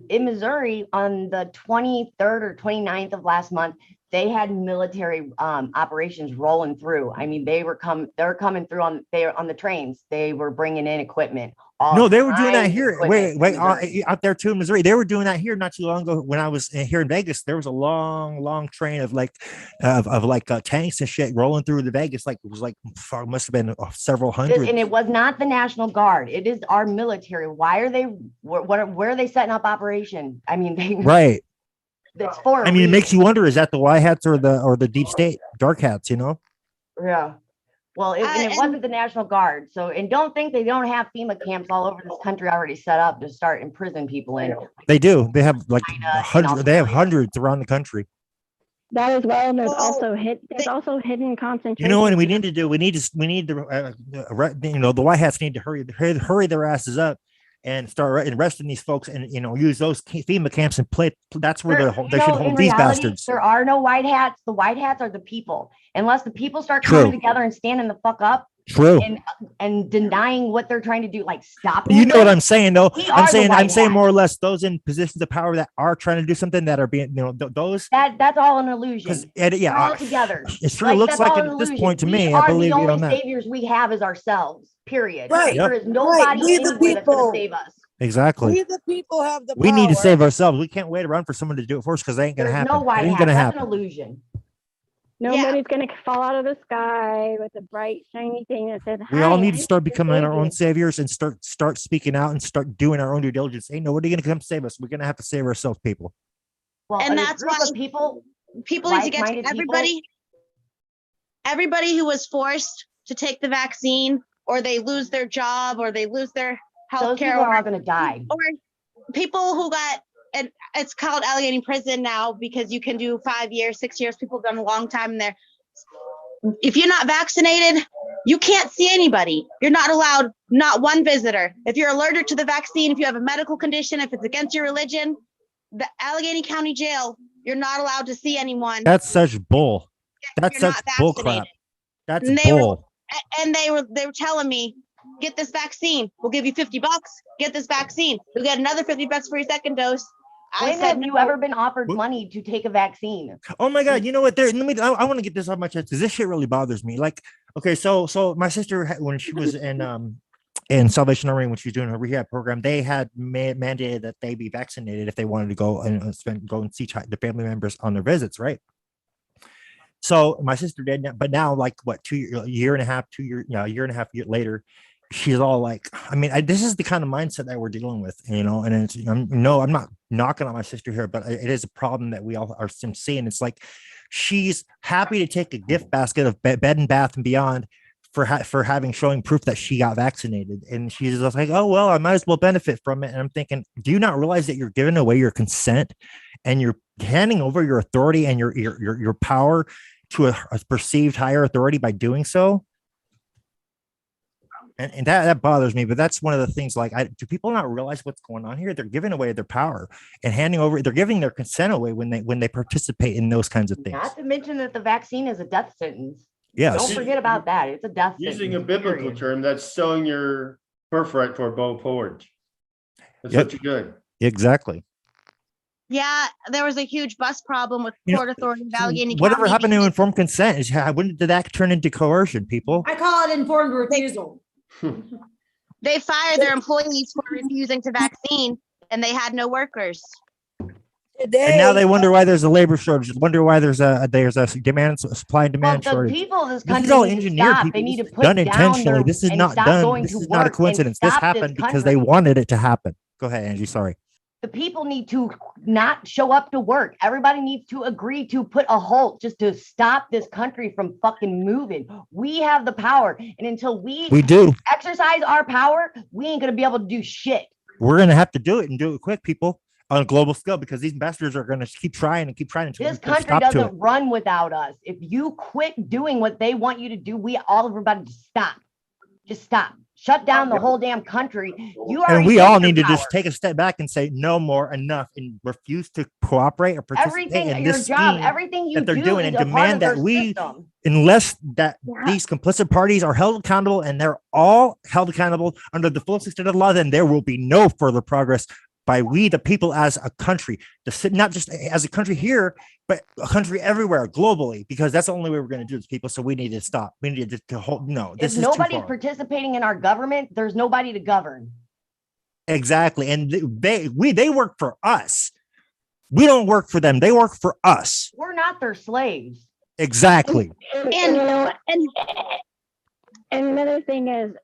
in Missouri, on the 23rd or 29th of last month, they had military operations rolling through. I mean, they were coming through on the trains. They were bringing in equipment. No, they were doing that kinds of here. equipment Wait, in Missouri. out there too in Missouri. They were doing that here not too long ago when I was here in Vegas. There was a long train of tanks and shit rolling through the Vegas. Like it was like must have been several hundred. And it was not the National Guard. It is our military. Why are they? Where are they setting up operation? I mean, they Right. That's for. I mean, it makes you wonder: is that the white hats or the deep state dark hats? You know? Yeah. Well, and it and- wasn't the National Guard. So, and don't think they don't have FEMA camps all over this country already set up to start imprison people in. They do. They have like China and hundreds. They have Australia. hundreds around the country. That as well, and there's Well, also hidden concentration. You know what we need to do? We need the the white hats need to hurry their asses up and start arresting these folks and use those FEMA camps and play. That's where they should in hold these reality, bastards. There are no white hats. The white hats are the people. Unless the people start True. coming together and standing the fuck up True. and denying what they're trying to do, like stopping. You know what I'm saying, though. We I'm are the saying white hats. more or less those in positions of power that are trying to do something that are being those. That's all an illusion. Because We're all together. it sure looks that's like all it an at this illusion. point to We me. are I believe the you only on that. saviors we have is ourselves. Period. Right. There is nobody We the anywhere that's going people. to save us. Exactly. We the people have the We need to power. save ourselves. We can't wait around for someone to do it for us because they ain't gonna There's happen. no It white ain't hat. gonna That's an happen. illusion. Nobody's gonna fall out of the sky with a bright shiny thing that says. We all "Hi, need to I'm start here to becoming save our own you." saviors and start speaking out and start doing our own due diligence. Ain't nobody gonna come save us. We're gonna have to save ourselves, people. Well, And a that's group why of people. People need to get like-minded people. everybody who was forced to take the vaccine, or they lose their job, or they lose their health Those care, people are all going to die. or people who got, and it's called Allegheny Prison now because you can do 5 years, 6 years. People have done a long time there. If you're not vaccinated, you can't see anybody. You're not allowed, not one visitor. If you're allergic to the vaccine, if you have a medical condition, if it's against your religion, the Allegheny County Jail, you're not allowed to see anyone. That's such bull. That's you're such not bull crap. vaccinated. That's And they were- bull. And they were telling me, get this vaccine. We'll give you $50. Get this vaccine. You'll get another $50 for your second dose. I When said, have you no. ever been offered What? money to take a vaccine? Oh my God! You know what? I want to get this off my chest because this shit really bothers me. Like, okay, so my sister when she was in Salvation Army when she was doing her rehab program, they had mandated that they be vaccinated if they wanted to go and go and see the family members on their visits, right? So my sister did, but now like what, year and a half later, she's all like, I mean, this is the kind of mindset that we're dealing with, and it's, I'm not knocking on my sister here, but it is a problem that we all are seeing. It's like, she's happy to take a gift basket of Bed and Bath and Beyond for showing proof that she got vaccinated. And she's just like, oh, well, I might as well benefit from it. And I'm thinking, do you not realize that you're giving away your consent and you're handing over your authority and your power to a perceived higher authority by doing so? And that bothers me, but that's one of the things. Like, do people not realize what's going on here? They're giving away their power and they're giving their consent away when they participate in those kinds of things. Not to mention that the vaccine is a death sentence. Yes. Don't forget about that. It's a death Using a sentence, biblical period. term, that's selling your birthright for a bowl porridge. That's Yep. what you're doing. Exactly. Yeah, there was a huge bus problem with You know, Port Authority of Allegheny Whatever County happened to because informed consent is when did that turn into coercion, people? I call it informed refusal. they fired their employees for refusing to vaccine, and they had no workers. Today, And now they wonder why there's a labor shortage. Wonder why there's a supply and Well, demand the shortage. people of this This is country all need to engineered, stop. people. They need to This is put done down intentionally. their, This is and not stop done. going This to is not a work and coincidence. This stop happened because they country. wanted it to happen. Go ahead, Angie. Sorry. The people need to not show up to work. Everybody needs to agree to put a halt just to stop this country from fucking moving. We have the power. And until we do. exercise our power, we ain't going to be able to do shit. We're going to have to do it and do it quick, people, on a global scale, because these bastards are going to keep trying and keep trying. Until This country doesn't run without us. If you quit doing what they want you to do, everybody just stop. Just stop. Shut down the whole damn country. And we all need to just take a step back and say no more, enough, and refuse to cooperate or participate in this scheme everything you that they're do doing, and demand that unless these complicit parties are held accountable, and they're all held accountable under the full extent of the law, then there will be no further progress by we, the people, as a country, not just as a country here, but a country everywhere, globally, because that's the only way we're going to do this, people. So we need to stop. We need to hold. No, this if is nobody's too far. participating in our government, there's nobody to govern. Exactly, and they work for us. We don't work for them. They work for us. We're not their slaves. Exactly. And you know, and another thing is,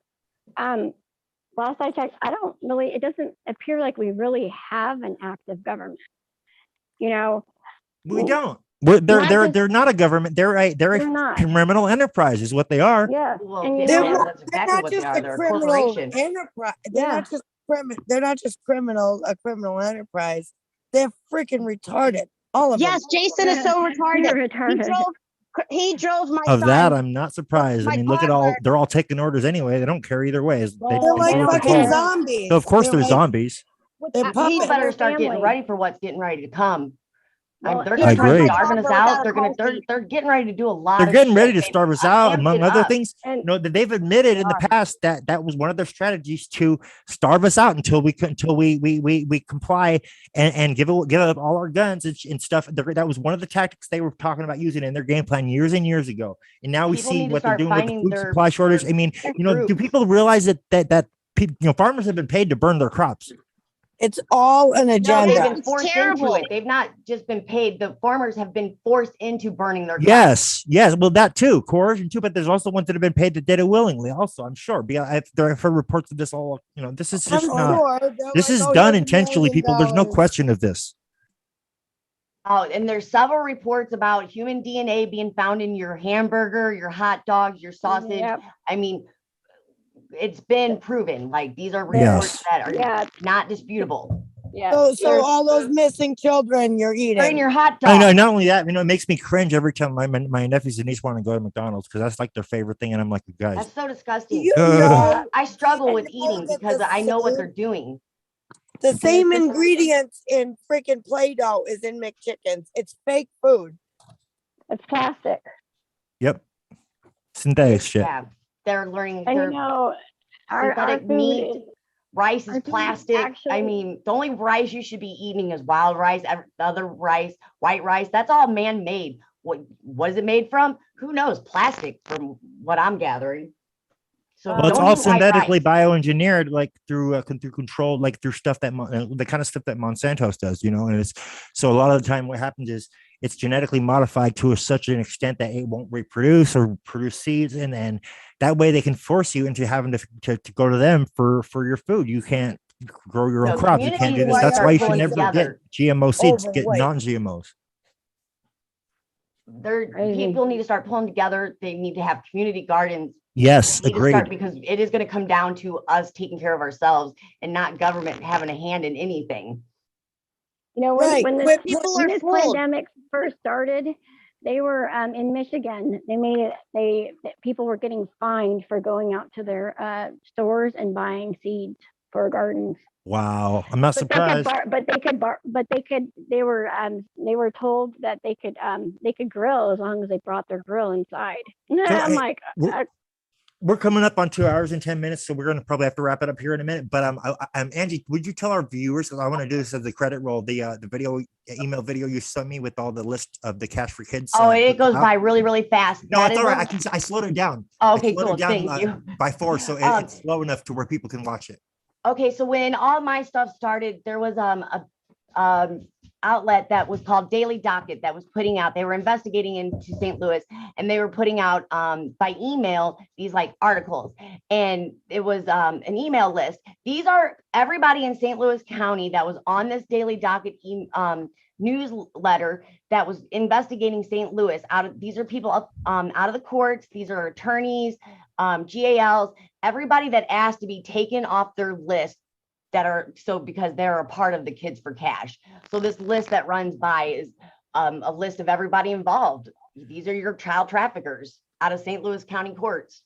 last I checked, it doesn't appear like we really have an active government. You know, we don't. They're not a government. They're a criminal enterprise, is what they are. Yeah, well, and that's they're exactly not what just they are. a They're a criminal corporation. enterprise. They're not just a criminal enterprise. They're freaking retarded. All of them. Yes, Jason is so retarded. You're retarded. He drove my Of son. that, I'm not surprised. I My mean, look at toddler. they're all taking orders anyway. They don't care either way. They're like fucking zombies. So of course They're they're like- zombies. They're People puppets. better start getting ready for what's getting ready to come. Well, They're I gonna try agree. starving us Without out. a They're getting ready to do a lot. They're of getting ready shit. to starve us out, They've among amped it other up. things. And You know, that they've admitted in the past that was one of their strategies, to starve us out until we comply and give up all our guns and stuff. That was one of the tactics they were talking about using in their game plan years and years ago. And now we People see need to what they're start doing with the finding food their- supply shortage. I mean, you know, do groups. people realize that farmers have been paid to burn their crops? It's all an No, agenda. they've been It's forced terrible. into it. They've not just been paid. The farmers have been forced into burning their Yes. Well, that too, coercion too. But there's also ones that have been paid that did it willingly. Also, I'm sure. I've heard reports of this all. You know, this is just not. This is done intentionally, people. There's no question of this. Oh, and there's several reports about human DNA being found in your hamburger, your hot dogs, your sausage. Yep. I mean, it's been proven. Like, these are Yes. reports that are Yeah. not disputable. Yeah. So all those missing children you're They're in eating. your hot I know. dog. Not only that, you know, it makes me cringe every time my nephews and niece want to go to McDonald's, because that's like their favorite thing, and I'm like, you guys. That's so disgusting. You Ugh. know, I struggle with you know eating that because the I know what same- they're doing. The same ingredients in freaking Play-Doh is in McChickens. It's fake food. It's plastic. Yep. Synthetic shit. Yeah, they're learning. And They're you know, our synthetic food meat. is, Rice our is food plastic. I actually- mean, the only rice you should be eating is wild rice. The other rice, white rice, that's all man-made. What is it made from? Who knows? Plastic, from what I'm gathering. So Well, it's don't all eat white synthetically rice. bioengineered, like through control, like through stuff that the kind of stuff that Monsanto's does, you know. And it's so a lot of the time what happens is it's genetically modified to such an extent that it won't reproduce or produce seeds, and then that way they can force you into having to go to them for your food. You can't grow your own So crops. You can't do communities this. That's start why you should pulling never get together. GMO seeds. Get Overweight. non-GMOs. Crazy. People need to start pulling together. They need to have community gardens. Yes, They need to start, agreed. because it is going to come down to us taking care of ourselves and not government having a hand in anything. you know, Right, when quit this, pushing when it this forward. pandemic first started, they were in Michigan. They made it. People were getting fined for going out to their stores and buying seeds for gardens. Wow, I'm not But they could surprised. they were told that they could grill as long as they brought their grill inside. I'm hey, like, We're coming up on 2 hours and 10 minutes, so we're going to probably have to wrap it up here in a minute. But Angie, would you tell our viewers, because I want to do this as the credit roll, the email video you sent me with all the list of the Cash for Kids. Oh, it goes by really, really fast. No, That it's is all right. on- I slowed it down. Oh, I okay, slowed cool. it down, Thank you. by 4, so it's slow enough to where people can watch it. Okay, so when all my stuff started, there was outlet that was called Daily Docket that was putting out, they were investigating into St. Louis, and they were putting out by email these like articles, and it was an email list. These are everybody in St. Louis County that was on this Daily Docket newsletter that was investigating St. Louis. These are people out of the courts. These are attorneys, GALs, everybody that asked to be taken off their list because they're a part of the Kids for Cash. So this list that runs by is a list of everybody involved. These are your child traffickers out of St. Louis County courts.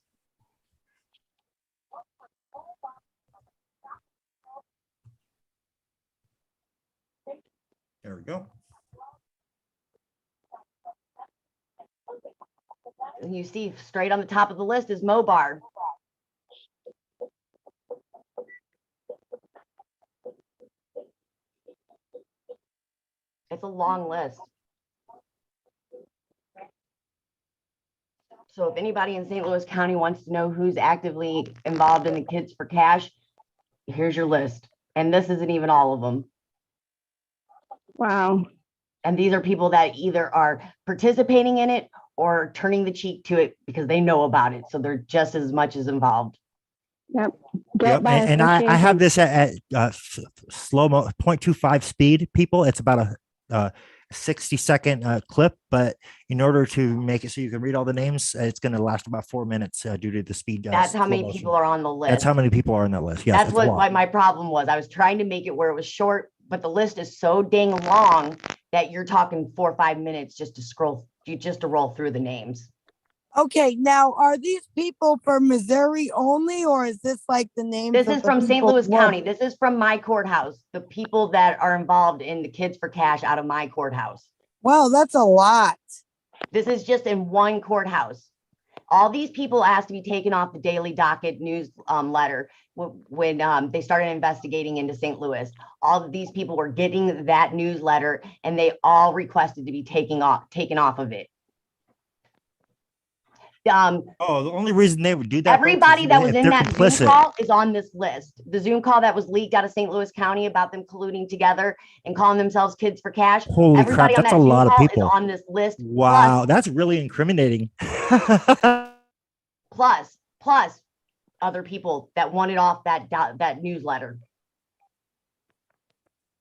There we go. And you see straight on the top of the list is Mobar. It's a long list. So if anybody in St. Louis County wants to know who's actively involved in the Kids for Cash, here's your list. And this isn't even all of them. Wow. And these are people that either are participating in it or turning the cheek to it because they know about it. So they're just as much as involved. Yep. Yep. And I have this at slow-mo 0.25 speed, people. It's about a 60-second clip, but in order to make it so you can read all the names, it's going to last about 4 minutes due to the speed. That's how many people are on the list. That's how many people are on that list. Yes, that's what my problem was. I was trying to make it where it was short, but the list is so dang long that you're talking 4 or 5 minutes just to roll through the names. Okay, now are these people from Missouri only, or is this like the names? This is from St. Louis County. This is from my courthouse. The people that are involved in the Kids for Cash out of my courthouse. Wow, that's a lot. This is just in one courthouse. All these people asked to be taken off the Daily Docket news letter when they started investigating into St. Louis. All of these people were getting that newsletter, and they all requested to be taken off of it. The only reason they would do that. Everybody that was in that Zoom call is on this list. The Zoom call that was leaked out of St. Louis County about them colluding together and calling themselves Kids for Cash. Holy crap, that's a lot of people on this list. Wow, that's really incriminating. plus other people that wanted off that newsletter.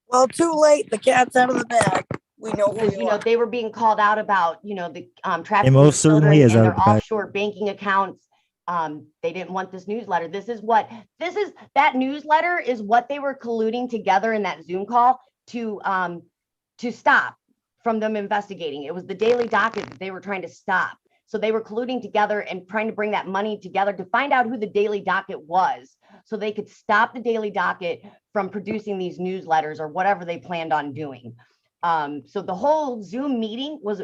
Well, too late. The cat's out of the bag. We know who they were being called out about, the trafficking. It most certainly is their offshore banking accounts. They didn't want this newsletter. That newsletter is what they were colluding together in that Zoom call to stop from them investigating. It was the Daily Docket that they were trying to stop. So they were colluding together and trying to bring that money together to find out who the Daily Docket was, so they could stop the Daily Docket from producing these newsletters or whatever they planned on doing. So the whole Zoom meeting was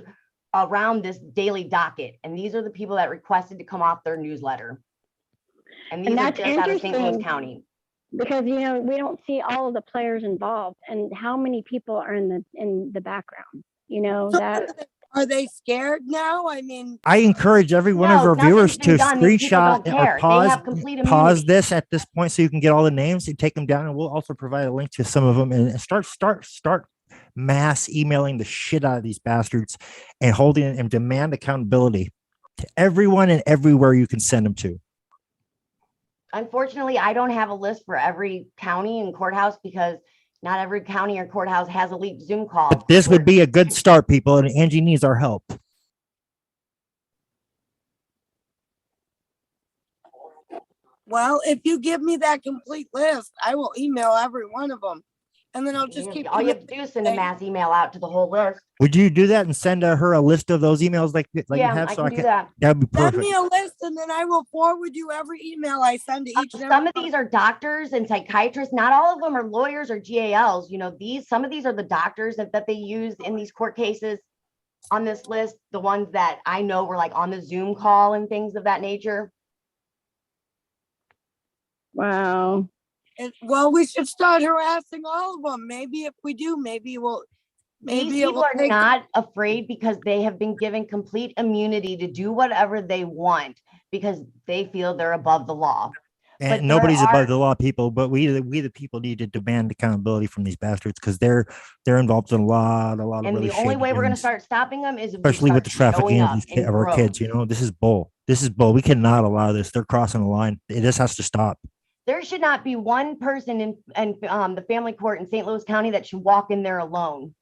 around this Daily Docket, and these are the people that requested to come off their newsletter. And these are just out of St. Louis County. Because we don't see all of the players involved and how many people are in the background. Are they scared now? I mean, I encourage every one of our viewers to screenshot or pause this at this point so you can get all the names and take them down, and we'll also provide a link to some of them and start mass emailing the shit out of these bastards and holding and demand accountability to everyone and everywhere you can send them to. Unfortunately, I don't have a list for every county and courthouse because not every county or courthouse has a leaked Zoom call. But this would be a good start, people, and Angie needs our help. Well, if you give me that complete list, I will email every one of them. And then I'll just keep. All you have to do is send a mass email out to the whole list. Would you do that and send her a list of those emails like you have? I can do that. That'd be perfect. Send me a list, and then I will forward you every email I send to each. Some of these are doctors and psychiatrists. Not all of them are lawyers or GALs. Some of these are the doctors that they use in these court cases on this list. The ones that I know were like on the Zoom call and things of that nature. Wow. Well, we should start harassing all of them. Maybe if we do, maybe these people are not afraid because they have been given complete immunity to do whatever they want because they feel they're above the law. But And nobody's there above are- the law, people, but we the people need to demand accountability from these bastards because they're involved in a lot of And really the only shady way we're gonna things, start stopping them is if we especially with start the trafficking showing of up these in of our kids. droves. You know, this is bull. This is bull. We cannot allow this. They're crossing the line. This has to stop. There should not be one person in the family court in St. Louis County that should walk in there alone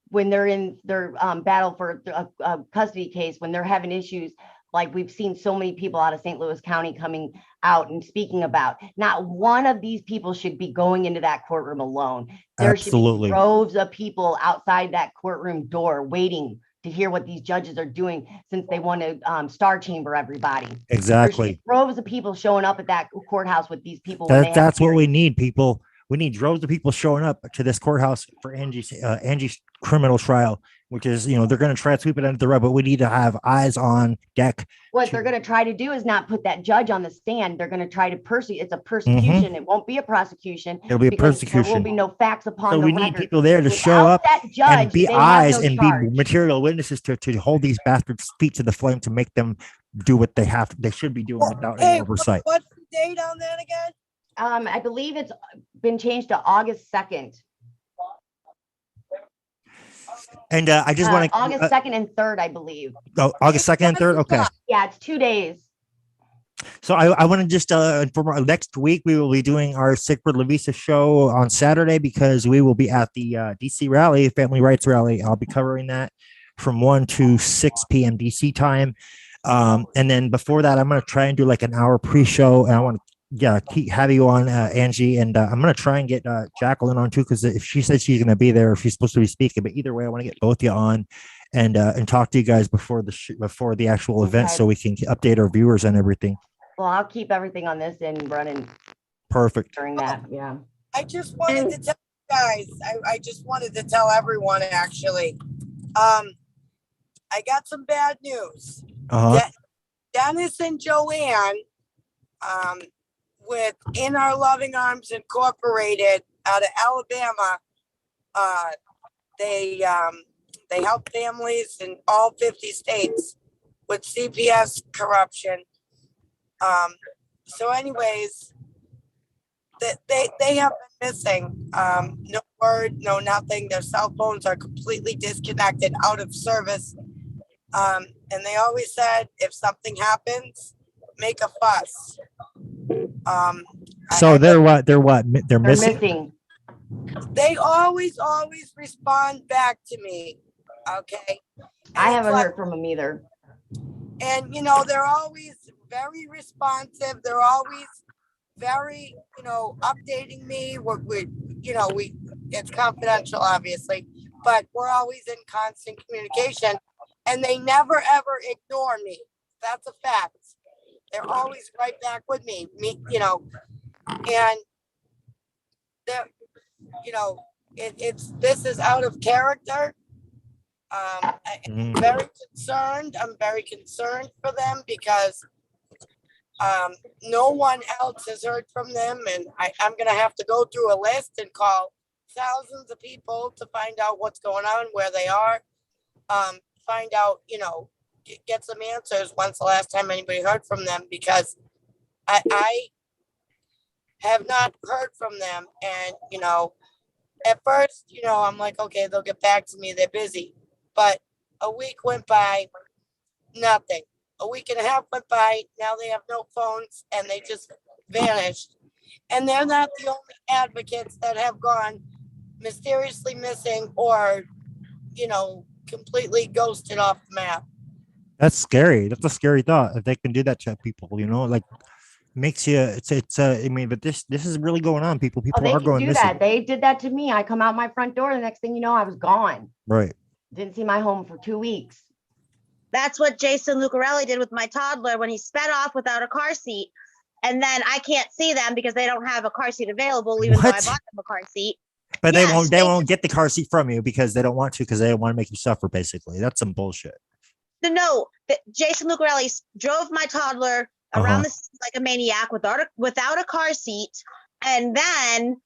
when they're in their battle for a custody case, when they're having issues. Like we've seen so many people out of St. Louis County coming out and speaking about. Not one of these people should be going into that courtroom alone. There should Absolutely. be droves of people outside that courtroom door waiting to hear what these judges are doing, since they want to star chamber everybody. There should be Exactly. droves of people showing up at that courthouse with these people when they have That's what we hearings. need, people. We need droves of people showing up to this courthouse for Angie's criminal trial, which is, you know, they're going to try to sweep it under the rug, but we need to have eyes on deck. What they're going to try to do is not put that judge on the stand. They're going to try to persecute. It's a persecution. It won't be a prosecution. It'll be a because There will persecution. be no facts upon So the we need record. people there to show Without up that and judge, be they have eyes no and charge. be material witnesses to hold these bastards' feet to the flame to make them do what they should be doing without any Hey, oversight. what's the date on that again? I believe it's been changed to August 2nd. And I just want to August 2nd and 3rd, I believe. August 2nd and 3rd. Okay. Yeah, it's 2 days. So I want to just inform our next week we will be doing our Sacred Lovisa show on Saturday because we will be at the DC rally, family rights rally. I'll be covering that from 1 to 6 p.m. DC time. And then before that, I'm going to try and do like an hour pre-show, and I want to have you on, Angie, and I'm going to try and get Jacqueline on too, because if she said she's going to be there, she's supposed to be speaking. But either way, I want to get both of you on and talk to you guys before the actual event, Okay. so we can update our viewers and everything. Well, I'll keep everything on this and running Perfect. during that. Yeah. I just wanted to tell you guys, I just wanted to tell everyone actually. I got some bad news. Dennis and Joanne, with In Our Loving Arms Incorporated out of Alabama, they help families in all 50 states with CPS corruption. So anyways, they have been missing. No word, no nothing. Their cell phones are completely disconnected, out of service. And they always said, if something happens, make a fuss. So they're what? They're missing. missing. They always respond back to me. Okay. I And haven't it's heard from them either. And, you know, they're always very responsive. They're always very, you know, updating me. It's confidential, obviously, but we're always in constant communication, and they never, ever ignore me. That's a fact. They're always right back with me, and they're, this is out of character. I'm very concerned. I'm very concerned for them because no one else has heard from them, and I'm gonna have to go through a list and call thousands of people to find out what's going on, where they are, find out, get some answers. When's the last time anybody heard from them? Because I have not heard from them, and at first, I'm like, okay, they'll get back to me. They're busy. But a week went by, nothing. A week and a half went by. Now they have no phones and they just vanished. And they're not the only advocates that have gone mysteriously missing or, completely ghosted off the map. That's scary. That's a scary thought. If they can do that to people, like makes you. I mean, but this is really going on. People They are can going do missing. that. They did that to me. I come out my front door. The next thing you know, I was gone. Right. Didn't see my home for 2 weeks. That's what Jason Lucarelli did with my toddler when he sped off without a car seat. And then I can't see them because they don't have a car seat available, even though I What? bought them a car seat. But Yes, they won't get the car seat from you because they don't want to, because they don't want to make you suffer. Basically, that's some bullshit. No, Jason Lucarelli drove my toddler around the city like a maniac without a car seat. And then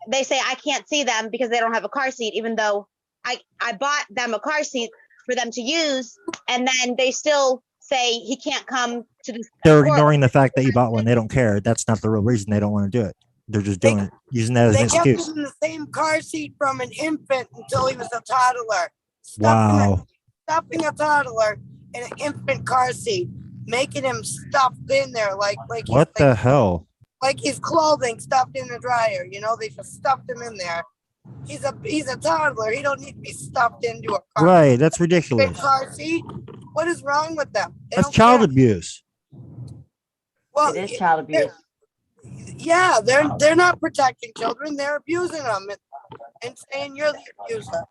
they say I can't see them because they don't have a car seat, even though I bought them a car seat for them to use. And then they still say he can't come to the They're court. ignoring the fact that you bought one. They don't care. That's not the real reason they don't want to do it. They're just doing it, using that as an They kept him excuse. in the same car seat from an infant until he was a toddler. Wow. Stuffing a toddler in an infant car seat, making him stuffed in there What the hell? like he's clothing stuffed in the dryer. You know, they just stuffed him in there. He's a toddler. He don't need to be stuffed into a car, Right. That's ridiculous. car seat. What is wrong with them? They That's don't child care. abuse. Well, It is child abuse. yeah, they're not protecting children. They're abusing them and saying you're the abuser.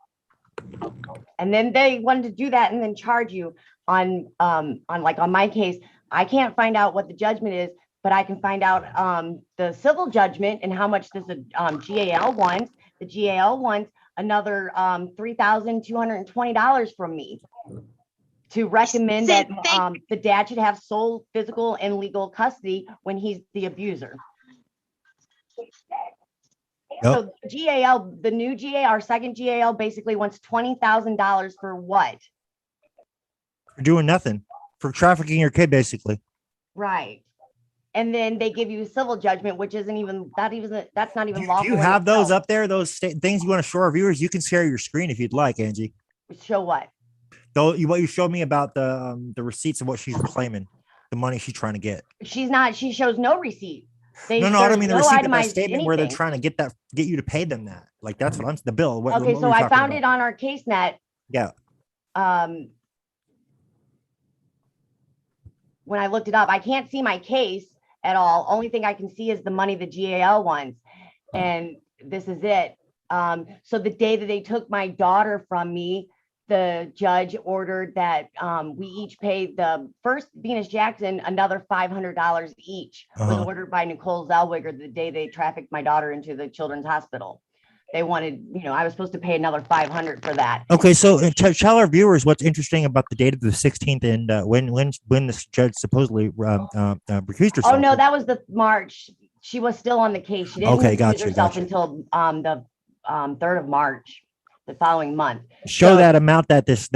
And then they wanted to do that and then charge you on my case. I can't find out what the judgment is, but I can find out the civil judgment and how much this GAL wants. The GAL wants another $3,220 from me to recommend that the dad should have sole physical and legal custody when he's the abuser. So GAL, the new GAL, our second GAL basically wants $20,000 for what? For doing nothing. For trafficking your kid, basically. Right. And then they give you a civil judgment, which isn't even, that's not even lawful. Do you have those up there? Those things you want to show our viewers? You can share your screen if you'd like, Angie. Show what? Though what you showed me about the receipts of what she's claiming, the money she's trying to get. She's not, she shows no receipt. No, I don't mean the receipt, but that itemized statement where they're anything. trying to get you to pay them that. Like that's what I'm the bill. Okay, so I found it on our case net. Yeah. When I looked it up, I can't see my case at all. Only thing I can see is the money the GAL wants. And this is it. So the day that they took my daughter from me, the judge ordered that we each paid the first Venus Jackson another $500 each. Was ordered by Nicole Zellweger the day they trafficked my daughter into the children's hospital. They wanted, I was supposed to pay another $500 for that. Okay, so tell our viewers what's interesting about the date of the 16th and when this judge supposedly recused herself. Oh no, that was the March. She was still on the case. She didn't recuse herself until the 3rd of March. The following month. Show that amount that this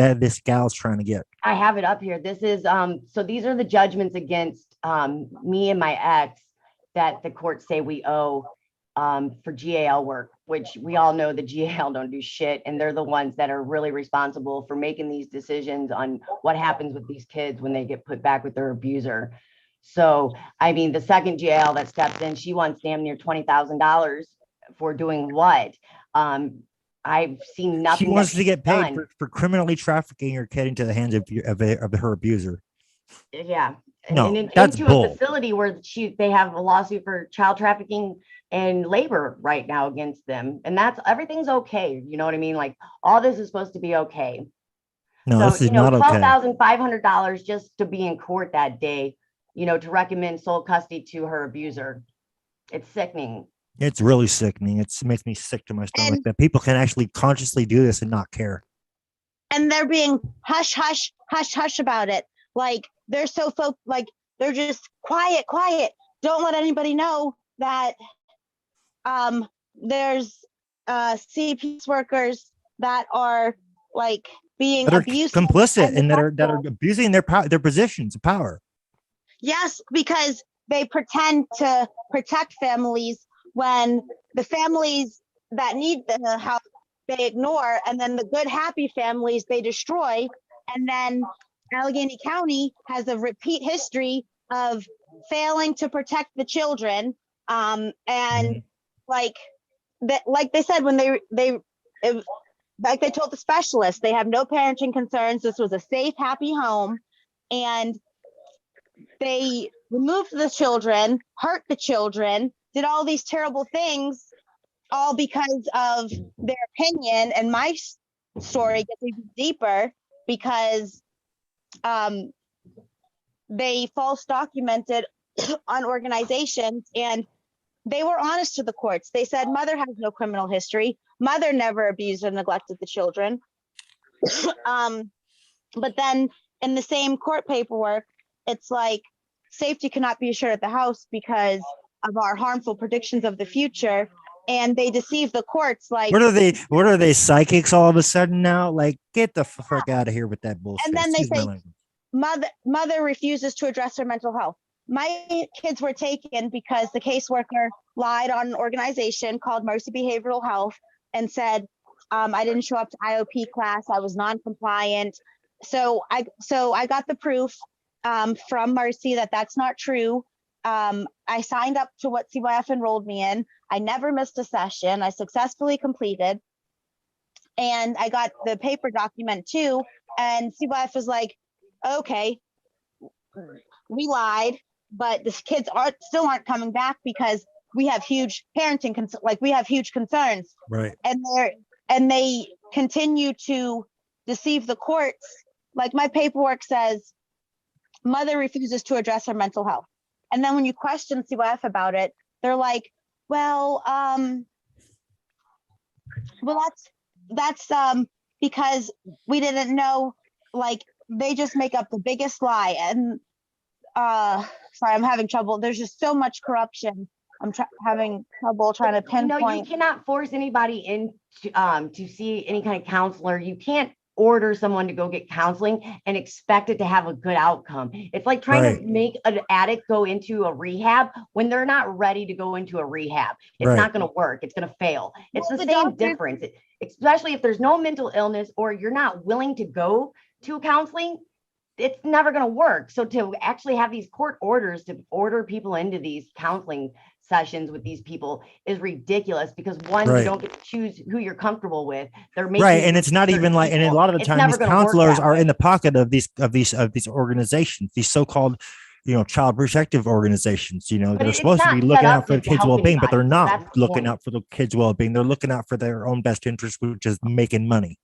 gal's trying to get. I have it up here. This is so these are the judgments against me and my ex that the courts say we owe for GAL work, which we all know the GAL don't do shit, and they're the ones that are really responsible for making these decisions on what happens with these kids when they get put back with their abuser. So I mean, the second GAL that steps in, she wants damn near $20,000 for doing what? I've seen nothing. She wants to get paid for criminally trafficking your kid into the hands of her abuser. Yeah. No, and that's into bull. a facility where they have a lawsuit for child trafficking and labor right now against them. And everything's okay. You know what I mean? Like all this is supposed to be okay. No, so, this is not okay. $12,500 just to be in court that day, to recommend sole custody to her abuser. It's sickening. It's really sickening. It makes me sick to my stomach that people can actually consciously do this and not care. And they're being hush, hush, hush, hush about it. Like they're so they're just quiet. Don't let anybody know that there's CPS workers that are like being abused, complicit, and that are abusing their positions of power. Yes, because they pretend to protect families when the families that need the help they ignore, and then the good happy families they destroy. And then Allegheny County has a repeat history of failing to protect the children. And like they said, when they told the specialist, they have no parenting concerns. This was a safe, happy home. And they removed the children, hurt the children, did all these terrible things, all because of their opinion. And my story gets even deeper because they false documented on organizations, and they were honest to the courts. They said mother has no criminal history. Mother never abused or neglected the children. But then in the same court paperwork, it's like safety cannot be assured at the house because of our harmful predictions of the future. And they deceive the courts. Like, what are they psychics all of a sudden now? Like, get the fuck out of here with that bullshit. and then they say mother refuses to address her mental health. My kids were taken because the caseworker lied on an organization called Mercy Behavioral Health and said, I didn't show up to IOP class. I was non-compliant. So I got the proof from Mercy that that's not true. I signed up to what CYF enrolled me in. I never missed a session. I successfully completed. And I got the paper document too. And CYF was like, okay, we lied, but the kids still aren't coming back because we have huge parenting we have huge concerns. Right. And they continue to deceive the courts. Like my paperwork says, mother refuses to address her mental health. And then when you question CYF about it, they're like, well, that's because we didn't know, like they just make up the biggest lie. And sorry, I'm having trouble. There's just so much corruption. I'm having trouble trying to pinpoint. You cannot force anybody in to see any kind of counselor. You can't order someone to go get counseling and expect it to have a good outcome. It's like trying to make an addict go into a rehab when they're not ready to go into a rehab. It's not going to work. It's going to fail. It's the same difference, especially if there's no mental illness or you're not willing to go to counseling. It's never going to work. So to actually have these court orders to order people into these counseling sessions with these people is ridiculous because one, you don't get to choose who you're comfortable with. They're making and it's not even like, and a lot of the time these counselors are in the pocket of these organizations, these so-called, child protective organizations. They're supposed to be looking out for the kids' well-being, but they're not looking out for the kids' well-being. They're looking out for their own best interest, which is making money.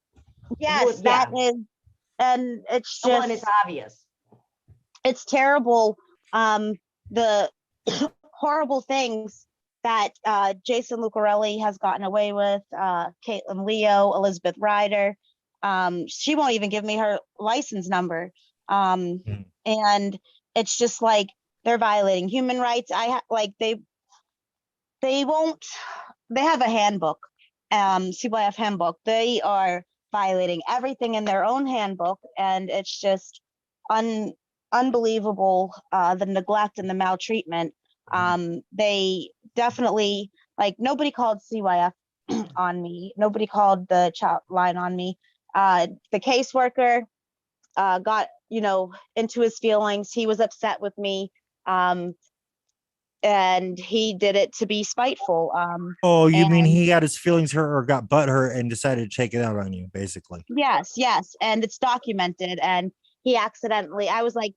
Yes, that is, and it's just, it's obvious. It's terrible. The horrible things that Jason Lucarelli has gotten away with, Caitlin Leo, Elizabeth Ryder. She won't even give me her license number. And it's just like they're violating human rights. They have a handbook, CYF handbook. They are violating everything in their own handbook. And it's just unbelievable, the neglect and the maltreatment. They definitely, nobody called CYF on me. Nobody called the child line on me. The caseworker got, into his feelings. He was upset with me. And he did it to be spiteful. You mean he got his feelings hurt or got butt hurt and decided to take it out on you, basically? Yes. And it's documented. And he accidentally, I was like,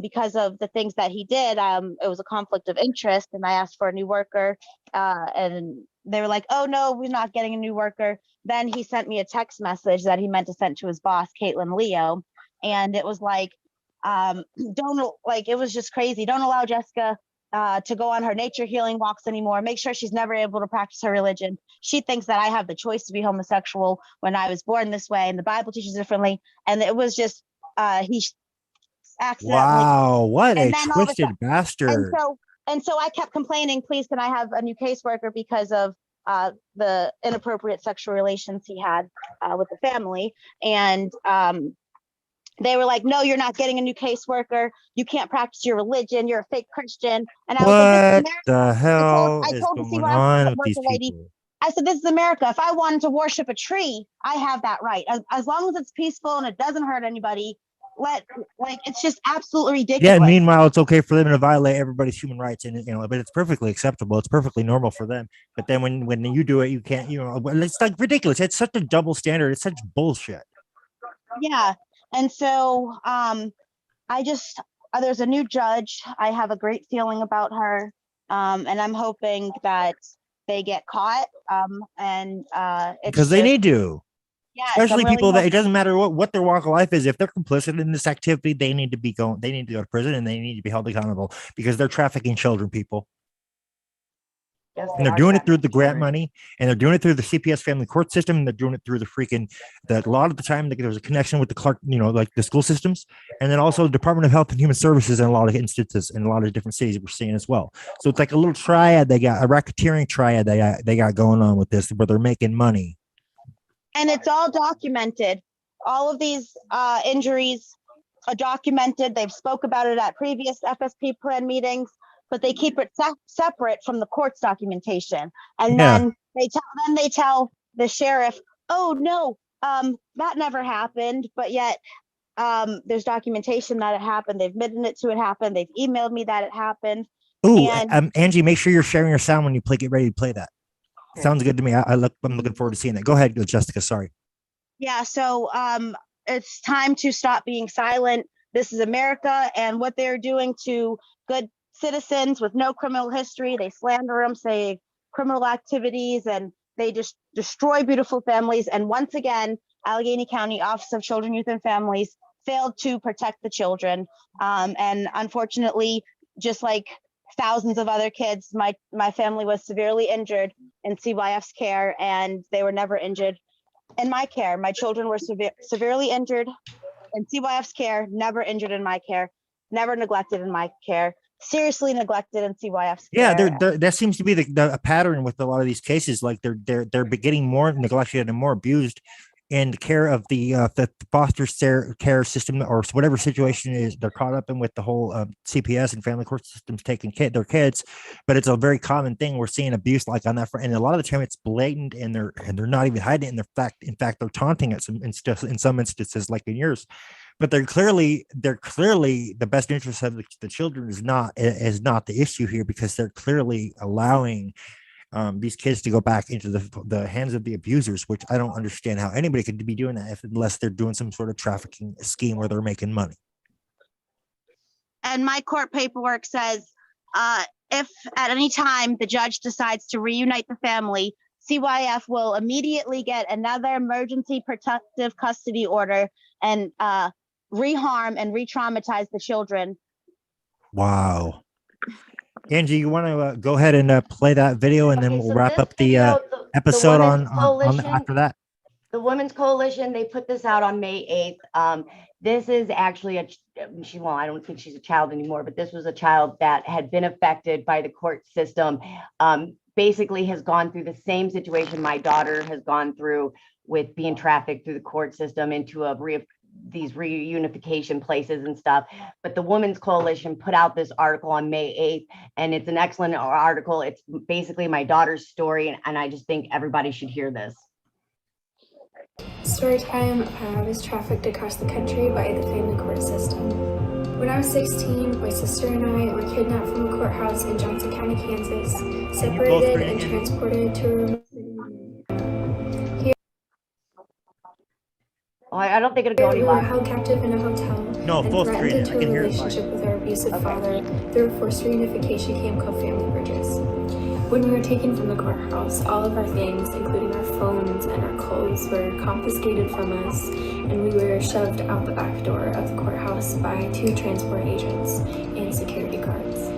because of the things that he did, it was a conflict of interest, and I asked for a new worker, and they were like, oh no, we're not getting a new worker. Then he sent me a text message that he meant to send to his boss, Caitlin Leo, and it was like, it was just crazy. Don't allow Jessica to go on her nature healing walks anymore. Make sure she's never able to practice her religion. She thinks that I have the choice to be homosexual when I was born this way, and the Bible teaches differently. And it was just he accidentally. Wow, what a twisted bastard. And so I kept complaining, please, can I have a new caseworker because of the inappropriate sexual relations he had with the family. And they were like, no, you're not getting a new caseworker. You can't practice your religion. You're a fake Christian. And I was like, what the hell is going on with these people? I said, this is America. If I wanted to worship a tree, I have that right. As long as it's peaceful and it doesn't hurt anybody, it's just absolutely ridiculous. Yeah, meanwhile, it's okay for them to violate everybody's human rights, and but it's perfectly acceptable. It's perfectly normal for them. But then when you do it, you can't. It's like ridiculous. It's such a double standard. It's such bullshit. Yeah, and so there's a new judge. I have a great feeling about her, and I'm hoping that they get caught. Because they need to. Yeah, especially people that it doesn't matter what their walk of life is. If they're complicit in this activity, they need to go to prison, and they need to be held accountable because they're trafficking children, people. Yes, and they're doing it through the grant money, and they're doing it through the CPS family court system, and they're doing it through a lot of the time there's a connection with the Clark, like the school systems, and then also the Department of Health and Human Services in a lot of instances in a lot of different cities we're seeing as well. So it's like a little triad a racketeering triad they got going on with this, where they're making money. And it's all documented. All of these injuries documented. They've spoke about it at previous FSP plan meetings, but they keep it separate from the court's documentation. And Yeah. then they tell the sheriff, oh no, that never happened. But yet there's documentation that it happened. They've admitted it to it happened. They've emailed me that it happened. Ooh, And Angie, make sure you're sharing your sound when you get ready to play that. Okay. Sounds good to me. I'm looking forward to seeing that. Go ahead, Jessica. Sorry. yeah, so it's time to stop being silent. This is America, and what they're doing to good citizens with no criminal history, they slander them, say criminal activities, and they just destroy beautiful families. And once again, Allegheny County Office of Children, Youth, and Families failed to protect the children. And unfortunately, just like thousands of other kids, my family was severely injured in CYF's care, and they were never injured in my care. My children were severely injured in CYF's care, never injured in my care, never neglected in my care, seriously neglected in CYF's Yeah, care. that seems to be the pattern with a lot of these cases. Like they're getting more neglected and more abused in the care of the foster care system, or whatever situation is they're caught up in with the whole CPS and family court systems taking their kids. But it's a very common thing. We're seeing abuse like on that front, and a lot of the time it's blatant, and they're not even hiding it. In fact, they're taunting it in some instances, like in yours. But they're clearly the best interest of the children is not the issue here, because they're clearly allowing these kids to go back into the hands of the abusers, which I don't understand how anybody could be doing that unless they're doing some sort of trafficking scheme where they're making money. And my court paperwork says, if at any time the judge decides to reunite the family, CYF will immediately get another emergency protective custody order and reharm and re-traumatize the children. Wow. Angie, you want to go ahead and play that video, and then Okay, we'll so wrap this up the video, episode Women's on Coalition- after that. The Women's Coalition, they put this out on May 8th. This is actually I don't think she's a child anymore, but this was a child that had been affected by the court system. Basically has gone through the same situation my daughter has gone through with being trafficked through the court system into these reunification places and stuff. But the Women's Coalition put out this article on May 8th, and it's an excellent article. It's basically my daughter's story, and I just think everybody should hear this. Story time. I was trafficked across the country by the family court system. When I was 16, my sister and I were kidnapped from a courthouse in Johnson County, Kansas, separated and transported to a remote city. Oh, I don't think it'll go any We were longer. held captive in a hotel and full threatened screen. into I a can hear it fine. relationship with our abusive Okay. father through a forced reunification camp called Family Bridges. When we were taken from the courthouse, all of our things, including our phones and our clothes, were confiscated from us, and we were shoved out the back door of the courthouse by 2 transport agents and security guards.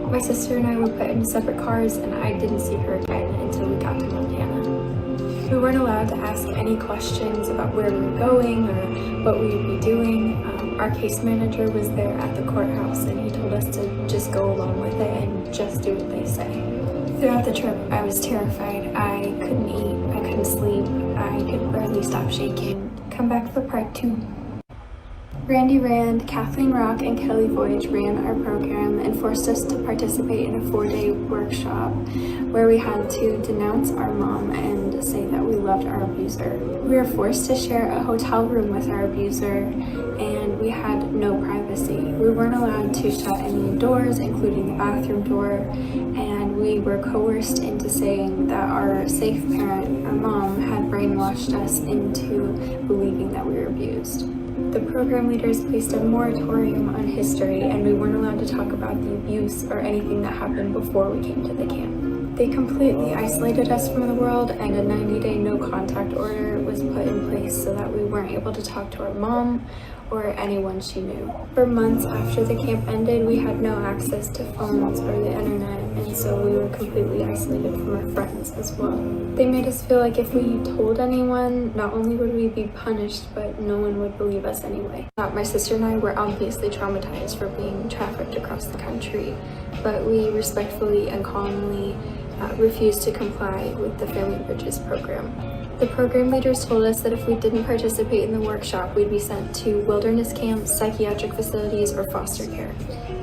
My sister and I were put into separate cars, and I didn't see her again until we got to Montana. We weren't allowed to ask any questions about where we were going or what we would be doing. Our case manager was there at the courthouse, and he told us to just go along with it and just do what they say. Throughout the trip, I was terrified. I couldn't eat, I couldn't sleep, I could barely stop shaking. Come back for part 2. Randy Rand, Kathleen Rock, and Kelly Voyage ran our program and forced us to participate in a 4-day workshop where we had to denounce our mom and say that we loved our abuser. We were forced to share a hotel room with our abuser, and we had no privacy. We weren't allowed to shut any doors, including the bathroom door, and we were coerced into saying that our safe parent, our mom, had brainwashed us into believing that we were abused. The program leaders placed a moratorium on history, and we weren't allowed to talk about the abuse or anything that happened before we came to the camp. They completely isolated us from the world, and a 90-day no contact order was put in place so that we weren't able to talk to our mom or anyone she knew. For months after the camp ended, we had no access to phones or the internet, and so we were completely isolated from our friends as well. They made us feel like if we told anyone, not only would we be punished, but no one would believe us anyway. My sister and I were obviously traumatized for being trafficked across the country, but we respectfully and calmly refused to comply with the Family Bridges program. The program leaders told us that if we didn't participate in the workshop, we'd be sent to wilderness camps, psychiatric facilities, or foster care.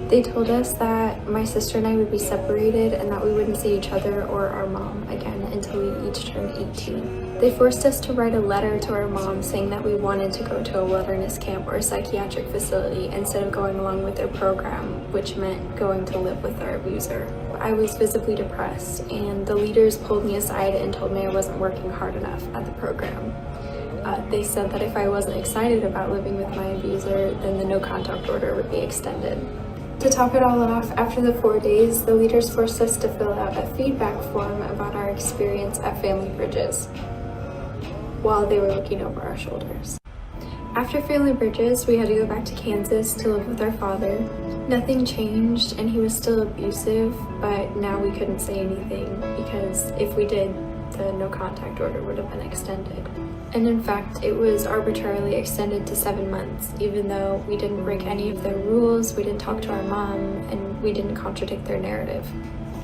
They told us that my sister and I would be separated and that we wouldn't see each other or our mom again until we each turned 18. They forced us to write a letter to our mom saying that we wanted to go to a wilderness camp or a psychiatric facility instead of going along with their program, which meant going to live with our abuser. I was visibly depressed, and the leaders pulled me aside and told me I wasn't working hard enough at the program. They said that if I wasn't excited about living with my abuser, then the no contact order would be extended. To top it all off, after the 4 days, the leaders forced us to fill out a feedback form about our experience at Family Bridges while they were looking over our shoulders. After Family Bridges, we had to go back to Kansas to live with our father. Nothing changed, and he was still abusive, but now we couldn't say anything because if we did, the no contact order would have been extended. And in fact, it was arbitrarily extended to 7 months, even though we didn't break any of their rules, we didn't talk to our mom, and we didn't contradict their narrative.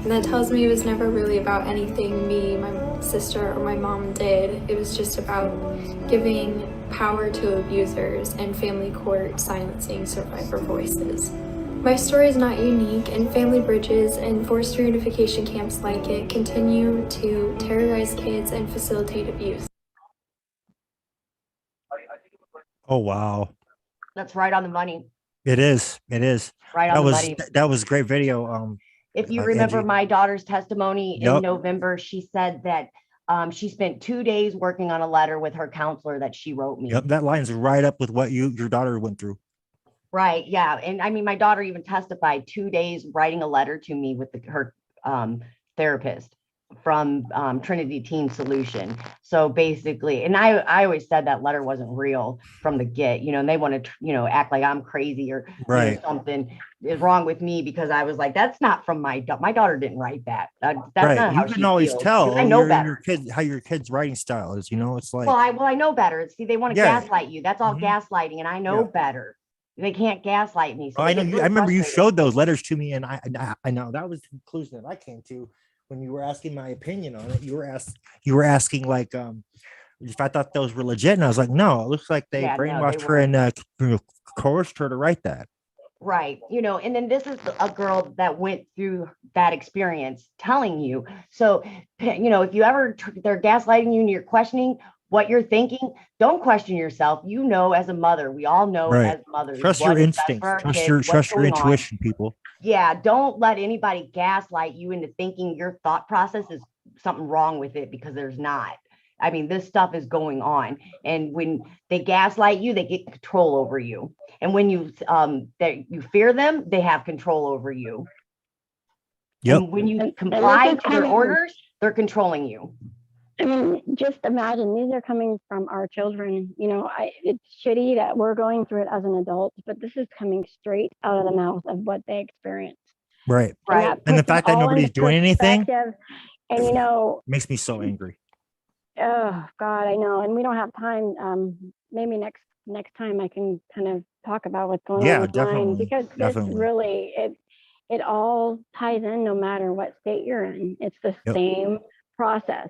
And that tells me it was never really about anything me, my sister, or my mom did. It was just about giving power to abusers and family court silencing survivor voices. My story is not unique, and Family Bridges and forced reunification camps like it continue to terrorize kids and facilitate abuse. Oh, wow. That's right on the money, It is. It is. right on That the was money. that was a great video. If you Angie. remember my daughter's testimony in Yep. November, she said that she spent 2 days working on a letter with her counselor that she wrote me. Yep, that lines right up with what your daughter went through. Right. Yeah. And I mean, my daughter even testified 2 days writing a letter to me with her therapist from Trinity Teen Solution. So basically, and I always said that letter wasn't real from the get, and they want to, act like I'm crazy or Right. something is wrong with me because I was like, that's not from my daughter didn't write that. That's Right. not how You she can always feels. tell I know your better. kid how your kid's writing style is. It's like Well, I know better. See, they want to Yeah. gaslight you. That's all Mhm. gaslighting, and I know Yeah. better. They can't gaslight me. So I they know get you. really I remember you frustrated. showed those letters to me, and I know that was the conclusion that I came to when you were asking my opinion on it. You were asking like if I thought those were legit, and I was like, no, it looks like they Yeah, no, brainwashed they her and coerced her to write that. Right. And then this is a girl that went through that experience telling you. So, if you ever, they're gaslighting you and you're questioning what you're thinking, don't question yourself. As a mother, we all know Right. as mothers, Trust what your is best instincts. for our Trust kids, your what's trust your going on. intuition, people. Yeah. Don't let anybody gaslight you into thinking your thought process is something wrong with it, because there's not. I mean, this stuff is going on. And when they gaslight you, they get control over you. And when you fear them, they have control over you. Yep. And when you And comply this is to their coming- orders, they're controlling you. I mean, just imagine these are coming from our children. It's shitty that we're going through it as an adult, but this is coming straight out of the mouth of what they experienced. Right. Right. And the puts it fact that all nobody's into doing anything perspective. And makes me so angry. oh God, I know. And we don't have time. Maybe next time I can kind of talk about what's going Yeah, on with definitely, mine, because definitely. this really it all ties in no matter what state you're in. It's the Yep. same process.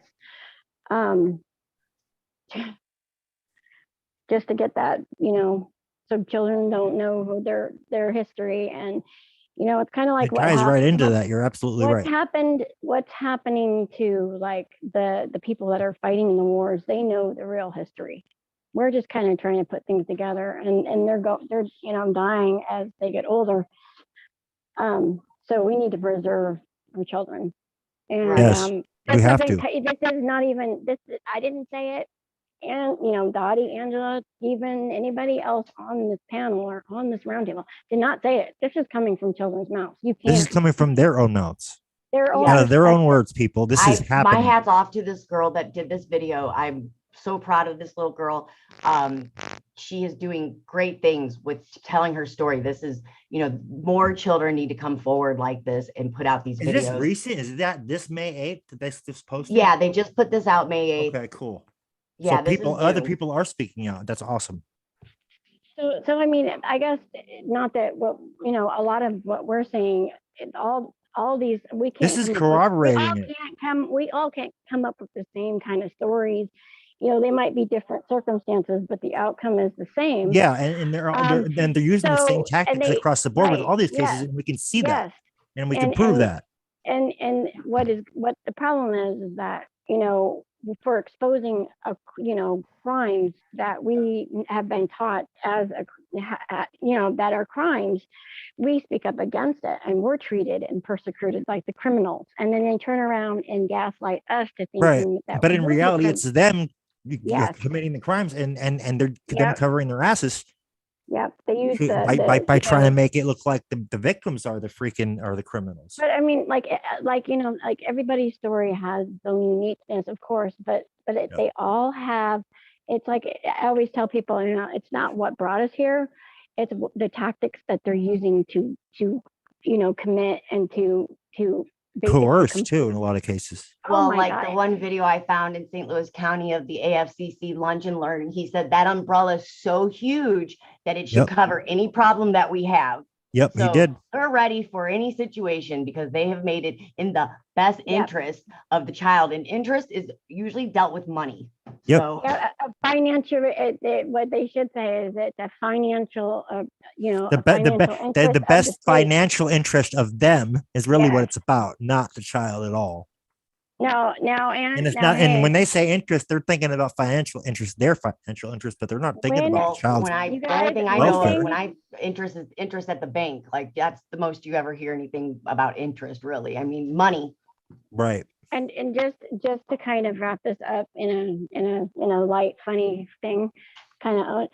Just to get that, so children don't know who their history, and it's kind of like It ties right into that. You're absolutely what's right. what's happening to like the people that are fighting in the wars. They know the real history. We're just kind of trying to put things together, and they're dying as they get older. So we need to preserve our children. And Yes, we have to. this is not even this. I didn't say it. And Dottie, Angela, even anybody else on this panel or on this roundtable did not say it. This is coming from children's mouths. You can't. This is coming from their own mouths. Their own Out of their own perspective. words, people. This is My happening. hat's off to this girl that did this video. I'm so proud of this little girl. She is doing great things with telling her story. This is, more children need to come forward like this and put out these Is videos. this recent? Is that this May 8th that this posted? Yeah, they just put this out May 8th. Okay, cool. Yeah, So other people are speaking out. That's awesome. So I mean, I guess not that a lot of what we're saying, all these we can't. This is corroborating it. We all can't come up with the same kind of stories, they might be different circumstances, but the outcome is the same. Yeah, and they're using the same So, and tactics they, across the board with right, all these cases, yes, and we can see that, yes. and we can And, prove and, that. and what the problem is that, for exposing, crimes that we have been taught as that are crimes, we speak up against it and we're treated and persecuted like the criminals. And then they turn around and gaslight us to Right. thinking that But in we're the reality, it's them Yes. committing the crimes, and they're them Yep. covering their asses Yep. They use by trying to make it look like the victims are the criminals. But I mean, like everybody's story has its own uniqueness, of course, but they all have. It's like I always tell people, it's not what brought us here; it's the tactics that they're using to commit and to basically Coerced too in a lot of cases. Well, my like God. the one video I found in St. Louis County of the AFCC Lunch and Learn, he said that umbrella is so huge that it should Yep. cover any problem that we have. Yep, So he did. they're ready for any situation because they have made it in the best Yep. interest of the child. And interest is usually dealt with money. Yep. So Yeah, a financial. What they should say is that the financial, The best financial interest of them is really what it's about, not the child at all. Now, And it's now, not. And hey, when they say interest, they're thinking about financial interest, their financial interest, but they're not thinking When- about well, the child's. when I You the only guys, thing I one know thing- of when I interest is interest at the bank, like that's the most you ever hear anything about interest, really. I mean, money. Right. and just to kind of wrap this up in a light, funny thing, kind of,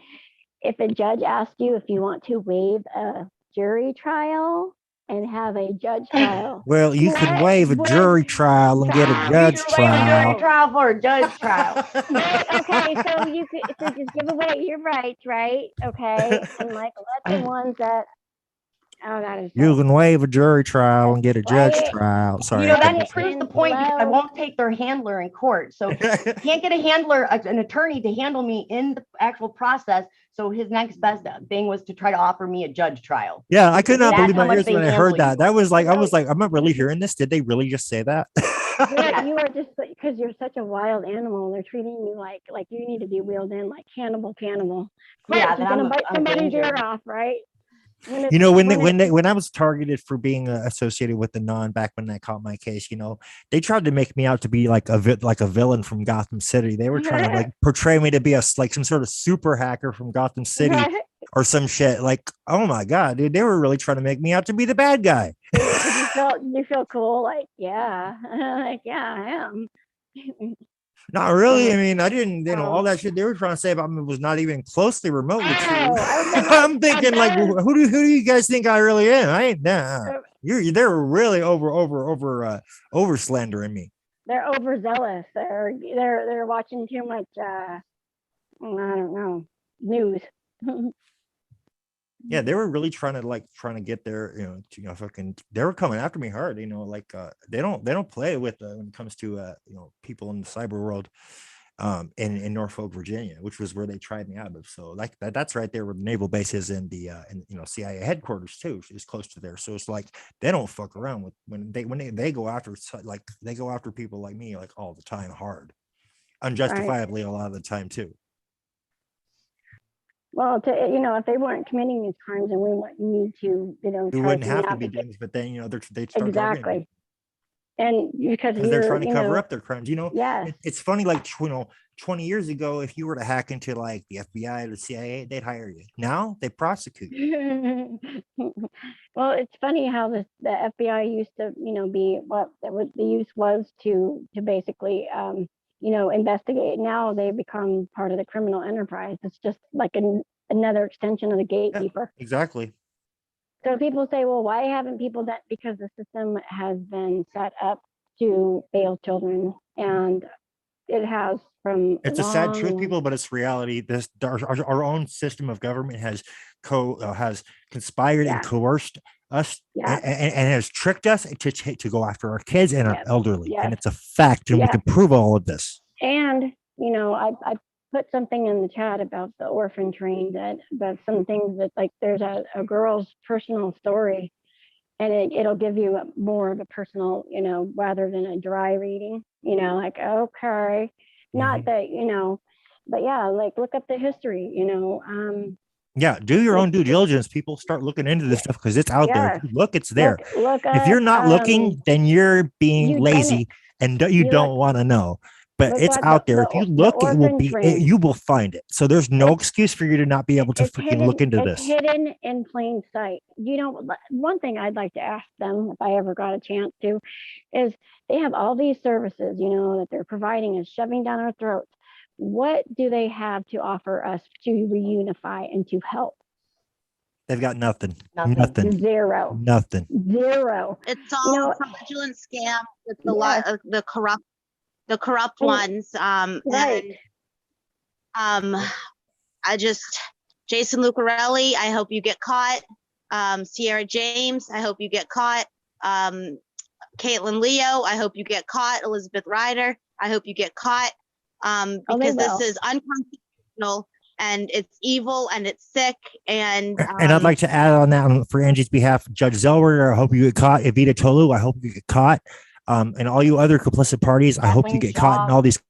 if a judge asks you if you want to waive a jury trial and have a judge trial, Well, you can waive a What- jury trial and get a judge Waive a jury trial. trial for a judge trial. okay, so you could just give away your rights, right? Okay, and like let the ones that that is You so, can waive a jury trial and get a judge Right. trial. Sorry. You know, I that couldn't- proves the point because I won't take their handler in court. So can't get a handler, an attorney to handle me in the actual process. So his next best thing was to try to offer me a judge trial. Yeah, I could not That's believe how my much ears they when I handle heard that. you. That was like, I was like, I'm not really hearing this. Did they really just say that? you are just because you're such a wild animal. They're treating you like you need to be wheeled in like cannibal. Right, Yeah, you're then gonna I'm bite somebody's ear dangerous. off, right? You know, when I was targeted for being associated with the back when they caught my case, they tried to make me out to be like a villain from Gotham City. They were trying to like portray me to be like some sort of super hacker from Gotham City or some shit. Like, oh my God, dude, they were really trying to make me out to be the bad guy. you feel cool, like yeah, like yeah, I am. Not really. I mean, I didn't, all that shit they were trying to say about me was not even closely remotely true. I'm thinking like, who do you guys think I really am? I ain't that. They're really over slandering me. They're overzealous. They're watching too much. I don't know, news. Yeah, they were really trying to get their, fucking, they were coming after me hard, like they don't play with when it comes to people in the cyber world in Norfolk, Virginia, which was where they tried me out of. So like that's right there where the naval base is and the CIA headquarters too is close to there. So it's like they don't fuck around with when they go after they go after people like me like all the time hard, unjustifiably a lot of the time too. Well, if they weren't committing these crimes, and we wouldn't need to, We wouldn't have to be doing this, but then they start exactly. And because they're trying to cover up their crimes, Yes. It's funny, like 20 years ago, if you were to hack into like the FBI or the CIA, they'd hire you. Now they prosecute. Well, it's funny how the FBI used to, be what the use was to basically, investigate. Now they become part of the criminal enterprise. It's just like another extension of the gatekeeper. Yeah, exactly. So people say, well, why haven't people done? Because the system has been set up to fail children, and it has from. It's a sad truth, people, but it's reality. Our own system of government has conspired and coerced us and has tricked us to go after our kids and our elderly, and it's a fact, and we can prove all of this. And I put something in the chat about the orphan train that some things that like there's a girl's personal story, and it'll give you more of a personal, rather than a dry reading, like, okay, Not that, but yeah, like look up the history, Yeah, do your own due diligence. People start looking into this stuff because it's out there. yes. If you look, it's there. Look If you're up, not looking, then you're being lazy eugenics. and you You look- don't want to know. But look it's at out there. If you the look, it will orphan be. train. You will find it. So there's no excuse for you to not be able to It's freaking look into it's this. hidden in plain sight. One thing I'd like to ask them, if I ever got a chance to, is they have all these services, that they're providing and shoving down our throats. What do they have to offer us to reunify and to help? They've got nothing. Nothing. Nothing. Zero. Nothing. Zero. It's all a fraudulent scam with a lot of the corrupt ones. Right. And Jason Lucarelli, I hope you get caught. Sierra James, I hope you get caught. Caitlin Leo, I hope you get caught. Elizabeth Ryder, I hope you get caught. Because this is unconstitutional and it's evil and it's sick. And I'd like to add on that for Angie's behalf, Judge Zellweger, I hope you get caught. Evita Tolu, I hope you get caught. And all you other complicit parties, I hope you get caught in all these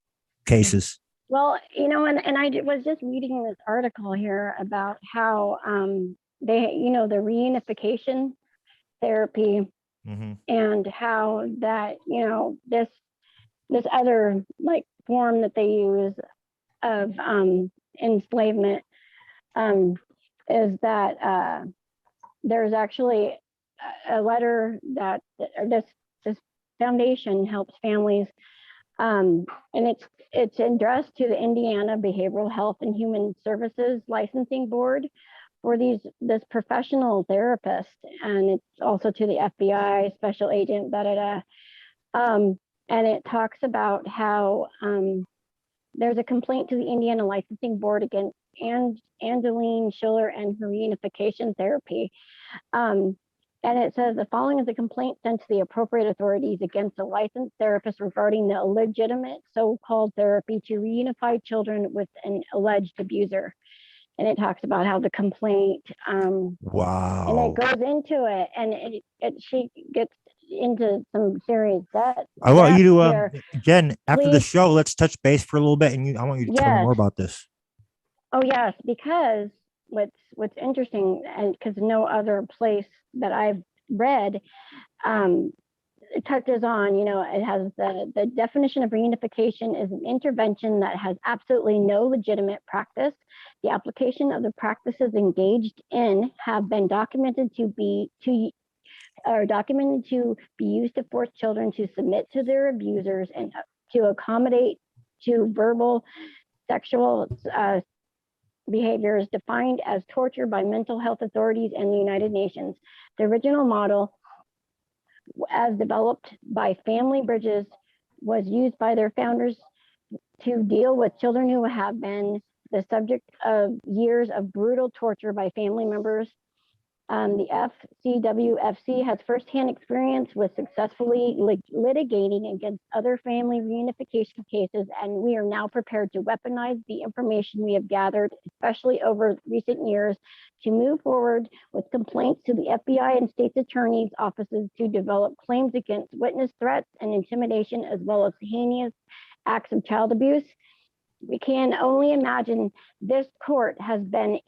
cases. Well, and I was just reading this article here about how they, the reunification therapy and how that, this other like form that they use of enslavement is that there's actually a letter that this foundation helps families, and it's addressed to the Indiana Behavioral Health and Human Services Licensing Board for this professional therapist, and it's also to the FBI special agent, and it talks about how there's a complaint to the Indiana Licensing Board against Angeline Schiller and her reunification therapy. And it says the following is a complaint sent to the appropriate authorities against a licensed therapist regarding the illegitimate so-called therapy to reunify children with an alleged abuser. And it talks about how the complaint, wow, and it goes into it, and she gets into some serious debt. I want you to, here. Jen, after the Please. show, let's touch base for a little bit, and I want you to tell me Yes. more about this. Oh yes, because what's interesting, and because no other place that I've read it touches on, it has the definition of reunification is an intervention that has absolutely no legitimate practice. The application of the practices engaged in have been documented to be used to force children to submit to their abusers and to accommodate to verbal sexual behaviors defined as torture by mental health authorities and the United Nations. The original model, as developed by Family Bridges, was used by their founders to deal with children who have been the subject of years of brutal torture by family members. The FCWFC has firsthand experience with successfully litigating against other family reunification cases, and we are now prepared to weaponize the information we have gathered, especially over recent years, to move forward with complaints to the FBI and state's attorney's offices to develop claims against witness threats and intimidation, as well as heinous acts of child abuse. We can only imagine this court has been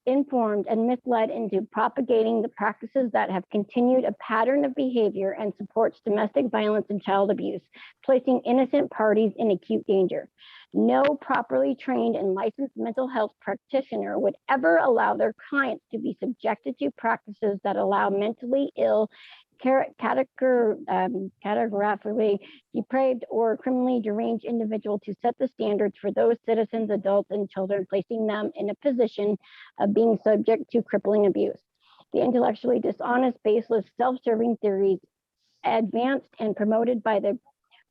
ill-informed and misled into propagating the practices that have continued a pattern of behavior and supports domestic violence and child abuse, placing innocent parties in acute danger. No properly trained and licensed mental health practitioner would ever allow their clients to be subjected to practices that allow mentally ill, categorically depraved or criminally deranged individual to set the standards for those citizens, adults, and children, placing them in a position of being subject to crippling abuse. The intellectually dishonest, baseless, self-serving theories advanced and promoted by the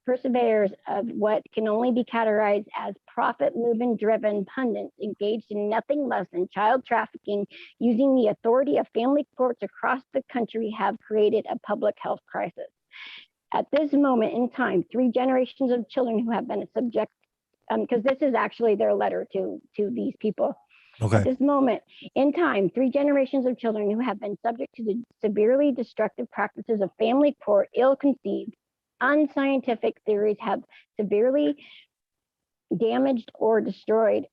purveyors of what can only be categorized as profit movement driven pundits engaged in nothing less than child trafficking using the authority of family courts across the country have created a public health crisis. At this moment in time, 3 generations of children who have been subject, because this is actually their letter to these people. Okay. At this moment in time, 3 generations of children who have been subject to the severely destructive practices of family court, ill-conceived, unscientific theories have severely damaged or destroyed,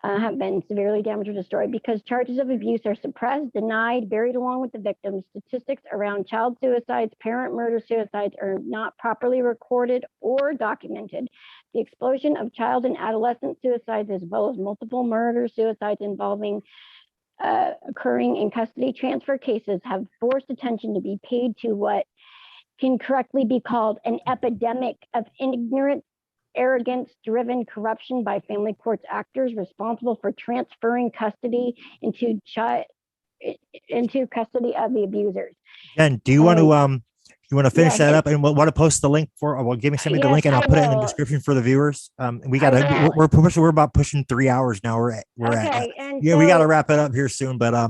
have been severely damaged or destroyed because charges of abuse are suppressed, denied, buried along with the victims. Statistics around child suicides, parent murder suicides are not properly recorded or documented. The explosion of child and adolescent suicides, as well as multiple murder suicides involving occurring in custody transfer cases, have forced attention to be paid to what can correctly be called an epidemic of ignorance, arrogance-driven corruption by family courts actors responsible for transferring custody into custody of the abusers. Jen, do you want to finish Yes, that up and want to post the link for, or send me the Yes, link and I'll I put it in the will. description for the viewers. We I gotta, will. we're about pushing 3 hours now. We're at, Okay, and yeah, we got to so wrap it up here soon, but I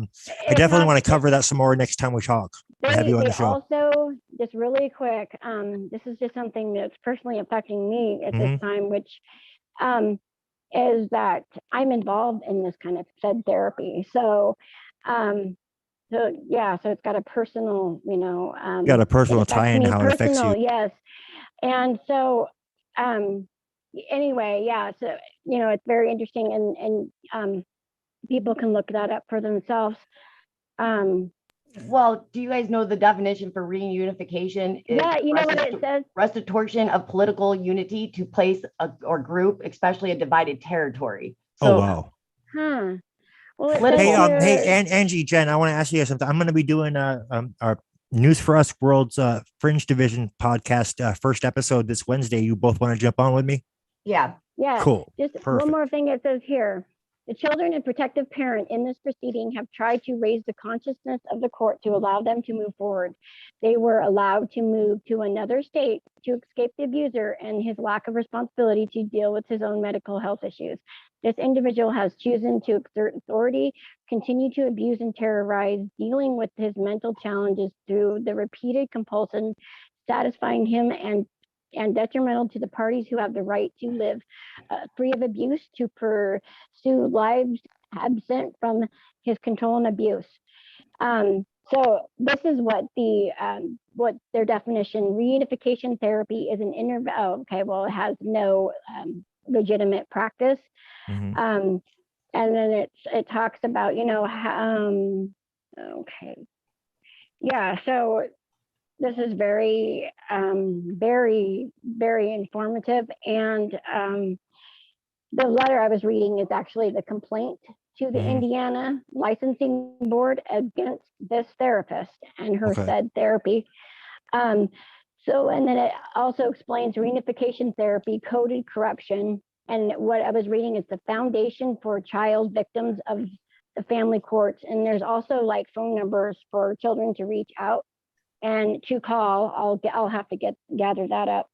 it definitely want talks- to cover that some more next time we talk. Have you on they the show. also, just really quick, this is just something that's personally affecting me at this time, which is that I'm involved in this kind of said therapy. So yeah, so it's got a personal, Got a it personal affects tie in me how it affects you. personal, yes. And so anyway, yeah, so it's very interesting, and people can look that up for themselves. Well, do you guys know the definition for reunification? Is Yeah, you know what it says? restitution of political unity to place or group, especially a divided territory. Oh, wow. Huh. Well, it Political- says Hey, here- hey, Angie, Jen, I want to ask you guys something. I'm going to be doing our News for Us World's Fringe Division podcast first episode this Wednesday. You both want to jump on with me? Yeah. Yeah. Cool. Just Perfect. one more thing it says here. The children and protective parent in this proceeding have tried to raise the consciousness of the court to allow them to move forward. They were allowed to move to another state to escape the abuser and his lack of responsibility to deal with his own medical health issues. This individual has chosen to exert authority, continue to abuse and terrorize, dealing with his mental challenges through the repeated compulsion, satisfying him and detrimental to the parties who have the right to live free of abuse, to pursue lives absent from his control and abuse. So this is what what their definition: reunification therapy is an it has no legitimate practice. And then it talks about yeah, so this is very, very, very informative. And the letter I was reading is actually the complaint to the Indiana Licensing Board against this therapist and her said therapy. And then it also explains reunification therapy, coded corruption. And what I was reading is the Foundation for Child Victims of the Family Courts. And there's also like phone numbers for children to reach out and to call. I'll have to gather that up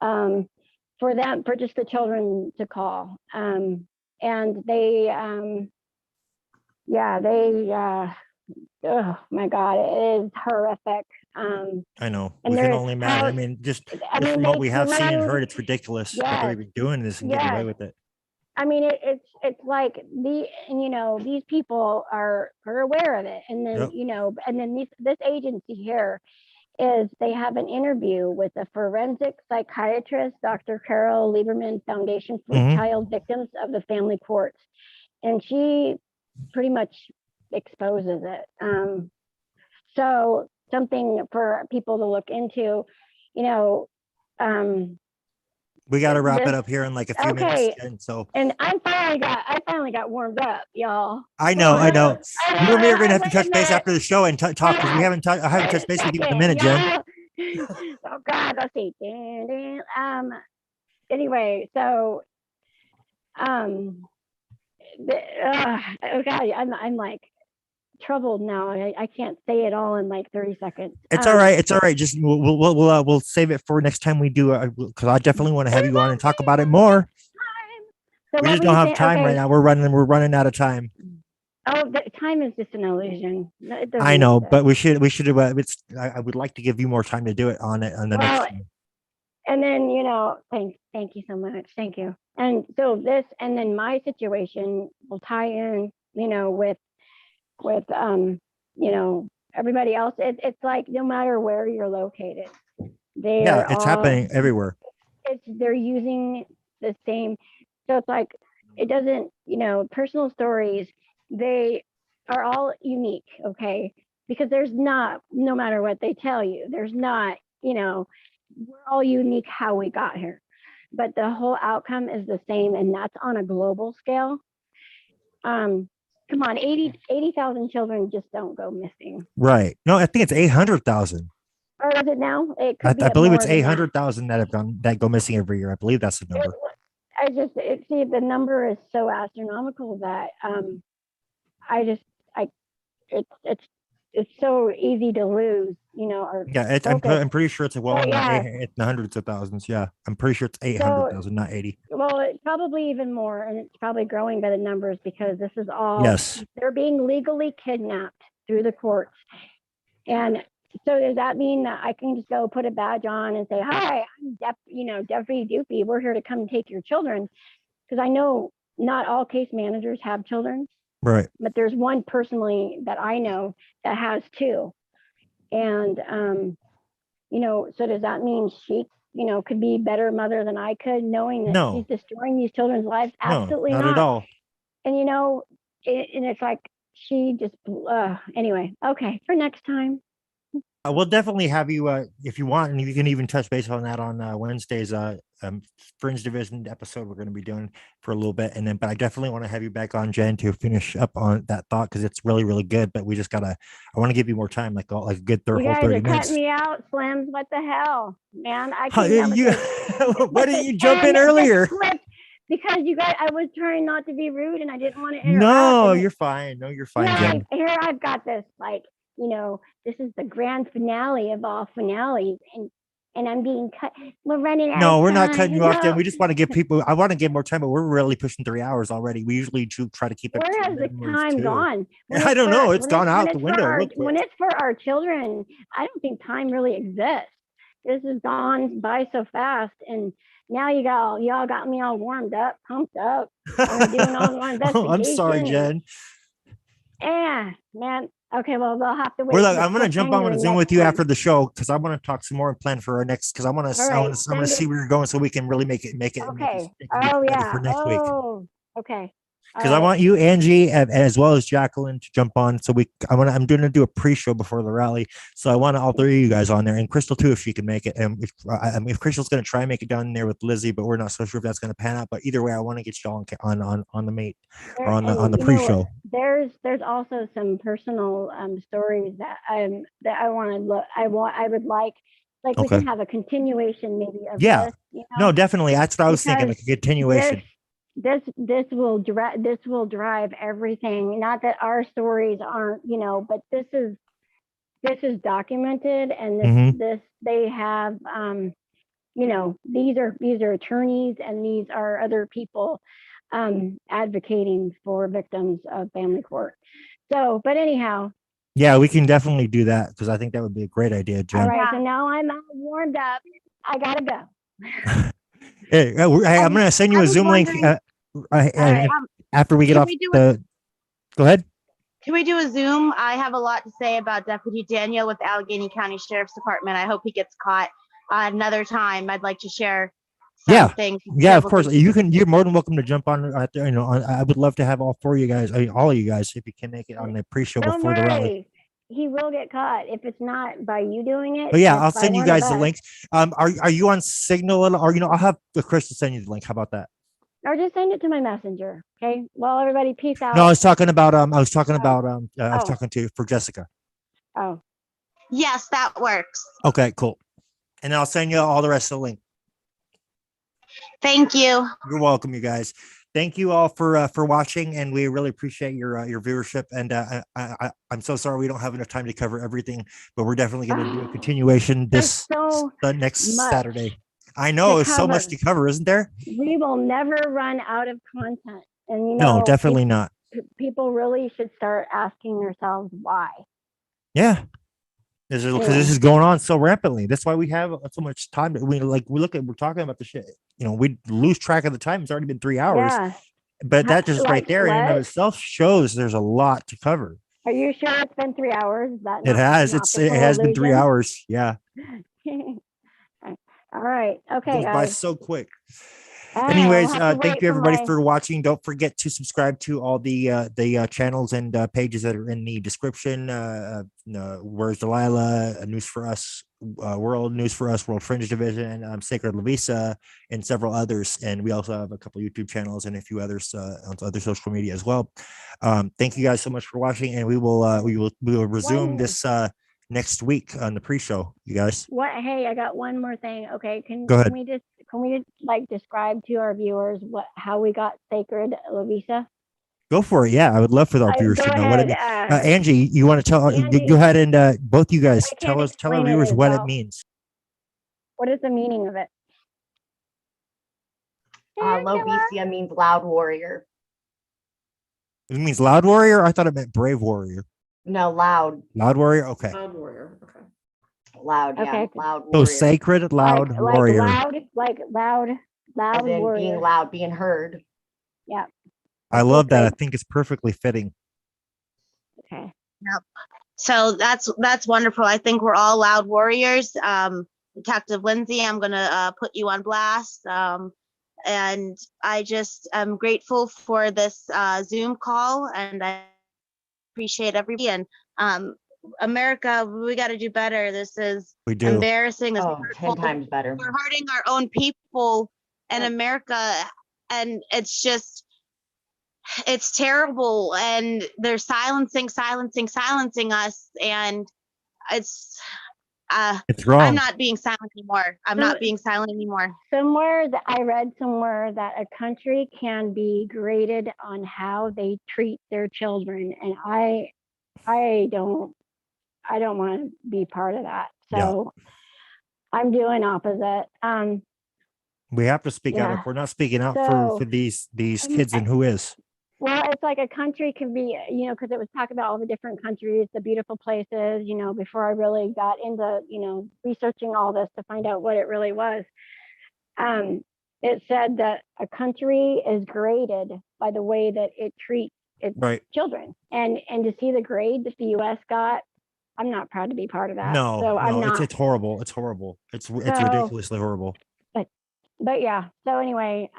for just the children to call. And they oh my God, it is horrific. I know. And We can there's only imagine. how- I mean, just I mean, from what they we have seen and threw- heard, it's ridiculous that they're Yes. even doing this and getting away Yes. with it. I mean, it's like these people are aware of it, and then Yep. and then this agency here is they have an interview with a forensic psychiatrist, Dr. Carol Lieberman Foundation for Child Victims of the Family Courts, and she pretty much exposes it. So something for people to look into, We got to wrap it this- up here in like a few okay. minutes. And so And I finally got warmed up, y'all. I know. You and me are going to have to Wait a touch base minute. after the show and talk because I haven't touched base with you in a minute, Jen. Oh God, let's see. Anyway, so okay, I'm like troubled now. I can't say it all in like 30 seconds. It's all right. It's all right. Just we'll save it for next time we do because I definitely want to have you on and talk about it more. So We what just were don't you have saying? time right Okay. now. We're running out of time. Oh, the time is just an illusion. It doesn't I know, exist. but we should I would like to give you more time to do it on the Well, next one. And then, thank you so much. Thank you. And so and then my situation will tie in, with everybody else. It's like no matter where you're located, They Yeah, are it's all, happening everywhere. they're using the same. So it's like, it doesn't, personal stories, they are all unique. Okay. Because there's not, no matter what they tell you, there's not, we're all unique how we got here, but the whole outcome is the same. And that's on a global scale. Come on, 80,000 children just don't go missing. Right. No, I think it's 800,000. Or is it now? It I could be believe more it's than that. 800,000 that go missing every year. I believe that's the number. See, the number is so astronomical that it's so easy to lose, our Yeah, focus. I'm pretty sure it's well in yeah. the hundreds of thousands. Yeah, I'm pretty sure it's 800,000, not 80. Well, it's probably even more, and it's probably growing by the numbers because this is all, Yes. they're being legally kidnapped through the courts. And so does that mean that I can just go put a badge on and say, hi, I'm Deputy Doopy. We're here to come take your children. Because I know not all case managers have children. Right. But there's one personally that I know that has two. And, so does that mean she, could be a better mother than I could, knowing that she's destroying these children's lives? Absolutely not at all. And, and it's like, she just, anyway, okay, for next time. We'll definitely have you, if you want, and you can even touch base on that on Wednesday's Fringe Division episode we're going to be doing for a little bit. And then, but I definitely want to have you back on, Jen, to finish up on that thought, because it's really, really good. But we just I want to give you more time, like a good whole 30 minutes. You guys are cutting me out, Slims. What the hell, man? I can't. Why didn't you jump in earlier? Because you guys, I was trying not to be rude, and I didn't want to interrupt. No, you're fine. No, you're fine, Jen. Here I've got this, this is the grand finale of all finales, and I'm being cut. We're running out. No, we're not cutting you off, Jen. We just want to give people. I want to give more time, but we're really pushing 3 hours already. We usually do try to keep it. Where has the time gone? I don't know. It's gone out the window. When it's for our children, I don't think time really exists. This has gone by so fast, and now y'all got me all warmed up, pumped up. Doing all my Oh, I'm sorry, Jen. Yeah, man. Okay, well, they'll have to wait. I'm going to jump on a Zoom with you after the show, because I want to talk some more and plan for our next, because I want to see where you're going so we can really make it. Okay. For next week. Okay. Because I want you, Angie, as well as Jacqueline, to jump on. So I'm going to do a pre-show before the rally. So I want all three of you guys on there, and Crystal too, if she can make it. And if Crystal's going to try and make it down there with Lizzie, but we're not so sure if that's going to pan out. But either way, I want to get you all on the mate or on the pre-show. There's also some personal stories that I want to look. I would like we can have a continuation maybe of this. No, definitely. That's what I was thinking, like a continuation. This will drive everything. Not that our stories aren't, but this is documented, and this they have, these are attorneys, and these are other people advocating for victims of family court. So, but anyhow. Yeah, we can definitely do that, because I think that would be a great idea, Jen. All right, so now I'm all warmed up. I gotta go. Hey, I'm going to send you a Zoom link after we get off the. Go ahead. Can we do a Zoom? I have a lot to say about Deputy Daniel with Allegheny County Sheriff's Department. I hope he gets caught another time. I'd like to share some things. Yeah, of course. You're more than welcome to jump on. I would love to have all four of you guys, all of you guys, if you can make it on the pre-show before the rally. He will get caught if it's not by you doing it. But yeah, I'll send you guys the links. Are you on Signal, or I'll have Chris send you the link. How about that? Or just send it to my messenger. Okay. Well, everybody, peace out. No, I was talking about I was talking to for Jessica. Oh. Yes, that works. Okay, cool. And I'll send you all the rest of the link. Thank you. You're welcome, you guys. Thank you all for watching, and we really appreciate your viewership. And I'm so sorry we don't have enough time to cover everything, but we're definitely going to do a continuation next Saturday. I know it's so much to cover, isn't there? We will never run out of content, and no, definitely not. People really should start asking themselves why. Yeah. Because this is going on so rapidly. That's why we have so much time. We're talking about the shit. We lose track of the time. It's already been 3 hours. Yeah. But that just right there in and of itself shows there's a lot to cover. Are you sure it's been 3 hours? It has. It has been 3 hours. Yeah. All right. Okay, Goes by guys. so quick. All right, Anyways, we'll have to thank wait you everybody my- for watching. Don't forget to subscribe to all the channels and pages that are in the description. Where's Delilah? News for Us, World News for Us, World Fringe Division, Sacred Lovisa, and several others. And we also have a couple YouTube channels and a few others on other social media as well. Thank you guys so much for watching, and we will resume this next week on the pre-show. You guys. What? Hey, I got one more thing. Okay, Go ahead. Can we like describe to our viewers how we got Sacred Lovisa? Go for it. Yeah, I would love for our viewers Go to know what it ahead, means. Angie, you want to tell? Angie, Go ahead and both you guys I can't tell our explain it viewers as what it well. means. What is the meaning of it? Lovisa means loud warrior. It means loud warrior. I thought it meant brave warrior. No, loud. Loud warrior. Okay. Loud warrior. Okay. Loud, yeah. Okay. Loud So warrior. sacred, loud like warrior. loud As in warrior. being loud, being heard. Yeah. I love that. I think it's perfectly fitting. Okay. So that's wonderful. I think we're all loud warriors. Detective Lindsay, I'm gonna put you on blast. And I just am grateful for this Zoom call, and I appreciate everybody. And America, we got to do better. This is We do. embarrassing. This is Oh, 10 hurtful. times better. We're hurting our own people in America, and it's terrible. And they're silencing us, and it's wrong. I'm not being silent anymore. I'm not being silent anymore. I read somewhere that a country can be graded on how they treat their children, and I don't want to be part of that. So I'm doing opposite. We have to speak out. Yeah. If we're not speaking out So, for these kids, then who is? Well, it's like a country can be, because it was talking about all the different countries, the beautiful places, before I really got into, researching all this to find out what it really was. It said that a country is graded by the way that it treats its children. And to see the grade that the US got, I'm not proud to be part of that. No, so I'm not. it's horrible. It's horrible. It's ridiculously horrible. But yeah, so anyway,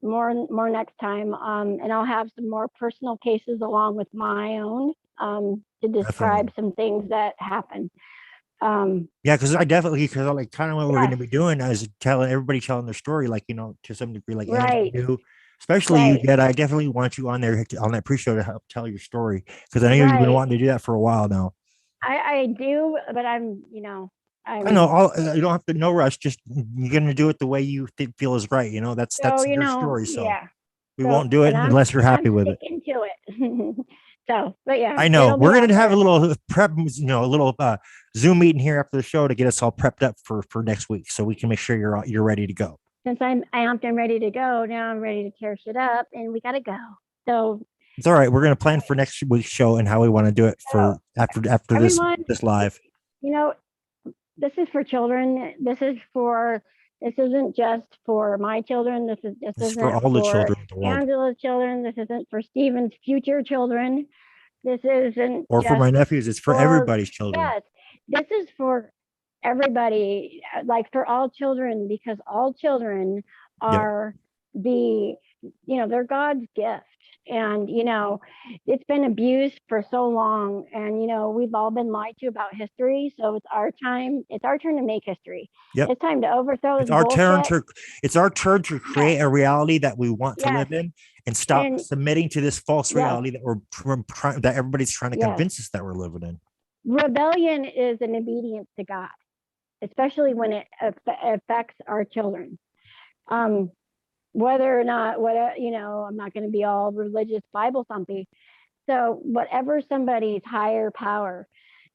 more next time, and I'll have some more personal cases along with my own to describe some things that happened. Yeah, because I definitely, kind of what we're going to be doing is telling their story, to some degree, like Angie knew, especially you, Jed. I definitely want you on there on that pre-show to help tell your story, because I know you've been wanting to do that for a while now. I do, but I know you don't have to, no rush. Just you're going to do it the way you feel is right. That's your story. So we won't do it unless you're happy with it. Into it. So, but yeah, I know we're going to have a little prep, a little Zoom meeting here after the show to get us all prepped up for next week, so we can make sure you're ready to go. Since I'm amped and ready to go, now I'm ready to tear shit up, and we got to go. So it's all right. We're going to plan for next week's show and how we want to do it for after this live. This is for children. This isn't just for my children. This isn't for all the children in the world. Angela's children. This isn't for Stephen's future children. This isn't for my nephews. It's for everybody's children. Yes, this is for everybody, like for all children, because all children are they're God's gift. And, it's been abused for so long, and, we've all been lied to about history. So it's our time to make history. Yep. It's time to overthrow this it's our turn to create Yes. a reality that we want to live in, and stop submitting to this false reality that everybody's trying to convince us that we're living in. Rebellion is an obedience to God, especially when it affects our children. Whether or not, I'm not going to be all religious Bible thumpy. So whatever somebody's higher power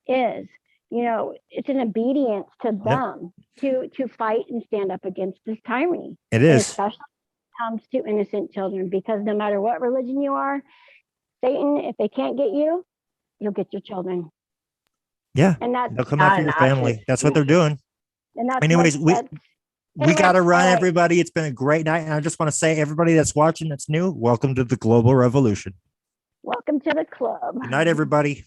is, it's an obedience to them to fight and stand up against this tyranny. It is. Especially when it comes to innocent children, because no matter what religion you are, Satan, if they can't get you, you'll get your children. Yeah. And they'll come after your family. That's what they're doing. And that's anyways, we got to run, all right. everybody. It's been a great night. And I just want to say, everybody that's watching, that's new, welcome to the global revolution. Welcome to the club. Good night, everybody.